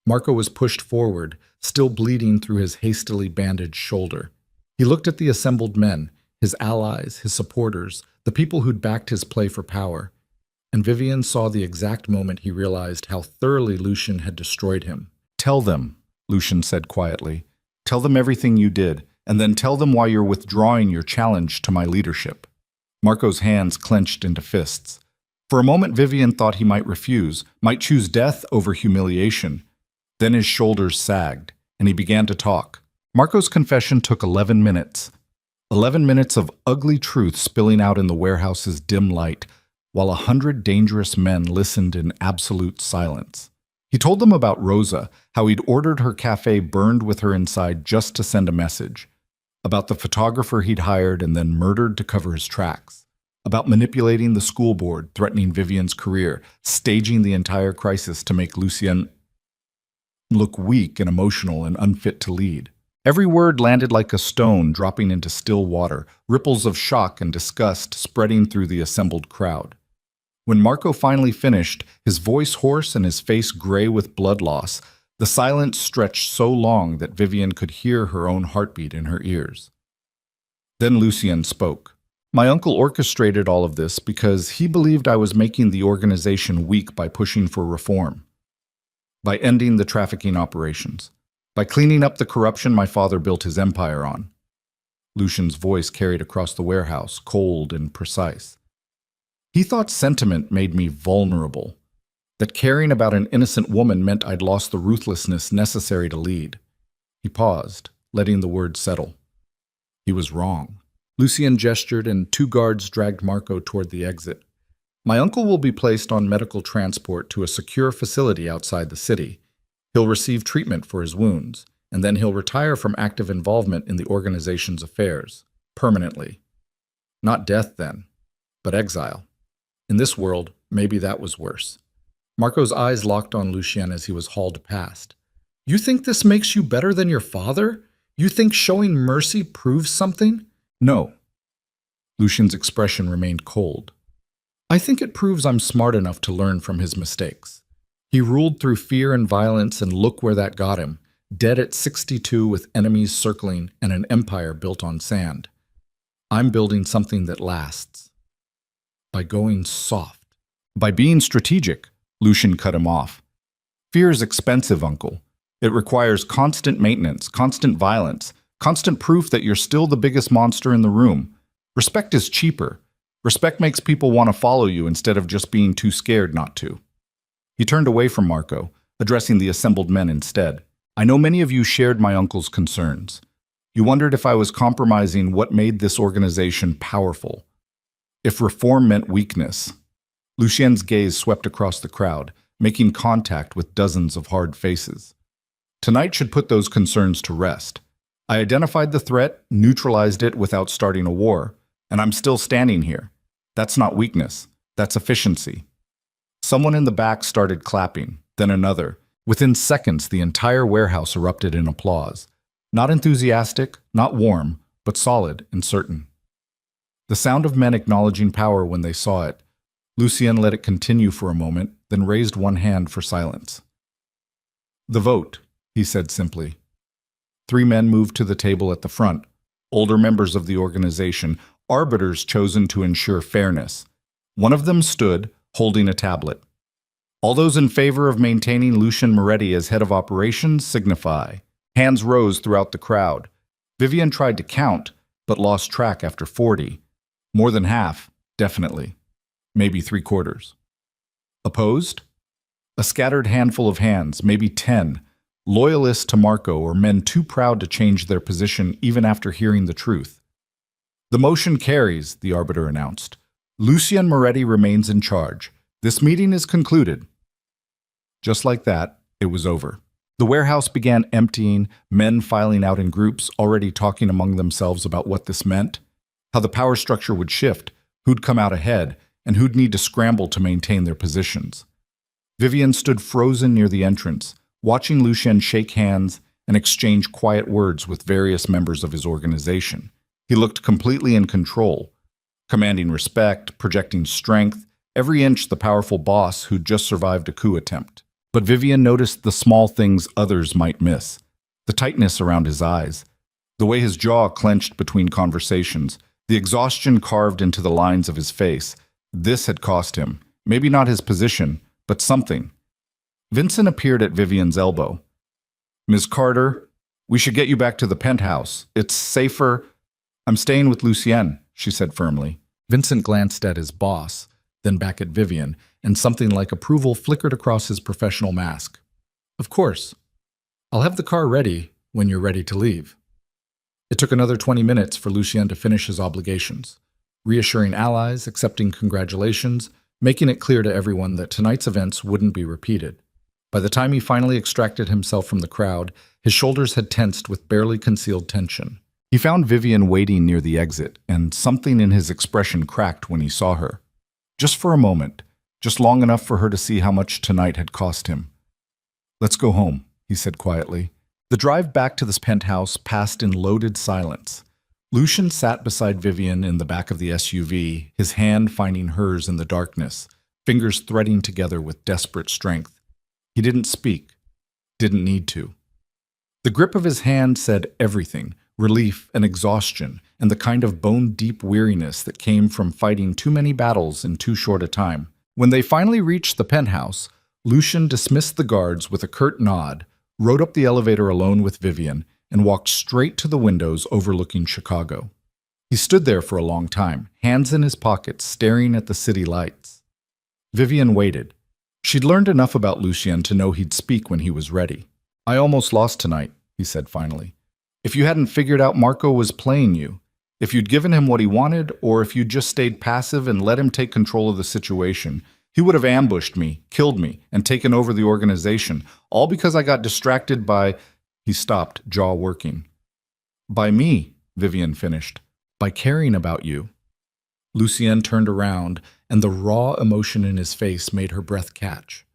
Marco was pushed forward, still bleeding through his hastily bandaged shoulder. He looked at the assembled men, his allies, his supporters, the people who'd backed his play for power. And Vivian saw the exact moment he realized how thoroughly Lucien had destroyed him. Tell them, Lucien said quietly. Tell them everything you did, and then tell them why you're withdrawing your challenge to my leadership. Marco's hands clenched into fists. For a moment, Vivian thought he might refuse, might choose death over humiliation. Then his shoulders sagged, and he began to talk. Marco's confession took 11 minutes. 11 minutes of ugly truth spilling out in the warehouse's dim light, while 100 dangerous men listened in absolute silence. He told them about Rosa, how he'd ordered her cafe burned with her inside just to send a message. About the photographer he'd hired and then murdered to cover his tracks. About manipulating the school board, threatening Vivian's career, staging the entire crisis to make Lucien look weak and emotional and unfit to lead. Every word landed like a stone dropping into still water, ripples of shock and disgust spreading through the assembled crowd. When Marco finally finished, his voice hoarse and his face gray with blood loss, the silence stretched so long that Vivian could hear her own heartbeat in her ears. Then Lucien spoke. My uncle orchestrated all of this because he believed I was making the organization weak by pushing for reform, by ending the trafficking operations, by cleaning up the corruption my father built his empire on. Lucien's voice carried across the warehouse, cold and precise. He thought sentiment made me vulnerable, that caring about an innocent woman meant I'd lost the ruthlessness necessary to lead. He paused, letting the words settle. He was wrong. Lucien gestured and 2 guards dragged Marco toward the exit. My uncle will be placed on medical transport to a secure facility outside the city. He'll receive treatment for his wounds, and then he'll retire from active involvement in the organization's affairs, permanently. Not death then, but exile. In this world, maybe that was worse. Marco's eyes locked on Lucien as he was hauled past. You think this makes you better than your father? You think showing mercy proves something? No. Lucien's expression remained cold. I think it proves I'm smart enough to learn from his mistakes. He ruled through fear and violence, and look where that got him, dead at 62 with enemies circling and an empire built on sand. I'm building something that lasts. By going soft. By being strategic, Lucien cut him off. Fear is expensive, uncle. It requires constant maintenance, constant violence, constant proof that you're still the biggest monster in the room. Respect is cheaper. Respect makes people want to follow you instead of just being too scared not to. He turned away from Marco, addressing the assembled men instead. I know many of you shared my uncle's concerns. You wondered if I was compromising what made this organization powerful. If reform meant weakness. Lucien's gaze swept across the crowd, making contact with dozens of hard faces. Tonight should put those concerns to rest. I identified the threat, neutralized it without starting a war, and I'm still standing here. That's not weakness. That's efficiency. Someone in the back started clapping, then another. Within seconds, the entire warehouse erupted in applause. Not enthusiastic, not warm, but solid and certain. The sound of men acknowledging power when they saw it. Lucien let it continue for a moment, then raised one hand for silence. The vote, he said simply. 3 men moved to the table at the front, older members of the organization, arbiters chosen to ensure fairness. One of them stood, holding a tablet. All those in favor of maintaining Lucien Moretti as head of operations signify. Hands rose throughout the crowd. Vivian tried to count, but lost track after 40. More than half, definitely. Maybe three-quarters. Opposed? A scattered handful of hands, maybe 10, loyalists to Marco or men too proud to change their position even after hearing the truth. The motion carries, the arbiter announced. Lucien Moretti remains in charge. This meeting is concluded. Just like that, it was over. The warehouse began emptying, men filing out in groups, already talking among themselves about what this meant, how the power structure would shift, who'd come out ahead, and who'd need to scramble to maintain their positions. Vivian stood frozen near the entrance, watching Lucien shake hands and exchange quiet words with various members of his organization. He looked completely in control, commanding respect, projecting strength, every inch the powerful boss who'd just survived a coup attempt. But Vivian noticed the small things others might miss. The tightness around his eyes, the way his jaw clenched between conversations, the exhaustion carved into the lines of his face. This had cost him, maybe not his position, but something. Vincent appeared at Vivian's elbow. "Ms. Carter, we should get you back to the penthouse. It's safer." "I'm staying with Lucien," she said firmly. Vincent glanced at his boss, then back at Vivian, and something like approval flickered across his professional mask. "Of course. I'll have the car ready when you're ready to leave." It took another 20 minutes for Lucien to finish his obligations, reassuring allies, accepting congratulations, making it clear to everyone that tonight's events wouldn't be repeated. By the time he finally extracted himself from the crowd, his shoulders had tensed with barely concealed tension. He found Vivian waiting near the exit, and something in his expression cracked when he saw her. Just for a moment, just long enough for her to see how much tonight had cost him. "Let's go home," he said quietly. The drive back to this penthouse passed in loaded silence. Lucien sat beside Vivian in the back of the SUV, his hand finding hers in the darkness, fingers threading together with desperate strength. He didn't speak, didn't need to. The grip of his hand said everything, relief and exhaustion, and the kind of bone-deep weariness that came from fighting too many battles in too short a time. When they finally reached the penthouse, Lucien dismissed the guards with a curt nod, rode up the elevator alone with Vivian, and walked straight to the windows overlooking Chicago. He stood there for a long time, hands in his pockets, staring at the city lights. Vivian waited. She'd learned enough about Lucien to know he'd speak when he was ready. "I almost lost tonight," he said finally. "If you hadn't figured out Marco was playing you, if you'd given him what he wanted, or if you'd just stayed passive and let him take control of the situation, he would have ambushed me, killed me, and taken over the organization, all because I got distracted by—" He stopped, jaw working. "By me," Vivian finished. "By caring about you." Lucien turned around, and the raw emotion in his face made her breath catch.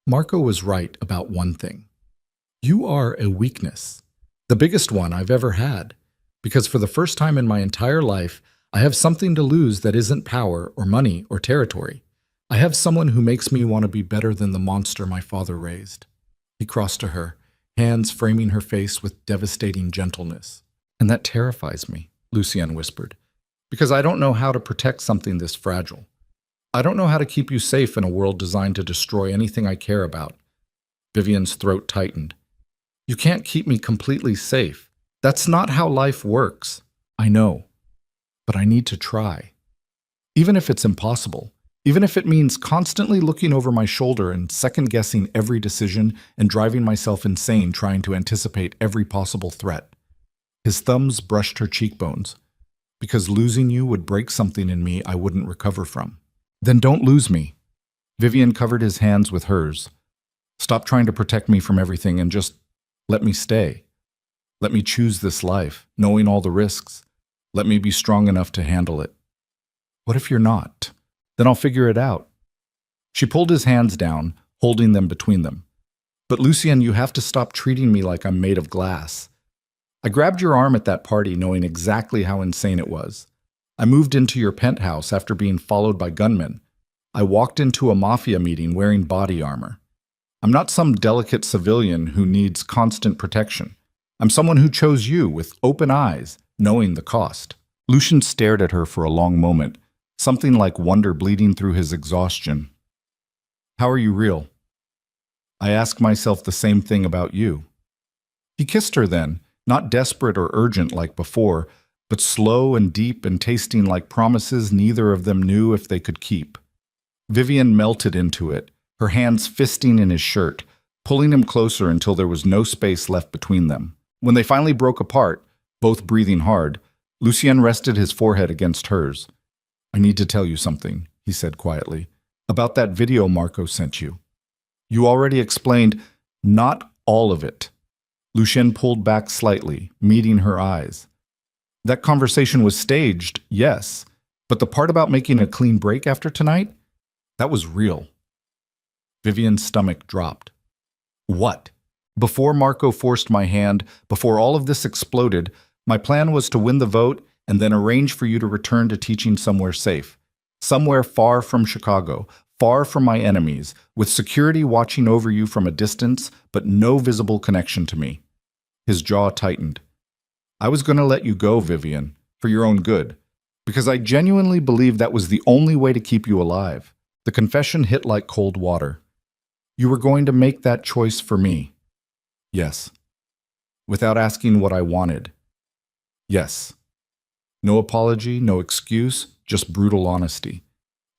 Marco was right about one thing. You are a weakness. The biggest one I've ever had. Because for the first time in my entire life, I have something to lose that isn't power or money or territory. I have someone who makes me want to be better than the monster my father raised. He crossed to her, hands framing her face with devastating gentleness. "And that terrifies me," Lucien whispered, "because I don't know how to protect something this fragile. I don't know how to keep you safe in a world designed to destroy anything I care about." Vivian's throat tightened. "You can't keep me completely safe. That's not how life works." "I know, but I need to try. Even if it's impossible. Even if it means constantly looking over my shoulder and second-guessing every decision and driving myself insane trying to anticipate every possible threat." His thumbs brushed her cheekbones. "Because losing you would break something in me I wouldn't recover from." "Then don't lose me." Vivian covered his hands with hers. "Stop trying to protect me from everything and just let me stay. Let me choose this life, knowing all the risks. Let me be strong enough to handle it." "What if you're not? Then I'll figure it out." She pulled his hands down, holding them between them. "But Lucien, you have to stop treating me like I'm made of glass. I grabbed your arm at that party knowing exactly how insane it was. I moved into your penthouse after being followed by gunmen. I walked into a Mafia meeting wearing body armor. I'm not some delicate civilian who needs constant protection. I'm someone who chose you with open eyes, knowing the cost." Lucien stared at her for a long moment, something like wonder bleeding through his exhaustion. "How are you real?" "I ask myself the same thing about you." He kissed her then, not desperate or urgent like before, but slow and deep and tasting like promises neither of them knew if they could keep. Vivian melted into it, her hands fisting in his shirt, pulling him closer until there was no space left between them. When they finally broke apart, both breathing hard, Lucien rested his forehead against hers. "I need to tell you something," he said quietly, "about that video Marco sent you. You already explained not all of it." Lucien pulled back slightly, meeting her eyes. "That conversation was staged, yes, but the part about making a clean break after tonight? That was real." Vivian's stomach dropped. "What?" "Before Marco forced my hand, before all of this exploded, my plan was to win the vote and then arrange for you to return to teaching somewhere safe. Somewhere far from Chicago, far from my enemies, with security watching over you from a distance, but no visible connection to me." His jaw tightened. "I was going to let you go, Vivian, for your own good, because I genuinely believed that was the only way to keep you alive." The confession hit like cold water. "You were going to make that choice for me." "Yes." "Without asking what I wanted." "Yes." No apology, no excuse, just brutal honesty.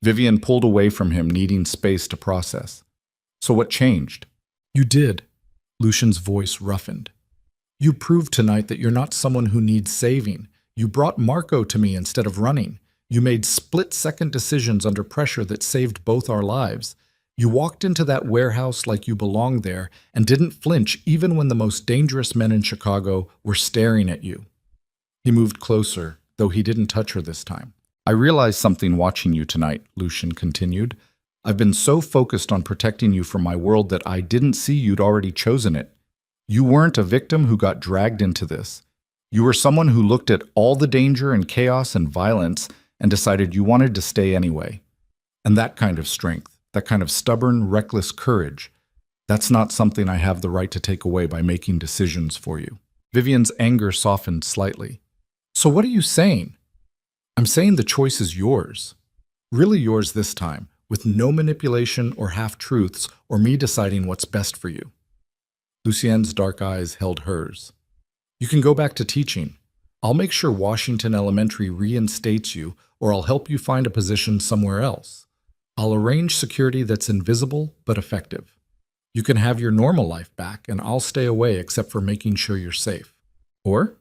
Vivian pulled away from him, needing space to process. "So what changed?" "You did." Lucian's voice roughened. "You proved tonight that you're not someone who needs saving. You brought Marco to me instead of running. You made split-second decisions under pressure that saved both our lives. You walked into that warehouse like you belonged there and didn't flinch even when the most dangerous men in Chicago were staring at you." He moved closer, though he didn't touch her this time. "I realized something watching you tonight," Lucien continued. "I've been so focused on protecting you from my world that I didn't see you'd already chosen it. You weren't a victim who got dragged into this. You were someone who looked at all the danger and chaos and violence and decided you wanted to stay anyway. And that kind of strength, that kind of stubborn, reckless courage, that's not something I have the right to take away by making decisions for you." Vivian's anger softened slightly. "So what are you saying?" "I'm saying the choice is yours. Really yours this time, with no manipulation or half-truths or me deciding what's best for you." Lucien's dark eyes held hers. "You can go back to teaching. I'll make sure Washington Elementary reinstates you, or I'll help you find a position somewhere else. I'll arrange security that's invisible but effective. You can have your normal life back, and I'll stay away except for making sure you're safe. Or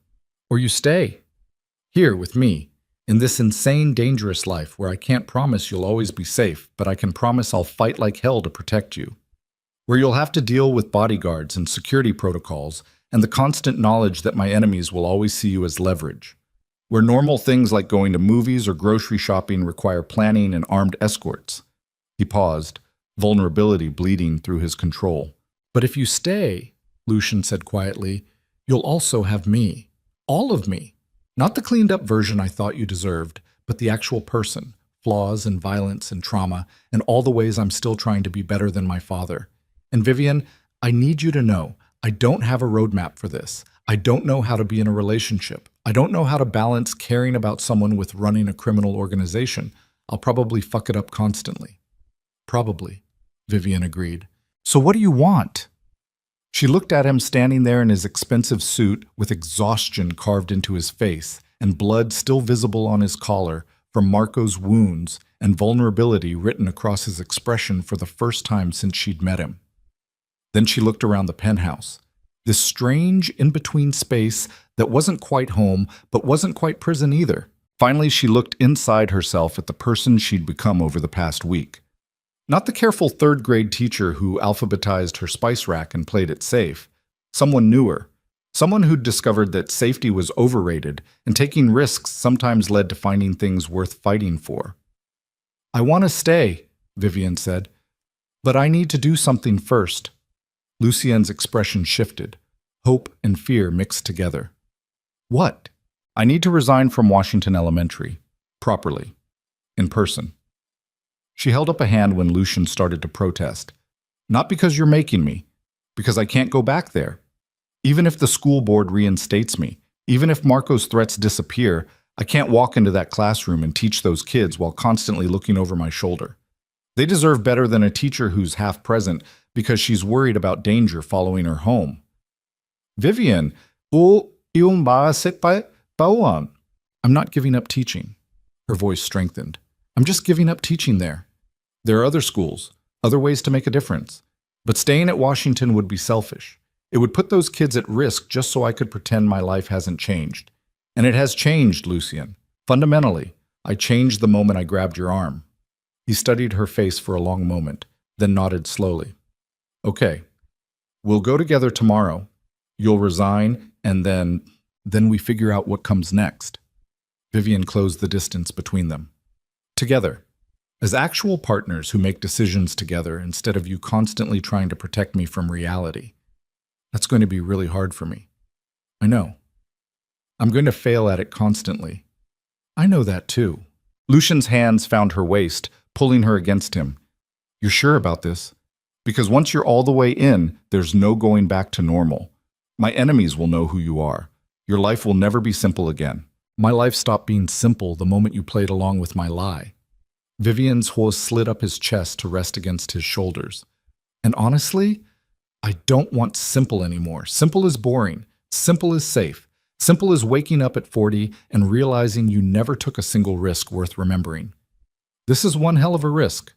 you stay here with me, in this insane, dangerous life where I can't promise you'll always be safe, but I can promise I'll fight like hell to protect you. Where you'll have to deal with bodyguards and security protocols and the constant knowledge that my enemies will always see you as leverage. Where normal things like going to movies or grocery shopping require planning and armed escorts." He paused, vulnerability bleeding through his control. "But if you stay," Lucien said quietly, "you'll also have me. All of me. Not the cleaned-up version I thought you deserved, but the actual person, flaws and violence and trauma, and all the ways I'm still trying to be better than my father. And Vivian, I need you to know, I don't have a roadmap for this. I don't know how to be in a relationship. I don't know how to balance caring about someone with running a criminal organization. I'll probably fuck it up constantly." "Probably," Vivian agreed. "So what do you want?" She looked at him standing there in his expensive suit with exhaustion carved into his face and blood still visible on his collar from Marco's wounds and vulnerability written across his expression for the first time since she'd met him. Then she looked around the penthouse, this strange in-between space that wasn't quite home but wasn't quite prison either. Finally, she looked inside herself at the person she'd become over the past week. Not the careful third-grade teacher who alphabetized her spice rack and played it safe. Someone newer. Someone who'd discovered that safety was overrated and taking risks sometimes led to finding things worth fighting for. "I want to stay," Vivian said, "but I need to do something first." Lucien's expression shifted. Hope and fear mixed together. "What?" "I need to resign from Washington Elementary. Properly. In person." She held up a hand when Lucien started to protest. "Not because you're making me. Because I can't go back there. Even if the school board reinstates me, even if Marco's threats disappear, I can't walk into that classroom and teach those kids while constantly looking over my shoulder. They deserve better than a teacher who's half present because she's worried about danger following her home." "Vivian, iyon ba sit pa pauan?" I'm not giving up teaching. Her voice strengthened. I'm just giving up teaching there. There are other schools, other ways to make a difference. But staying at Washington would be selfish. It would put those kids at risk just so I could pretend my life hasn't changed. And it has changed, Lucien. Fundamentally, I changed the moment I grabbed your arm. He studied her face for a long moment, then nodded slowly. Okay, we'll go together tomorrow. You'll resign, and then we figure out what comes next. Vivian closed the distance between them. Together, as actual partners who make decisions together instead of you constantly trying to protect me from reality. That's going to be really hard for me. I know. I'm going to fail at it constantly. I know that too. Lucien's hands found her waist, pulling her against him. You're sure about this? Because once you're all the way in, there's no going back to normal. My enemies will know who you are. Your life will never be simple again. My life stopped being simple the moment you played along with my lie. Vivian's horse slid up his chest to rest against his shoulders. And honestly, I don't want simple anymore. Simple is boring. Simple is safe. Simple is waking up at 40 and realizing you never took a single risk worth remembering. This is one hell of a risk.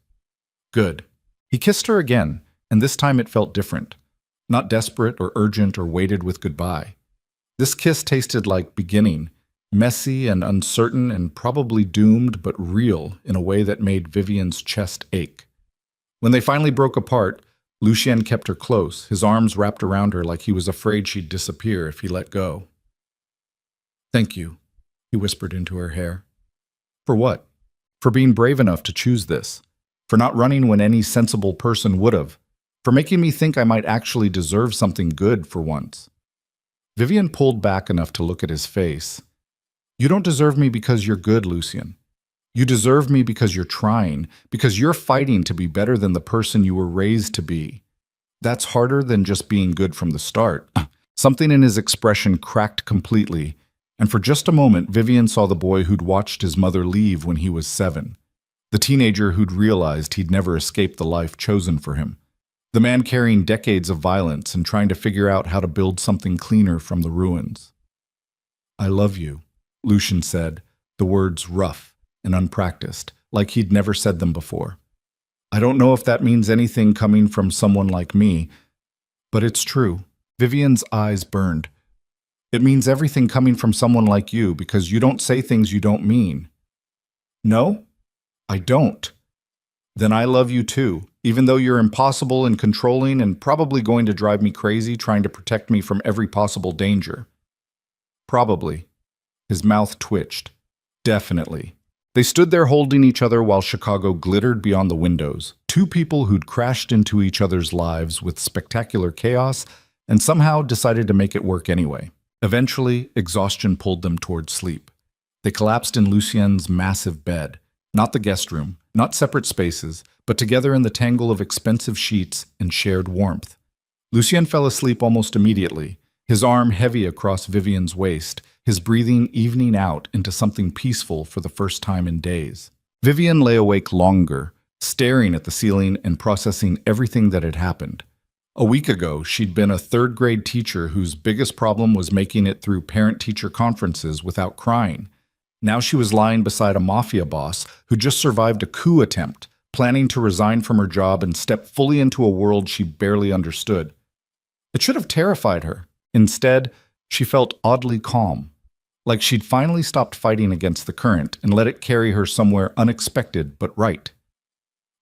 Good. He kissed her again, and this time it felt different. Not desperate or urgent or weighted with goodbye. This kiss tasted like beginning, messy and uncertain and probably doomed, but real in a way that made Vivian's chest ache. When they finally broke apart, Lucien kept her close, his arms wrapped around her like he was afraid she'd disappear if he let go. Thank you, he whispered into her hair. For what? For being brave enough to choose this. For not running when any sensible person would have. For making me think I might actually deserve something good for once. Vivian pulled back enough to look at his face. You don't deserve me because you're good, Lucien. You deserve me because you're trying, because you're fighting to be better than the person you were raised to be. That's harder than just being good from the start. Something in his expression cracked completely, and for just a moment Vivian saw the boy who'd watched his mother leave when he was 7. The teenager who'd realized he'd never escape the life chosen for him. The man carrying decades of violence and trying to figure out how to build something cleaner from the ruins. I love you, Lucien said, the words rough and unpracticed, like he'd never said them before. I don't know if that means anything coming from someone like me, but it's true. Vivian's eyes burned. It means everything coming from someone like you because you don't say things you don't mean. No, I don't. Then I love you too, even though you're impossible and controlling and probably going to drive me crazy trying to protect me from every possible danger. Probably. His mouth twitched. Definitely. They stood there holding each other while Chicago glittered beyond the windows. Two people who'd crashed into each other's lives with spectacular chaos and somehow decided to make it work anyway. Eventually, exhaustion pulled them toward sleep. They collapsed in Lucien's massive bed. Not the guest room, not separate spaces, but together in the tangle of expensive sheets and shared warmth. Lucien fell asleep almost immediately, his arm heavy across Vivian's waist, his breathing evening out into something peaceful for the first time in days. Vivian lay awake longer, staring at the ceiling and processing everything that had happened. A week ago, she'd been a third-grade teacher whose biggest problem was making it through parent-teacher conferences without crying. Now she was lying beside a mafia boss who just survived a coup attempt, planning to resign from her job and step fully into a world she barely understood. It should have terrified her. Instead, she felt oddly calm, like she'd finally stopped fighting against the current and let it carry her somewhere unexpected but right.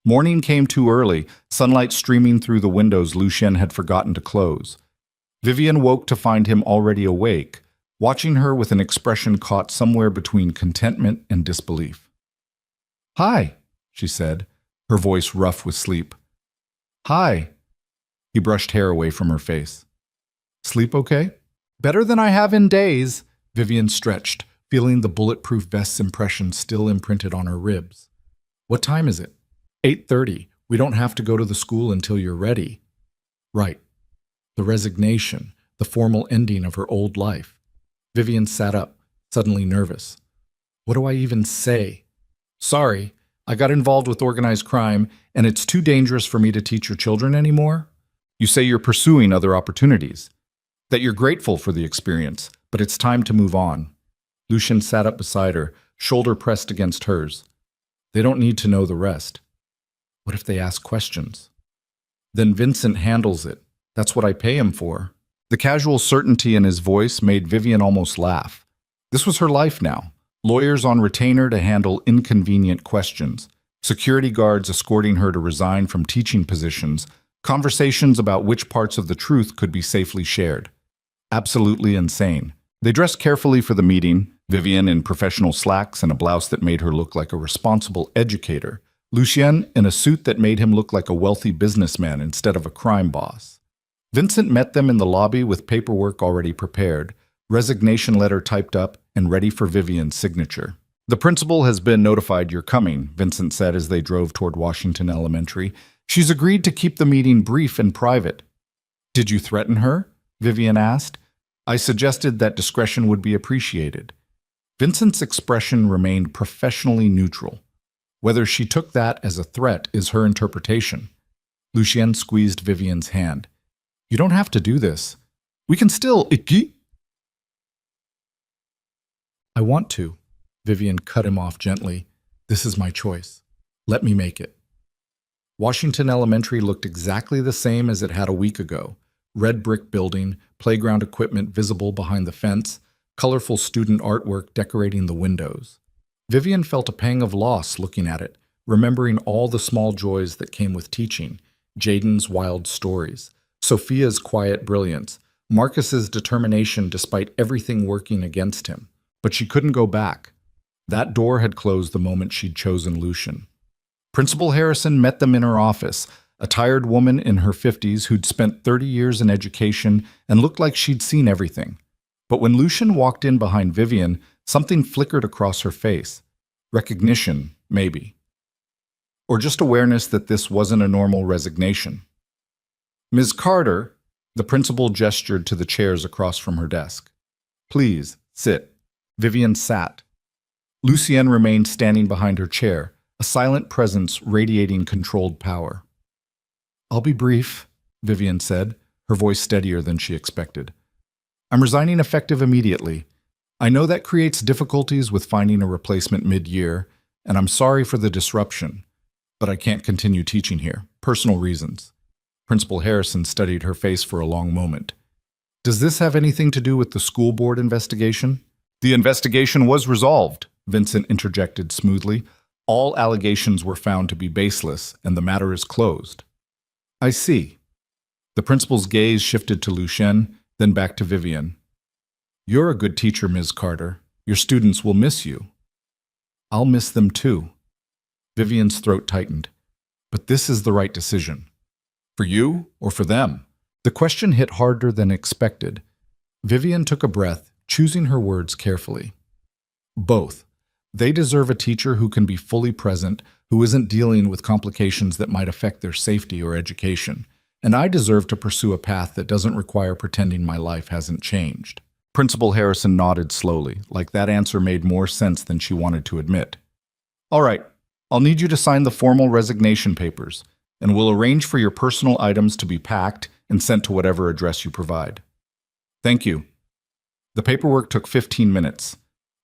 Morning came too early, sunlight streaming through the windows Lucien had forgotten to close. Vivian woke to find him already awake, watching her with an expression caught somewhere between contentment and disbelief. "Hi," she said, her voice rough with sleep. "Hi." He brushed hair away from her face. "Sleep okay?" "Better than I have in days," Vivian stretched, feeling the bulletproof vest's impression still imprinted on her ribs. "What time is it?" 8:30. We don't have to go to the school until you're ready." Right. The resignation, the formal ending of her old life. Vivian sat up, suddenly nervous. What do I even say? "Sorry, I got involved with organized crime, and it's too dangerous for me to teach your children anymore?" You say you're pursuing other opportunities, that you're grateful for the experience, but it's time to move on. Lucien sat up beside her, shoulder pressed against hers. They don't need to know the rest. What if they ask questions? Then Vincent handles it. That's what I pay him for. The casual certainty in his voice made Vivian almost laugh. This was her life now. Lawyers on retainer to handle inconvenient questions, security guards escorting her to resign from teaching positions, conversations about which parts of the truth could be safely shared. Absolutely insane. They dressed carefully for the meeting, Vivian in professional slacks and a blouse that made her look like a responsible educator, Lucien in a suit that made him look like a wealthy businessman instead of a crime boss. Vincent met them in the lobby with paperwork already prepared, resignation letter typed up and ready for Vivian's signature. The principal has been notified you're coming, Vincent said as they drove toward Washington Elementary. She's agreed to keep the meeting brief and private. Did you threaten her? Vivian asked. I suggested that discretion would be appreciated. Vincent's expression remained professionally neutral. Whether she took that as a threat is her interpretation. Lucien squeezed Vivian's hand. You don't have to do this. We can still... I want to. Vivian cut him off gently. This is my choice. Let me make it. Washington Elementary looked exactly the same as it had a week ago. Red brick building, playground equipment visible behind the fence, colorful student artwork decorating the windows. Vivian felt a pang of loss looking at it, remembering all the small joys that came with teaching, Jaden's wild stories, Sophia's quiet brilliance, Marcus's determination despite everything working against him. But she couldn't go back. That door had closed the moment she'd chosen Lucien. Principal Harrison met them in her office, a tired woman in her 50s who'd spent 30 years in education and looked like she'd seen everything. But when Lucien walked in behind Vivian, something flickered across her face. Recognition, maybe. Or just awareness that this wasn't a normal resignation. Ms. Carter, the principal gestured to the chairs across from her desk. Please, sit. Vivian sat. Lucien remained standing behind her chair, a silent presence radiating controlled power. I'll be brief, Vivian said, her voice steadier than she expected. I'm resigning effective immediately. I know that creates difficulties with finding a replacement mid-year, and I'm sorry for the disruption, but I can't continue teaching here. Personal reasons. Principal Harrison studied her face for a long moment. Does this have anything to do with the school board investigation? The investigation was resolved, Vincent interjected smoothly. All allegations were found to be baseless, and the matter is closed. I see. The principal's gaze shifted to Lucien, then back to Vivian. You're a good teacher, Ms. Carter. Your students will miss you. I'll miss them too. Vivian's throat tightened. But this is the right decision. For you or for them? The question hit harder than expected. Vivian took a breath, choosing her words carefully. Both. They deserve a teacher who can be fully present, who isn't dealing with complications that might affect their safety or education. And I deserve to pursue a path that doesn't require pretending my life hasn't changed. Principal Harrison nodded slowly, like that answer made more sense than she wanted to admit. All right, I'll need you to sign the formal resignation papers, and we'll arrange for your personal items to be packed and sent to whatever address you provide. Thank you. The paperwork took 15 minutes.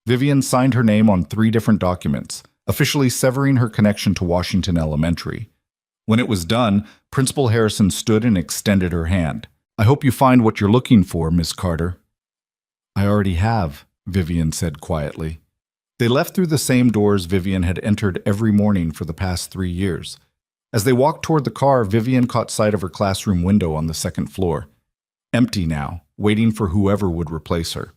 Vivian signed her name on 3 different documents, officially severing her connection to Washington Elementary. When it was done, Principal Harrison stood and extended her hand. I hope you find what you're looking for, Miss Carter. I already have, Vivian said quietly. They left through the same doors Vivian had entered every morning for the past 3 years. As they walked toward the car, Vivian caught sight of her classroom window on the 2nd floor. Empty now, waiting for whoever would replace her.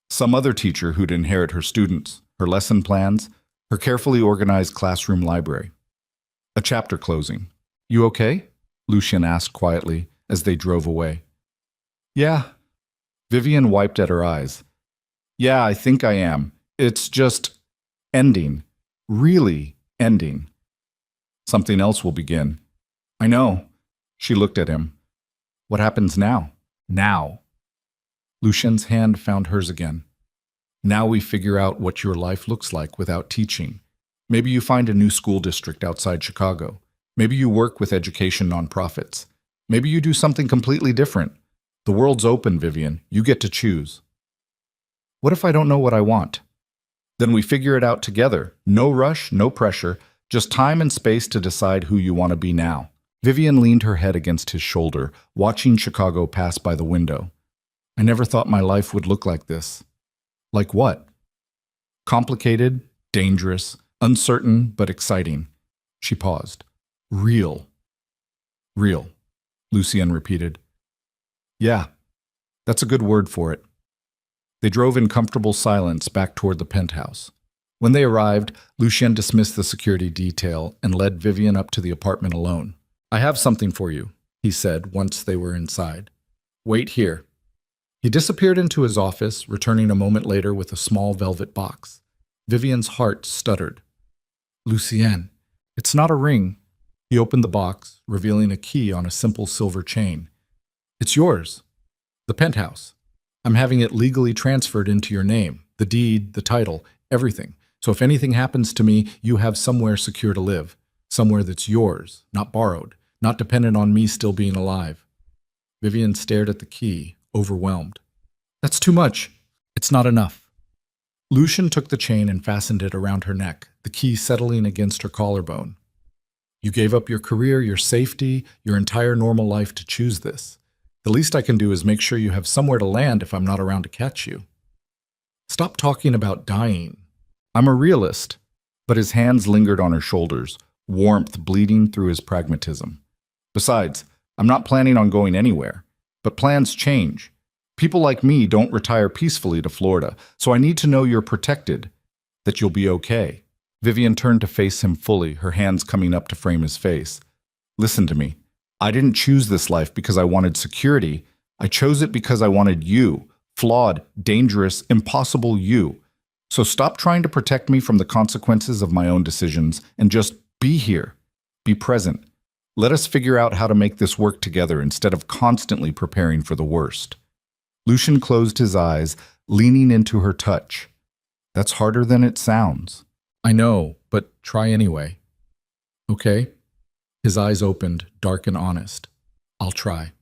Some other teacher who'd inherit her students, her lesson plans, her carefully organized classroom library. A chapter closing. You okay? Lucien asked quietly as they drove away. Yeah. Vivian wiped at her eyes. Yeah, I think I am. It's just ending. Really ending. Something else will begin. I know. She looked at him. What happens now? Now. Lucien's hand found hers again. Now we figure out what your life looks like without teaching. Maybe you find a new school district outside Chicago. Maybe you work with education nonprofits. Maybe you do something completely different. The world's open, Vivian. You get to choose. What if I don't know what I want? Then we figure it out together. No rush, no pressure, just time and space to decide who you want to be now. Vivian leaned her head against his shoulder, watching Chicago pass by the window. I never thought my life would look like this. Like what? Complicated, dangerous, uncertain, but exciting. She paused. Real. Real, Lucien repeated. Yeah, that's a good word for it. They drove in comfortable silence back toward the penthouse. When they arrived, Lucien dismissed the security detail and led Vivian up to the apartment alone. I have something for you, he said once they were inside. Wait here. He disappeared into his office, returning a moment later with a small velvet box. Vivian's heart stuttered. Lucien, it's not a ring. He opened the box, revealing a key on a simple silver chain. It's yours. The penthouse. I'm having it legally transferred into your name, the deed, the title, everything. So if anything happens to me, you have somewhere secure to live, somewhere that's yours, not borrowed, not dependent on me still being alive. Vivian stared at the key, overwhelmed. That's too much. It's not enough. Lucien took the chain and fastened it around her neck, the key settling against her collarbone. You gave up your career, your safety, your entire normal life to choose this. The least I can do is make sure you have somewhere to land if I'm not around to catch you. Stop talking about dying. I'm a realist. But his hands lingered on her shoulders, warmth bleeding through his pragmatism. Besides, I'm not planning on going anywhere. But plans change. People like me don't retire peacefully to Florida, so I need to know you're protected, that you'll be okay. Vivian turned to face him fully, her hands coming up to frame his face. Listen to me. I didn't choose this life because I wanted security. I chose it because I wanted you. Flawed, dangerous, impossible you. So stop trying to protect me from the consequences of my own decisions and just be here. Be present. Let us figure out how to make this work together instead of constantly preparing for the worst. Lucien closed his eyes, leaning into her touch. That's harder than it sounds. I know, but try anyway. Okay? His eyes opened, dark and honest. I'll try.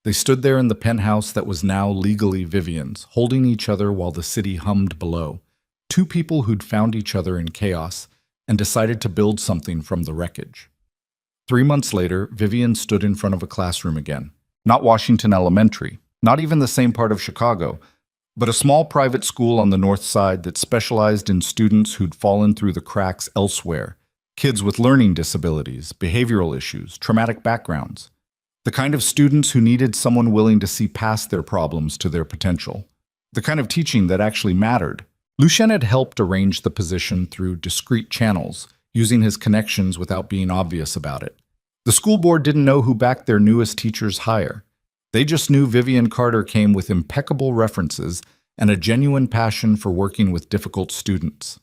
They stood there in the penthouse that was now legally Vivian's, holding each other while the city hummed below. Two people who'd found each other in chaos and decided to build something from the wreckage. 3 months later, Vivian stood in front of a classroom again. Not Washington Elementary, not even the same part of Chicago, but a small private school on the north side that specialized in students who'd fallen through the cracks elsewhere. Kids with learning disabilities, behavioral issues, traumatic backgrounds. The kind of students who needed someone willing to see past their problems to their potential. The kind of teaching that actually mattered. Lucien had helped arrange the position through discreet channels, using his connections without being obvious about it. The school board didn't know who backed their newest teacher's hire. They just knew Vivian Carter came with impeccable references and a genuine passion for working with difficult students.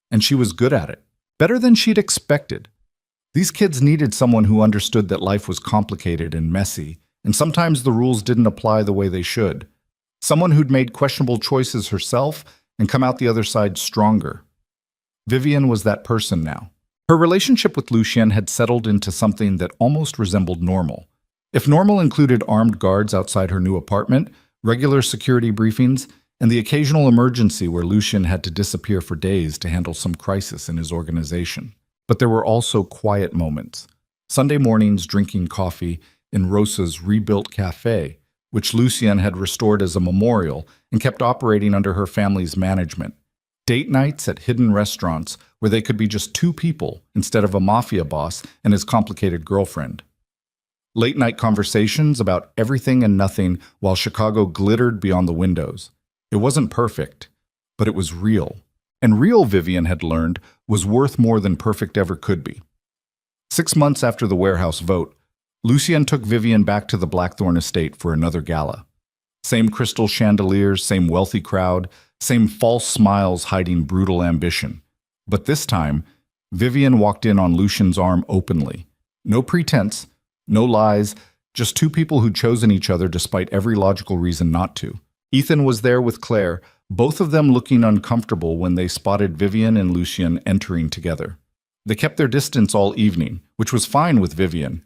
And she was good at it. Better than she'd expected. These kids needed someone who understood that life was complicated and messy, and sometimes the rules didn't apply the way they should. Someone who'd made questionable choices herself and come out the other side stronger. Vivian was that person now. Her relationship with Lucien had settled into something that almost resembled normal. If normal included armed guards outside her new apartment, regular security briefings, and the occasional emergency where Lucien had to disappear for days to handle some crisis in his organization. But there were also quiet moments. Sunday mornings drinking coffee in Rosa's rebuilt cafe, which Lucien had restored as a memorial and kept operating under her family's management. Date nights at hidden restaurants where they could be just two people instead of a mafia boss and his complicated girlfriend. Late-night conversations about everything and nothing while Chicago glittered beyond the windows. It wasn't perfect, but it was real. And real, Vivian had learned, was worth more than perfect ever could be. 6 months after the warehouse vote, Lucien took Vivian back to the Blackthorn estate for another gala. Same crystal chandeliers, same wealthy crowd, same false smiles hiding brutal ambition. But this time, Vivian walked in on Lucien's arm openly. No pretense, no lies, just two people who'd chosen each other despite every logical reason not to. Ethan was there with Claire, both of them looking uncomfortable when they spotted Vivian and Lucien entering together. They kept their distance all evening, which was fine with Vivian.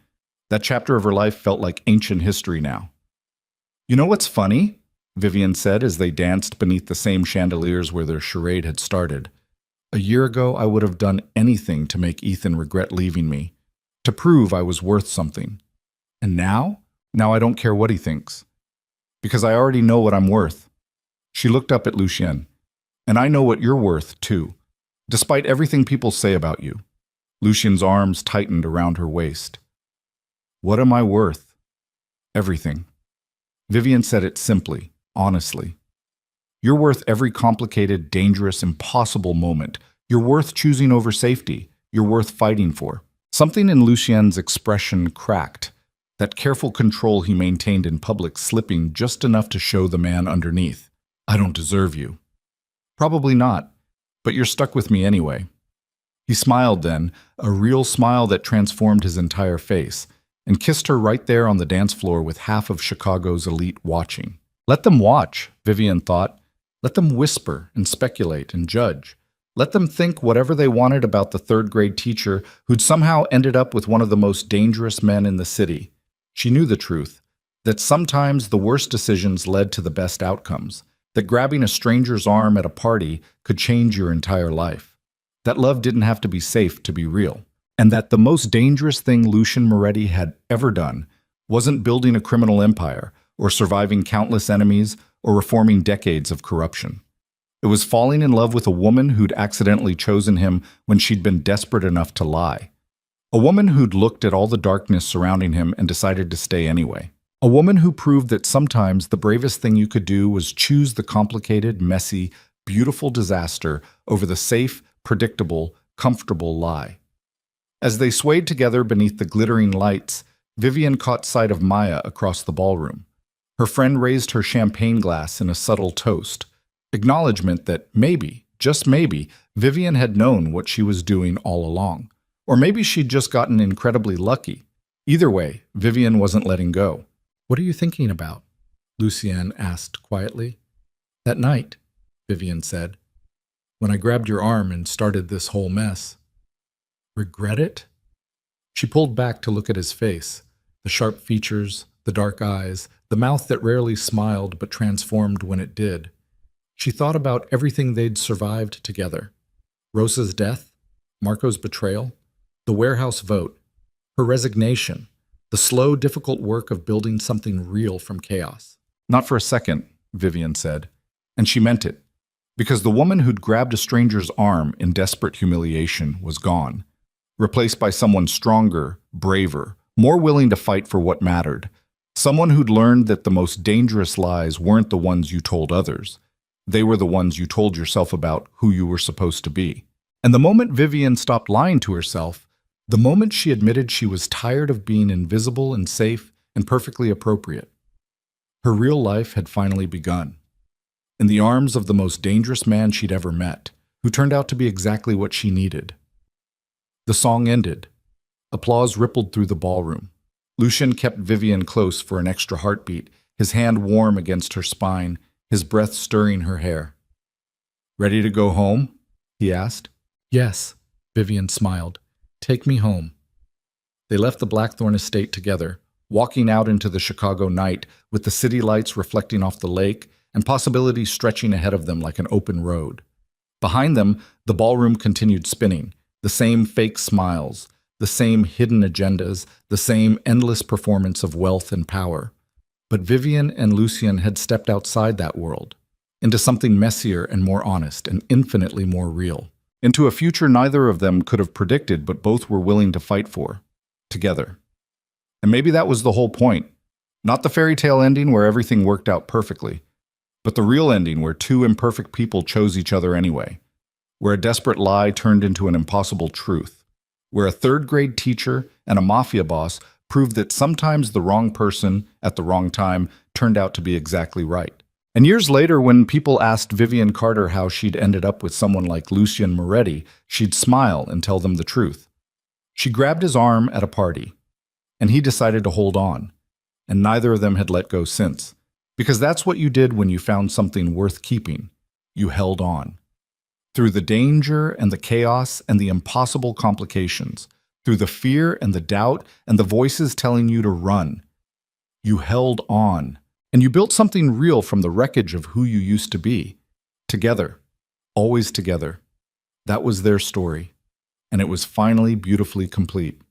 That chapter of her life felt like ancient history now. You know what's funny? Vivian said as they danced beneath the same chandeliers where their charade had started. A year ago, I would have done anything to make Ethan regret leaving me, to prove I was worth something. And now? Now I don't care what he thinks. Because I already know what I'm worth. She looked up at Lucien. And I know what you're worth, too, despite everything people say about you. Lucien's arms tightened around her waist. What am I worth? Everything. Vivian said it simply, honestly. You're worth every complicated, dangerous, impossible moment. You're worth choosing over safety. You're worth fighting for. Something in Lucien's expression cracked, that careful control he maintained in public slipping just enough to show the man underneath. I don't deserve you. Probably not, but you're stuck with me anyway. He smiled then, a real smile that transformed his entire face, and kissed her right there on the dance floor with half of Chicago's elite watching. Let them watch, Vivian thought. Let them whisper and speculate and judge. Let them think whatever they wanted about the third-grade teacher who'd somehow ended up with one of the most dangerous men in the city. She knew the truth, that sometimes the worst decisions led to the best outcomes, that grabbing a stranger's arm at a party could change your entire life, that love didn't have to be safe to be real, and that the most dangerous thing Lucien Moretti had ever done wasn't building a criminal empire or surviving countless enemies or reforming decades of corruption. It was falling in love with a woman who'd accidentally chosen him when she'd been desperate enough to lie. A woman who'd looked at all the darkness surrounding him and decided to stay anyway. A woman who proved that sometimes the bravest thing you could do was choose the complicated, messy, beautiful disaster over the safe, predictable, comfortable lie. As they swayed together beneath the glittering lights, Vivian caught sight of Maya across the ballroom. Her friend raised her champagne glass in a subtle toast, acknowledgement that maybe, just maybe, Vivian had known what she was doing all along. Or maybe she'd just gotten incredibly lucky. Either way, Vivian wasn't letting go. What are you thinking about? Lucien asked quietly. That night, Vivian said, when I grabbed your arm and started this whole mess. Regret it? She pulled back to look at his face, the sharp features, the dark eyes, the mouth that rarely smiled but transformed when it did. She thought about everything they'd survived together. Rosa's death, Marco's betrayal, the warehouse vote, her resignation, the slow, difficult work of building something real from chaos. Not for a second, Vivian said, and she meant it, because the woman who'd grabbed a stranger's arm in desperate humiliation was gone, replaced by someone stronger, braver, more willing to fight for what mattered, someone who'd learned that the most dangerous lies weren't the ones you told others. They were the ones you told yourself about who you were supposed to be. And the moment Vivian stopped lying to herself, the moment she admitted she was tired of being invisible and safe and perfectly appropriate, her real life had finally begun. In the arms of the most dangerous man she'd ever met, who turned out to be exactly what she needed. The song ended. Applause rippled through the ballroom. Lucien kept Vivian close for an extra heartbeat, his hand warm against her spine, his breath stirring her hair. Ready to go home? He asked. Yes, Vivian smiled. Take me home. They left the Blackthorn estate together, walking out into the Chicago night with the city lights reflecting off the lake and possibilities stretching ahead of them like an open road. Behind them, the ballroom continued spinning, the same fake smiles, the same hidden agendas, the same endless performance of wealth and power. But Vivian and Lucien had stepped outside that world, into something messier and more honest and infinitely more real, into a future neither of them could have predicted but both were willing to fight for, together. And maybe that was the whole point. Not the fairy tale ending where everything worked out perfectly, but the real ending where two imperfect people chose each other anyway, where a desperate lie turned into an impossible truth, where a third-grade teacher and a mafia boss proved that sometimes the wrong person at the wrong time turned out to be exactly right. And years later, when people asked Vivian Carter how she'd ended up with someone like Lucien Moretti, she'd smile and tell them the truth. She grabbed his arm at a party, and he decided to hold on, and neither of them had let go since. Because that's what you did when you found something worth keeping. You held on. Through the danger and the chaos and the impossible complications, through the fear and the doubt and the voices telling you to run, you held on. And you built something real from the wreckage of who you used to be. Together. Always together. That was their story. And it was finally beautifully complete.